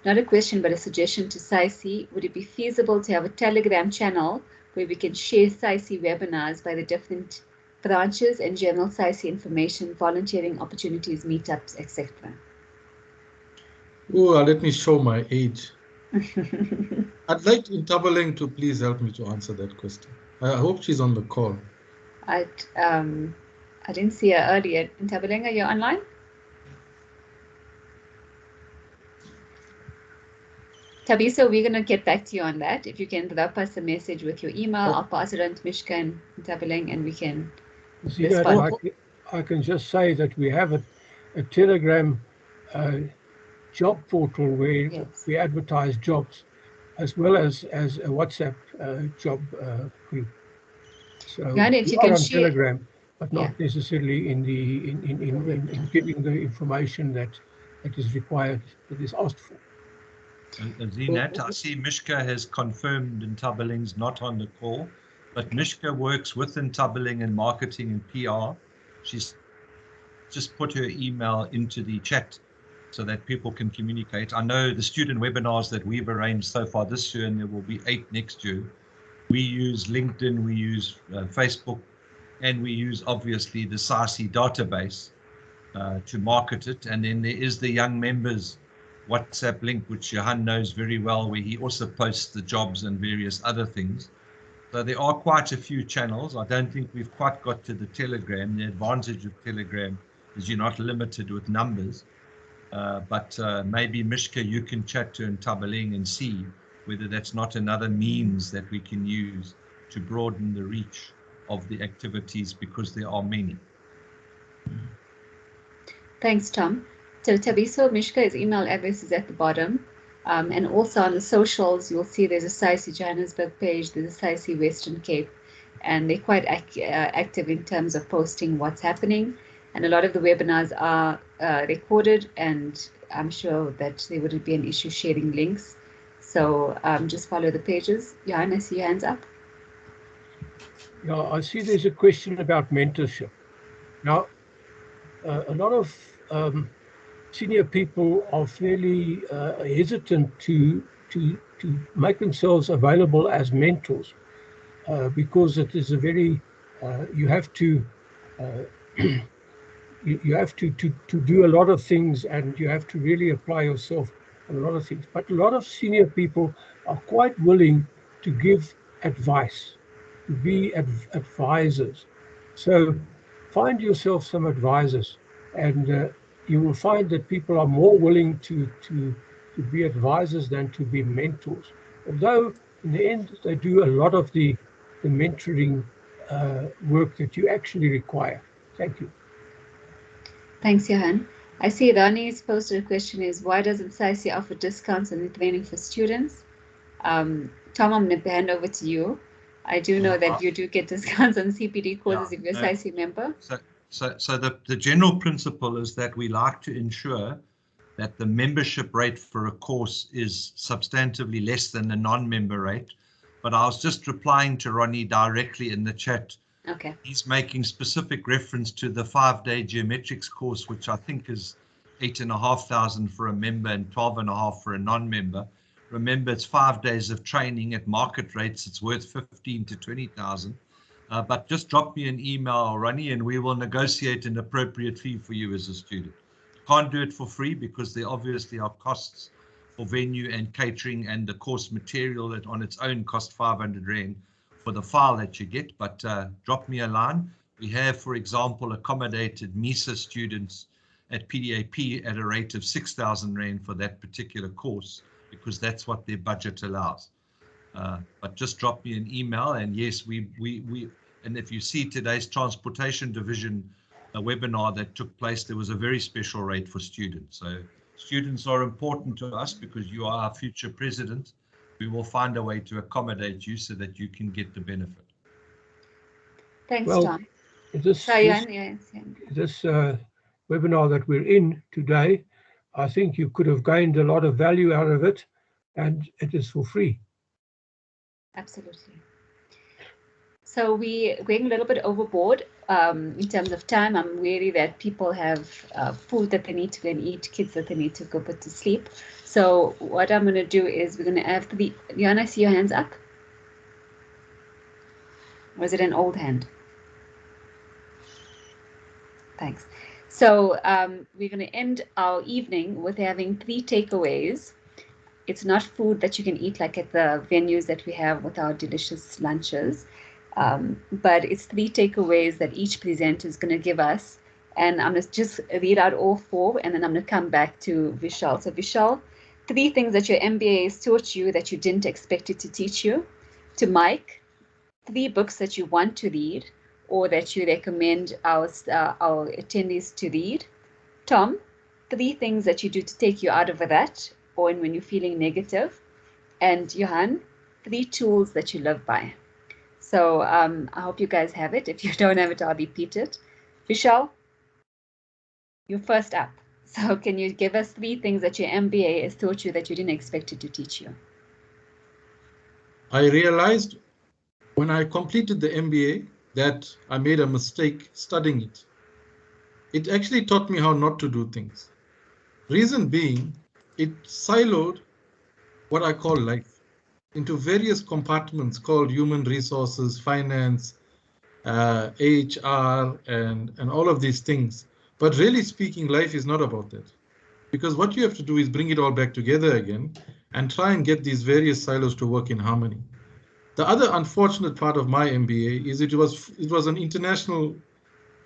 Not a question, but a suggestion to SAICE. Would it be feasible to have a Telegram channel where we can share SAICE webinars by the different branches and general SAICE information, volunteering opportunities, meetups, etc.? Oh, let me show my age. I'd like Ntabeleng to please help me to answer that question. I hope she's on the call. I didn't see her earlier. Ntabeleng, are you online? Tabiso, we're going to get back to you on that. If you can drop us a message with your email, I'll pass it on to Mishka and Ntabeleng, and we can respond. I can just say that we have a Telegram job portal where we advertise jobs, as well as a WhatsApp job group. So if we you are can on share, Telegram, but not necessarily in giving the information that is required, that is asked for. Zinat, I see Mishka has confirmed Ntabeleng's not on the call, but Mishka works with Ntabeleng in marketing and PR. She's just put her email into the chat so that people can communicate. I know the student webinars that we've arranged so far this year, and there will be 8 next year. We use LinkedIn, we use Facebook, and we use obviously the Sasi database to market it. And then there is the young members WhatsApp link, which Johan knows very well, where he also posts the jobs and various other things. So there are quite a few channels. I don't think we've quite got to the Telegram. The advantage of Telegram is you're not limited with numbers. But maybe Mishka, you can chat to Ntabeleng and see whether that's not another means that we can use to broaden the reach of the activities, because there are many. Thanks, Tom. So Tabiso, Mishka's email address is at the bottom. And also on the socials, you'll see there's a SAICE Johannesburg page, there's a SAICE Western Cape, and they're quite active in terms of posting what's happening. And a lot of the webinars are recorded, and I'm sure that there wouldn't be an issue sharing links. So just follow the pages. Johan, I see your hands up. Yeah, I see there's a question about mentorship. Now, a lot of senior people are fairly hesitant to make themselves available as mentors because it is a very you have to you have to do a lot of things, and you have to really apply yourself on a lot of things. But a lot of senior people are quite willing to give advice, to be advisors. So find yourself some advisors, and you will find that people are more willing to be advisors than to be mentors. Although in the end, they do a lot of the mentoring work that you actually require. Thank you. Thanks, Johan. I see Rani's posted a question is, why doesn't SAICE offer discounts on the training for students? Tom, I'm going to hand over to you. I do know that you do get discounts on CPD courses if you're a SAICE member. So the general principle is that we like to ensure that the membership rate for a course is substantively less than the non-member rate. But I was just replying to Ronnie directly in the chat. Okay. He's making specific reference to the 5-day geometrics course, which I think is 8,500 for a member and 12,500 for a non-member. Remember, it's 5 days of training at market rates. It's worth 15 to 20,000. But just drop me an email, Ronnie, and we will negotiate an appropriate fee for you as a student. Can't do it for free because there obviously are costs for venue and catering, and the course material that on its own costs 500 Rand for the file that you get. But drop me a line. We have, for example, accommodated MISA students at PDAP at a rate of 6,000 Rand for that particular course, because that's what their budget allows. But just drop me an email, and yes, and if you see today's transportation division webinar that took place, there was a very special rate for students. So students are important to us because you are our future president. We will find a way to accommodate you so that you can get the benefit. Thanks, Tom. This webinar that we're in today, I think you could have gained a lot of value out of it, and it is for free. Absolutely. So we're going a little bit overboard in terms of time. I'm wary that people have food that they need to go and eat, kids that they need to go put to sleep. So what I'm going to do is we're going to have Johan, I see your hands up. Or is it an old hand? Thanks. So we're going to end our evening with having 3 takeaways. It's not food that you can eat like at the venues that we have with our delicious lunches, but it's 3 takeaways that each presenter is going to give us. And I'm going to just read out all 4, and then I'm going to come back to Vishal. So Vishal, 3 things that your MBA has taught you that you didn't expect it to teach you. To Mike, 3 books that you want to read or that you recommend our attendees to read. Tom, 3 things that you do to take you out of a rut or when you're feeling negative. And Johan, 3 tools that you live by. So I hope you guys have it. If you don't have it, I'll repeat it. Vishal, you're first up. So can you give us 3 things that your MBA has taught you that you didn't expect it to teach you? I realized when I completed the MBA that I made a mistake studying it. It actually taught me how not to do things. Reason being, it siloed what I call life into various compartments called human resources, finance, HR, and all of these things. But really speaking, life is not about that. Because what you have to do is bring it all back together again and try and get these various silos to work in harmony. The other unfortunate part of my MBA is it was an international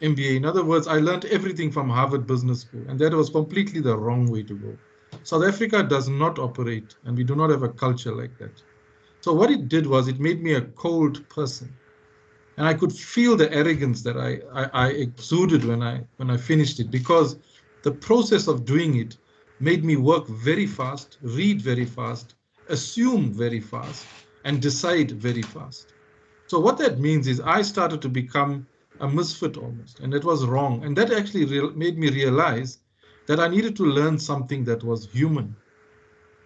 MBA. In other words, I learned everything from Harvard Business School, and that was completely the wrong way to go. South Africa does not operate, and we do not have a culture like that. So what it did was it made me a cold person. And I could feel the arrogance that I exuded when I finished it, because the process of doing it made me work very fast, read very fast, assume very fast, and decide very fast. So what that means is I started to become a misfit almost, and it was wrong. And that actually made me realize that I needed to learn something that was human,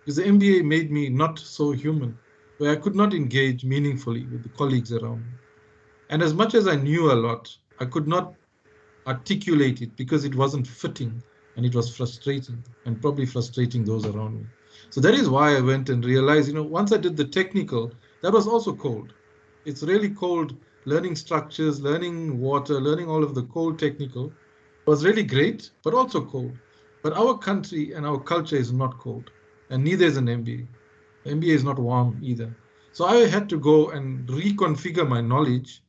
because the MBA made me not so human, where I could not engage meaningfully with the colleagues around me. And as much as I knew a lot, I could not articulate it because it wasn't fitting, and it was frustrating, and probably frustrating those around me. So that is why I went and realized, once I did the technical, that was also cold. It's really cold. Learning structures, learning water, learning all of the cold technical was really great, but also cold. But our country and our culture is not cold, and neither is an MBA. The MBA is not warm either. So I had to go and reconfigure my knowledge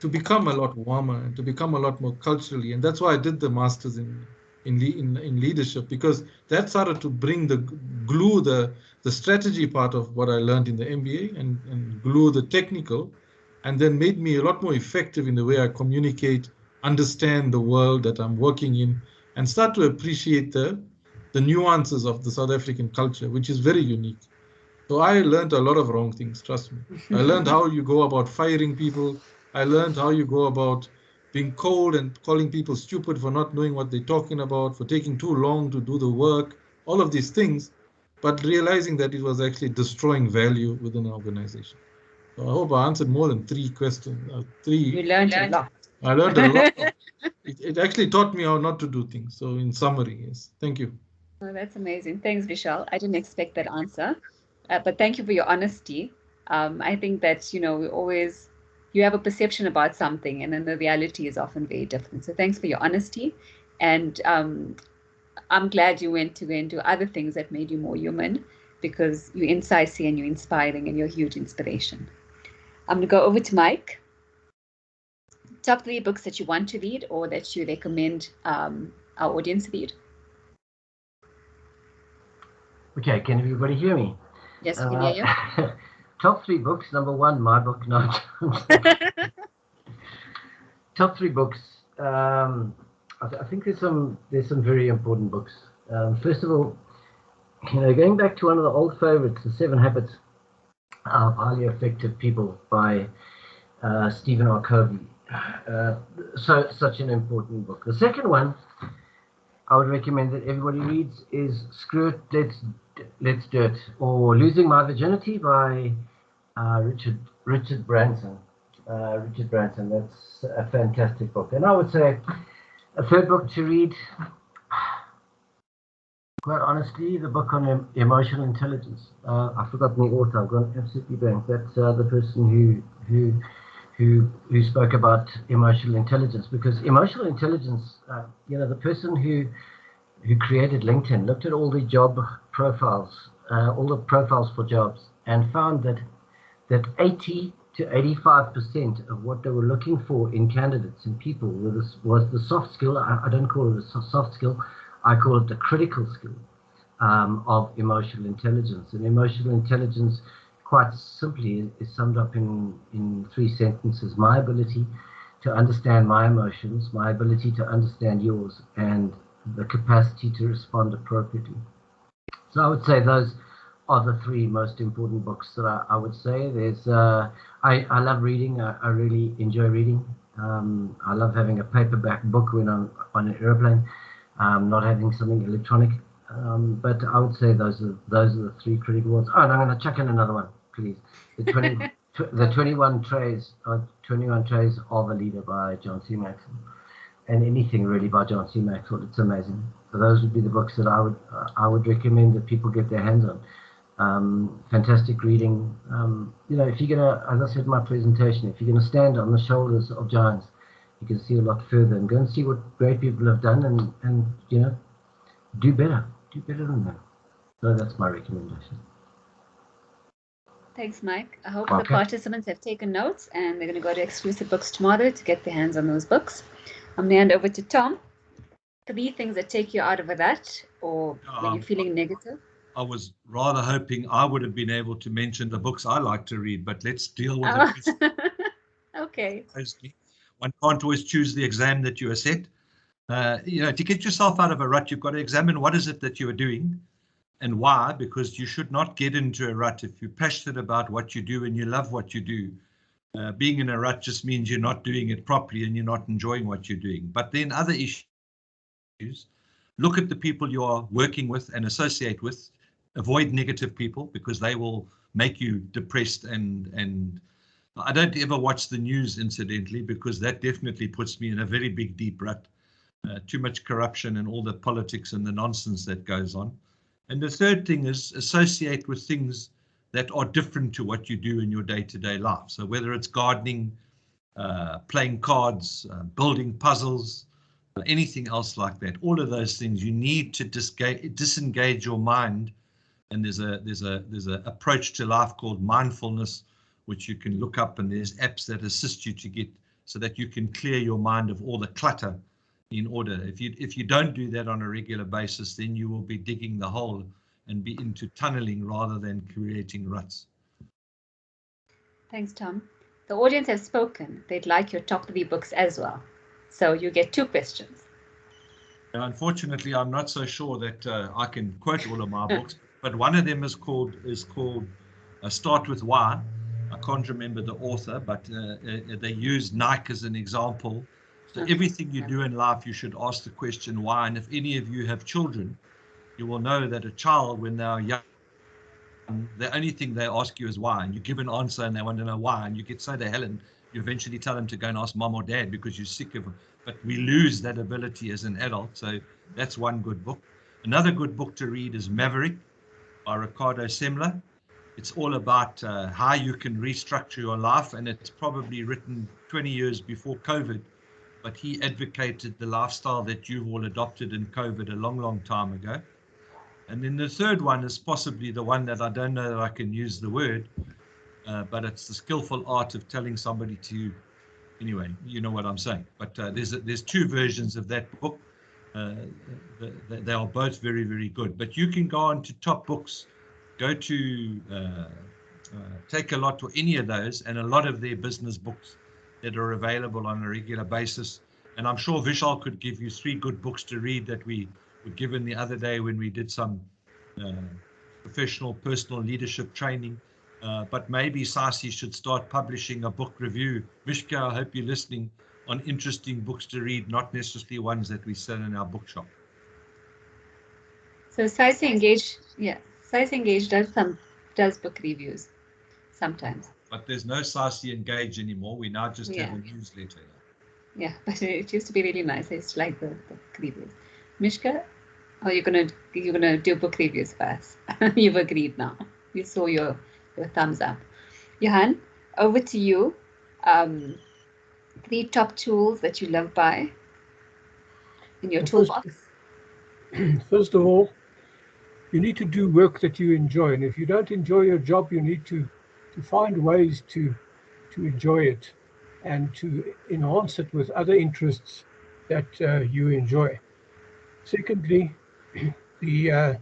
to become a lot warmer and to become a lot more culturally. And that's why I did the master's in leadership, because that started to bring the strategy part of what I learned in the MBA and glue the technical, and then made me a lot more effective in the way I communicate, understand the world that I'm working in, and start to appreciate the nuances of the South African culture, which is very unique. So I learned a lot of wrong things, trust me. I learned how you go about firing people. I learned how you go about being cold and calling people stupid for not knowing what they're talking about, for taking too long to do the work, all of these things, but realizing that it was actually destroying value within an organization. So I hope I answered more than 3 questions. You learned a lot. I learned a lot. It actually taught me how not to do things. So in summary, yes. Thank you. Oh, that's amazing. Thanks, Vishal. I didn't expect that answer, but thank you for your honesty. I think that, you have a perception about something, and then the reality is often very different. So thanks for your honesty. And I'm glad you went to go and do other things that made you more human, because you're in SAICE and you're inspiring and you're a huge inspiration. I'm going to go over to Mike. Top 3 books that you want to read or that you recommend our audience read. Okay, can everybody hear me? Yes, we can hear you. Top 3 books. Number 1, my book. No. Top 3 books. I think there's some very important books. First of all, going back to one of the old favorites, The 7 Habits of Highly Effective People by Stephen R. Covey. Such an important book. The second one, I would recommend that everybody reads is Screw It, Let's Do It, or Losing My Virginity by Richard Branson. Richard Branson, that's a fantastic book. And I would say a third book to read, quite honestly, the book on emotional intelligence. I've forgotten the author. I've gone absolutely blank. That's the person who spoke about emotional intelligence, because emotional intelligence, the person who created LinkedIn looked at all the job profiles, all the profiles for jobs, and found that 80 to 85% of what they were looking for in candidates and people was the soft skill. I don't call it a soft skill. I call it the critical skill of emotional intelligence. And emotional intelligence, quite simply, is summed up in 3 sentences: my ability to understand my emotions, my ability to understand yours, and the capacity to respond appropriately. So I would say those are the 3 most important books that I would say. There's I love reading. I really enjoy reading. I love having a paperback book when I'm on an airplane, not having something electronic. But I would say those are the 3 critical ones. Oh, and I'm going to chuck in another one, please. The 21 Traits of a Leader by John C. Maxwell. And anything really by John C. Maxwell, it's amazing. So those would be the books that I would recommend that people get their hands on. Fantastic reading. If you're gonna, as I said in my presentation, if you're gonna stand on the shoulders of giants, you can see a lot further, and go and see what great people have done, and do better than them. So that's my recommendation. Thanks, Mike. I hope Okay. the participants have taken notes, and they're going to go to Exclusive Books tomorrow to get their hands on those books. I'm going to hand over to Tom. 3 things that take you out of a rut, or when you're feeling negative. I was rather hoping I would have been able to mention the books I like to read, but let's deal with it. Okay. One can't always choose the exam that you are set. To get yourself out of a rut, you've got to examine what is it that you are doing and why, because you should not get into a rut if you're passionate about what you do and you love what you do. Being in a rut just means you're not doing it properly and you're not enjoying what you're doing. But then other issues, look at the people you are working with and associate with. Avoid negative people, because they will make you depressed, and I don't ever watch the news, incidentally, because that definitely puts me in a very big, deep rut. Too much corruption and all the politics and the nonsense that goes on. And the third thing is associate with things that are different to what you do in your day-to-day life. So whether it's gardening, playing cards, building puzzles, anything else like that, all of those things, you need to disengage your mind. And there's a approach to life called mindfulness, which you can look up, and there's apps that assist you to get so that you can clear your mind of all the clutter in order. If you don't do that on a regular basis, then you will be digging the hole and be into tunneling rather than creating ruts. Thanks, Tom. The audience has spoken. They'd like your top 3 books as well. So you get 2 questions. Unfortunately, I'm not so sure that I can quote all of my books, but one of them is called Start With Why. I can't remember the author, but they use Nike as an example. So everything you do in life, you should ask the question why. And if any of you have children, you will know that a child, when they are young, the only thing they ask you is why. And you give an answer and they want to know why. And you get so to hell, and you eventually tell them to go and ask mom or dad because you're sick of them. But we lose that ability as an adult. So that's one good book. Another good book to read is Maverick by Ricardo Semler. It's all about how you can restructure your life. And it's probably written 20 years before COVID. But he advocated the lifestyle that you've all adopted in COVID a long, long time ago. And then the third one is possibly the one that I don't know that I can use the word, but it's the skillful art of telling somebody to, anyway, you know what I'm saying. But there's 2 versions of that book. They are both very, very good. But you can go on to top books, go to Take a Lot or any of those, and a lot of their business books that are available on a regular basis. And I'm sure Vishal could give you 3 good books to read that we were given the other day when we did some professional personal leadership training. But maybe Sasi should start publishing a book review. Mishka, I hope you're listening, on interesting books to read, not necessarily ones that we sell in our bookshop. So SAICE Engage, yeah, SAICE Engage does book reviews sometimes. But there's no Sasi Engage anymore. We now just have a newsletter. Yeah, but it used to be really nice. I used to like the book reviews. Mishka, are you gonna do book reviews for us? You've agreed now. We saw your thumbs up. Johan, over to you. 3 top tools that you live by in your toolbox. First of all, you need to do work that you enjoy, and if you don't enjoy your job, you need to find ways to enjoy it and to enhance it with other interests that you enjoy. Secondly, the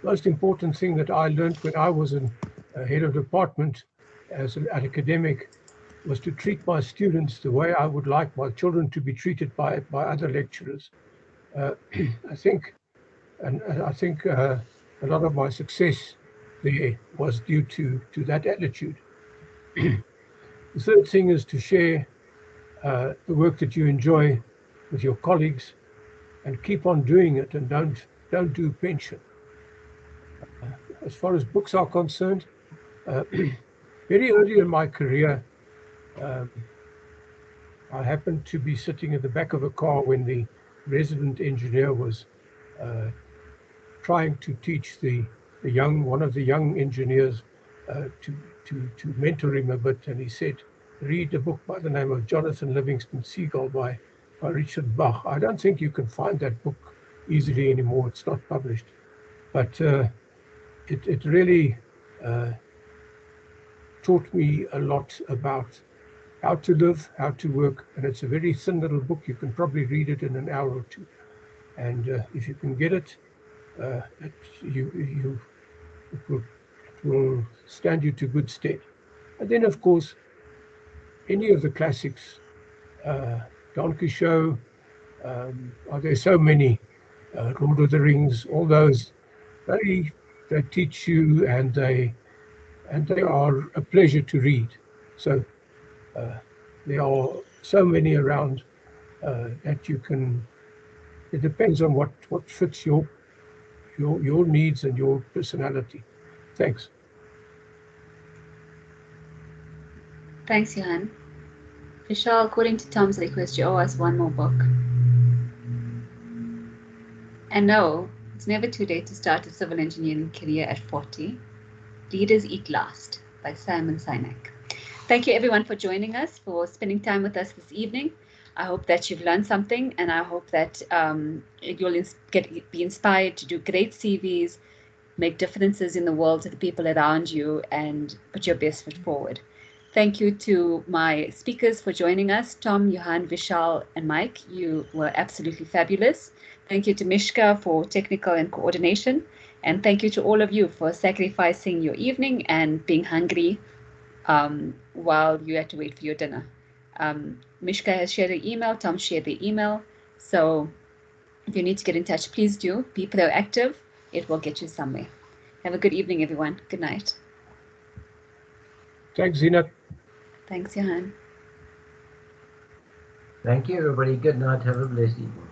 most important thing that I learned when I was a head of department as an academic was to treat my students the way I would like my children to be treated by other lecturers. I think a lot of my success there was due to that attitude. The third thing is to share the work that you enjoy with your colleagues and keep on doing it, and don't do pension. As far as books are concerned, very early in my career, I happened to be sitting at the back of a car when the resident engineer was trying to teach one of the young engineers to mentor him a bit, and he said, read a book by the name of Jonathan Livingston Seagull by Richard Bach. I don't think you can find that book easily anymore. It's not published, but it really taught me a lot about how to live, how to work, and it's a very thin little book. You can probably read it in an hour or two, and if you can get it, it will stand you to good stead. And then, of course, any of the classics, Don Quixote, there are so many, Lord of the Rings, all those, they teach you, and they are a pleasure to read. So there are so many around that you can. It depends on what fits your needs and your personality. Thanks. Thanks, Johan. Vishal, according to Tom's request, you owe us one more book. And no, it's never too late to start a civil engineering career at 40. Leaders Eat Last by Simon Sinek. Thank you everyone for joining us, for spending time with us this evening. I hope that you've learned something, and I hope that you'll be inspired to do great CVs, make differences in the world to the people around you, and put your best foot forward. Thank you to my speakers for joining us, Tom, Johan, Vishal, and Mike. You were absolutely fabulous. Thank you to Mishka for technical and coordination. And thank you to all of you for sacrificing your evening and being hungry while you had to wait for your dinner. Mishka has shared an email, Tom shared the email. So if you need to get in touch, please do. Be proactive. It will get you somewhere. Have a good evening, everyone. Good night. Thanks, Zina. Thanks, Johan. Thank you, everybody. Good night. Have a blessed evening.